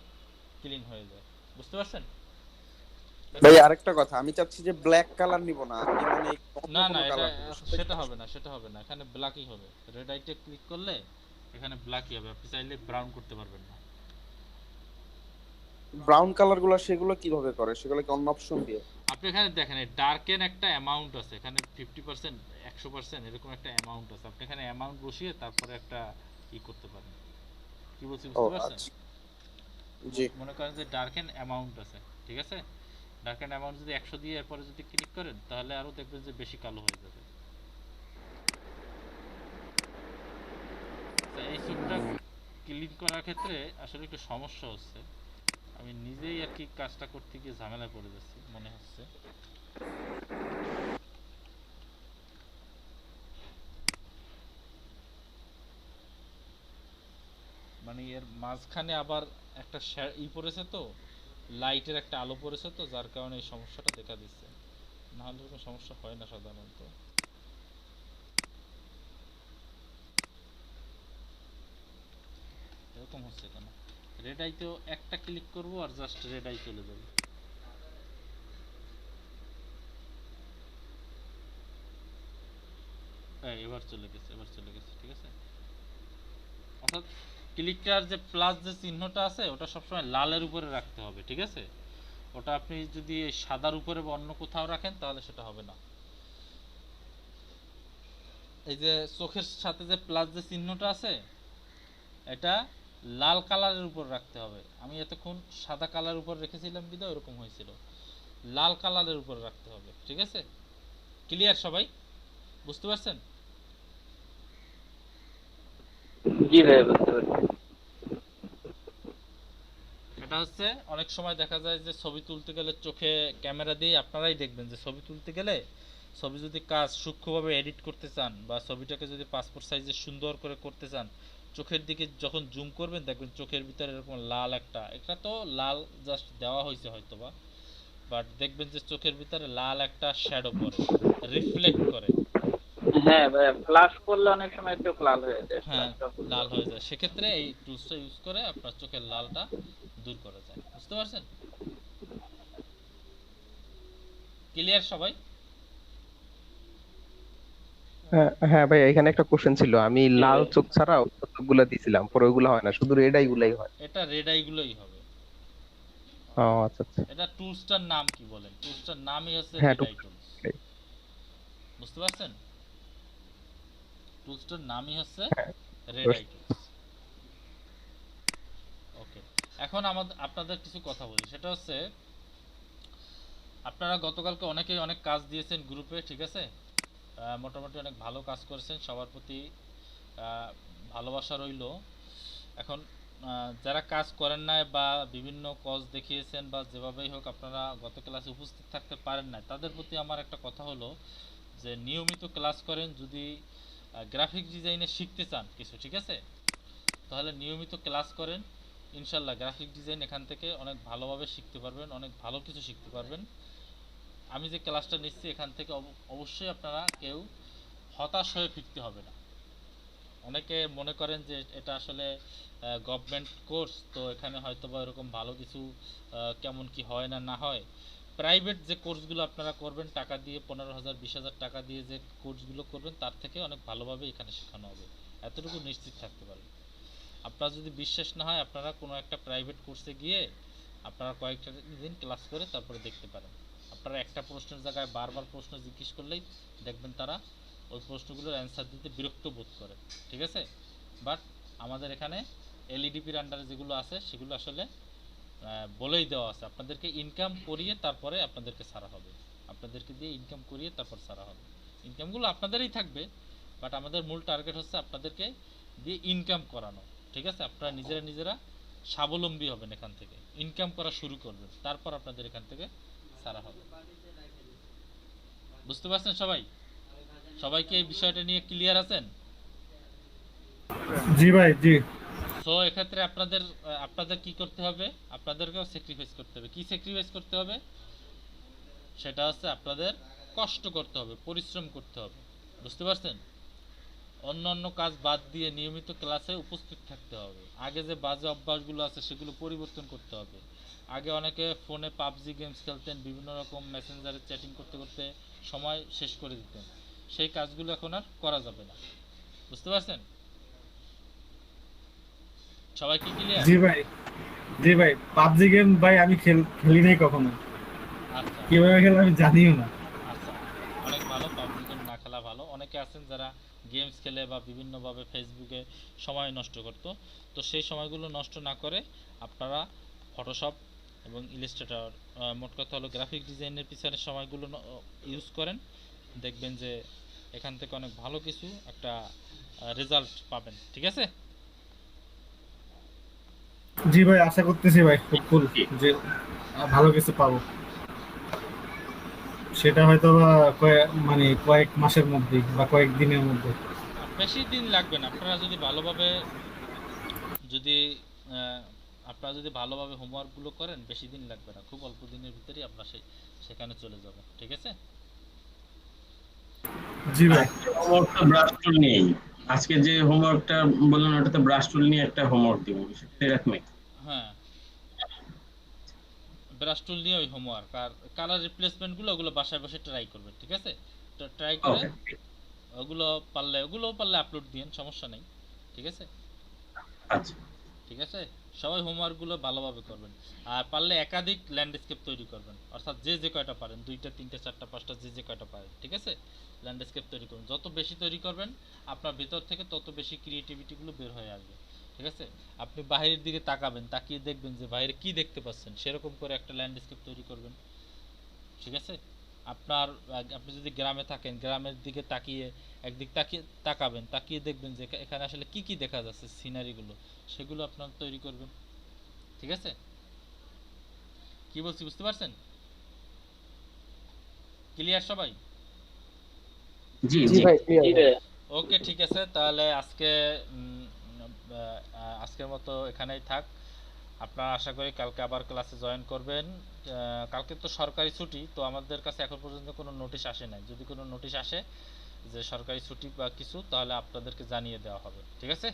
ক্লিন হয়ে যায়, বুঝতে পারছেন? ভাই আরেকটা কথা, আমি চাচ্ছি যে ব্ল্যাক কালার নিব না, আমি মানে না না, এটা সেটা হবে না, সেটা হবে না, এখানে ব্ল্যাকই হবে। রেড আইটা ক্লিক করলে এখানে ব্ল্যাকই হবে, আপনি চাইলে ব্রাউন করতে পারবেন না। ব্রাউন কালার গুলো সেগুলো কিভাবে করে, সেগুলো কি অন্য অপশন দিয়ে? আপনি এখানে দেখেন এই ডার্কেন একটা অ্যামাউন্ট আছে, এখানে 50% 100% এরকম একটা অ্যামাউন্ট আছে। আপনি এখানে অ্যামাউন্ট বসিয়ে তারপরে একটা করতে পারেন। কি বলছি বুঝতে পারছেন? জি, মনে করেন যে ডার্কেন অ্যামাউন্ট আছে, ঠিক আছে? ডার্কেন অ্যামাউন্ট যদি 100 দিয়ে এরপরে যদি ক্লিক করেন তাহলে আরো দেখবেন যে বেশি কালো হয়ে যাবে। এই চুপটা ক্লিন করার ক্ষেত্রে আসলে একটু সমস্যা হচ্ছে, আমি নিজেই আর কি কাজটা করতে গিয়ে ঝামেলায় পড়ে যাচ্ছি মনে হচ্ছে। মানে এর মাঝখানে আবার একটা পড়েছে তো, লাইটের একটা আলো পড়েছে তো, যার কারণে এই সমস্যাটা দেখা দিচ্ছে। না হলে কোনো সমস্যা হয় না সাধারণত। এরকম হচ্ছে কেন? রেড আইতেও একটা ক্লিক করব আর জাস্ট রেড আই চলে যাবে। হ্যাঁ এবার চলে গেছে, এবার চলে গেছে, ঠিক আছে? অর্থাৎ ক্লিকটার যে প্লাস যে চিহ্নটা আছে ওটা সবসময় লালের উপরে রাখতে হবে, ঠিক আছে? ওটা আপনি যদি সাদার উপরে বা অন্য কোথাও রাখেন তাহলে সেটা হবে না। এই যে চোখের সাথে যে প্লাস যে চিহ্নটা আছে এটা লাল কালারের উপর রাখতে হবে। আমি এতক্ষণ সাদা কালার উপর রেখেছিলাম বিধায় এরকম হয়েছিল, লাল কালারের উপর রাখতে হবে, ঠিক আছে? ক্লিয়ার সবাই? বুঝতে পারছেন? জি ভাই বুঝতে পারছি। এটা এটা হচ্ছে অনেক সময় দেখা যায় যে ছবি তুলতে গেলে চোখে ক্যামেরা দিয়ে আপনারাই দেখবেন যে ছবি তুলতে গেলে ছবি যদি কাজ সূক্ষ্মভাবে এডিট করতে চান বা ছবিটাকে যদি পাসপোর্ট সাইজে সুন্দর করে করতে চান, চোখের দিকে যখন জুম করবেন দেখবেন চোখের ভিতরে এরকম লাল একটা, এটা তো লাল জাস্ট দেওয়া হয়েছে হয়তোবা, বাট দেখবেন যে চোখের ভিতরে লাল একটা শ্যাডো পড়ে, রিফ্লেক্ট করে। হ্যাঁ ভাই, ফ্লাশ করলে অনেক সময় একটু লাল হয়ে যায়। হ্যাঁ, লাল হয়ে যায়। সেক্ষেত্রে এই টুলসটা ইউজ করে আপনার চোখের লালটা দূর করা যায়। বুঝতে পারছেন? ক্লিয়ার সবাই? হ্যাঁ ভাই, এখানে একটা কোশ্চেন ছিল। আমি লাল চোখ ছাড়া অন্য চোখগুলা দিছিলাম, পরে ওইগুলো হয় না, শুধু রেড আই গুলাই হয়। এটা রেড আইগুলোই হবে। ও আচ্ছা আচ্ছা। এটা টুলসটার নাম কি বলেন? টুলসটার নামই হচ্ছে হ্যাঁ, রেড আই টুলস। বুঝতে পারছেন? টুলসটার নামই হচ্ছে রেড আই টুলস। ওকে, এখন আপনাদের কিছু কথা বলি। সেটা হচ্ছে আপনারা গতকালকে অনেকেই অনেক কাজ দিয়েছেন গ্রুপে, ঠিক আছে? মোটামুটি অনেক ভালো কাজ করেছেন, সবার প্রতি ভালোবাসা রইল। এখন যারা কাজ করেন নাই বা বিভিন্ন কজ দেখিয়েছেন বা যেভাবেই হোক আপনারা গত ক্লাসে উপস্থিত থাকতে পারেন না, তাদের প্রতি আমার একটা কথা হলো যে নিয়মিত ক্লাস করেন। যদি গ্রাফিক ডিজাইনে শিখতে চান কিছু, ঠিক আছে, তাহলে নিয়মিত ক্লাস করেন। ইনশাল্লাহ গ্রাফিক ডিজাইন এখান থেকে অনেক ভালোভাবে শিখতে পারবেন, অনেক ভালো কিছু শিখতে পারবেন। আমি যে ক্লাসটা নিচ্ছি এখান থেকে অবশ্যই আপনারা কেউ হতাশ হয়ে ফিরতে হবে না। অনেকে মনে করেন যে এটা আসলে গভর্নমেন্ট কোর্স, তো এখানে হয়তো বা এরকম ভালো কিছু কেমন কি হয় না না হয়। প্রাইভেট যে কোর্সগুলো আপনারা করবেন টাকা দিয়ে, 15,000 20,000 টাকা দিয়ে যে কোর্সগুলো করবেন তার থেকে অনেক ভালোভাবে এখানে শেখানো হবে, এতটুকু নিশ্চিত থাকতে পারেন। আপনার যদি বিশ্বাস না হয় আপনারা কোনো একটা প্রাইভেট কোর্সে গিয়ে আপনারা কয়েকটা দিন ক্লাস করে তারপরে দেখতে পারেন। আপনারা একটা প্রশ্নের জায়গায় বারবার প্রশ্ন জিজ্ঞেস করলেই দেখবেন তারা ওই প্রশ্নগুলোর অ্যান্সার দিতে বিরক্ত বোধ করে, ঠিক আছে? বাট আমাদের এখানে এলইডিপির আন্ডারে যেগুলো আছে সেগুলো আসলে বলেই দেওয়া আছে, আপনাদেরকে ইনকাম করিয়ে তারপরে আপনাদেরকে ছাড়া হবে, আপনাদেরকে দিয়ে ইনকাম করিয়ে তারপর ছাড়া হবে। ইনকামগুলো আপনাদেরই থাকবে, বাট আমাদের মূল টার্গেট হচ্ছে আপনাদেরকে দিয়ে ইনকাম করানো, ঠিক আছে? আপনারা নিজেরা স্বাবলম্বী হবেন, এখান থেকে ইনকাম করা শুরু করবেন, তারপর আপনাদের এখান থেকে ছাড়া হবে। বুঝতে পারছেন সবাই? সবাই কি এই বিষয়টা নিয়ে ক্লিয়ার আছেন? জি ভাই, জি। সো এক্ষেত্রে আপনাদের কি করতে হবে? আপনাদেরকেও স্যাক্রিফাইস করতে হবে। কি স্যাক্রিফাইস করতে হবে? সেটা হচ্ছে আপনাদের কষ্ট করতে হবে, পরিশ্রম করতে হবে। বুঝতে পারছেন? অন্য কাজ বাদ দিয়ে নিয়মিত ক্লাসে উপস্থিত থাকতে হবে। আগে যে বাজে অভ্যাসগুলো আছে সেগুলো পরিবর্তন করতে হবে। আগে অনেকে ফোনে পাবজি গেমস খেলতেন, বিভিন্ন রকম মেসেঞ্জারে চ্যাটিং করতে করতে সময় শেষ করে দিতেন, সেই কাজগুলো এখন আর করা যাবে না। বুঝতে পারছেন? সবাই কি ক্লিয়ার? জি ভাই, জি ভাই। পাবজি গেম ভাই আমি খেলি নাই কখনো, আচ্ছা কিভাবে খেলে আমি জানিও না। আচ্ছা, অনেক ভালো। পাবজি গেম না খেলা ভালো। অনেকে আছেন যারা গেমস খেলে বা বিভিন্নভাবে ফেসবুকে সময় নষ্ট করতো, তো সেই সময়গুলো নষ্ট না করে আপনারা ফটোশপ এবং ইলাস্ট্রেটর, মোট কথা হলো গ্রাফিক ডিজাইনের পিছনে সময়গুলো ইউজ করেন, দেখবেন যে এখান থেকে অনেক ভালো কিছু একটা রেজাল্ট পাবেন, ঠিক আছে? জি ভাই, আশা করতেছি ভাই হোপফুল যে ভালো কিছু পাবো, সেটা হয়তো বা কয়েক মাসের মধ্যে বা কয়েক দিনের মধ্যে। বেশি দিন লাগবে না। যদি আপনারা যদি ভালোভাবে হোমওয়ার্কগুলো করেন বেশি দিন লাগবে না, খুব অল্প দিনের ভিতরেই আপনারা সেখানে চলে যাবেন, ঠিক আছে? জি ভাই। হোমওয়ার্কটা ব্রাশ টুল নিয়েই, আজকে যে হোমওয়ার্কটা বললেন ওটাতে ব্রাশ টুল নিয়ে একটা হোমওয়ার্ক দিব, সেরকমই। হ্যাঁ, ব্রাশ টুল নিয়ে ওই হোমওয়ার্ক আর কালার রিপ্লেসমেন্টগুলো ওগুলো বাসায় বসে ট্রাই করবেন, ঠিক আছে? তো ট্রাই করে ওগুলোও পারলে আপলোড দিন, সমস্যা নেই, ঠিক আছে? আচ্ছা, ঠিক আছে, সবাই হোমওয়ার্কগুলো ভালোভাবে করবেন। আর পারলে একাধিক ল্যান্ডস্কেপ তৈরি করবেন, অর্থাৎ যে কয়টা পারেন, 2টা 3টা 4টা 5টা যে কয়টা পারেন, ঠিক আছে? ল্যান্ডস্কেপ তৈরি করুন। যত বেশি তৈরি করবেন আপনার ভিতর থেকে তত বেশি ক্রিয়েটিভিটিগুলো বের হয়ে আসবে, ঠিক আছে? আপনি বাইরের দিকে তাকাবেন, তাকিয়ে দেখবেন যে বাইরে কি দেখতে পাচ্ছেন, সেরকম করে একটা ল্যান্ডস্কেপ তৈরি করবেন, ঠিক আছে? আপনি যদি গ্রামে থাকেন, গ্রামের দিকে তাকিয়ে একদিক তাকাবেন, তাকিয়ে দেখবেন যে এখানে আসলে কি দেখা যাচ্ছে, সিনারিগুলো, সেগুলো আপনার তৈরি করবেন, ঠিক আছে? কি বলছি বুঝতে পারছেন? ক্লিয়ার সবাই? জি জি জি ভাই ক্লিয়ার। ওকে ঠিক আছে, তাহলে আজকে আজকের মতো এখানেই থাক। আপনারা আশা করি কালকে আবার ক্লাসে জয়েন করবেন। কালকে তো সরকারি ছুটি, তো আমাদের কাছে এখন পর্যন্ত কোনো নোটিশ আসে নাই। যদি কোনো নোটিশ আসে যে সরকারি ছুটি বা কিছু, তাহলে আপনাদেরকে জানিয়ে দেওয়া হবে, ঠিক আছে?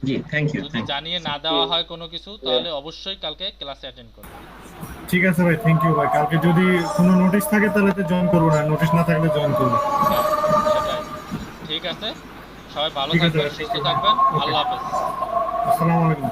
জি থ্যাংক ইউ যদি জানিয়ে না দেওয়া হয় কোনো কিছু, তাহলে অবশ্যই কালকে ক্লাসে অ্যাটেন্ড করবেন। ঠিক আছে ভাই, থ্যাংক ইউ ভাই। কালকে যদি কোনো নোটিশ থাকে তাহলে তো জয়েন করবো না, নোটিশ না থাকলে জয়েন করবো। হ্যাঁ, সেটাই। ঠিক আছে, সবাই ভালো ঠিক আছে থাকবেন, ভাই, সুস্থ থাকবেন। ওকে। আল্লাহ হাফেজ। আসসালামু আলাইকুম।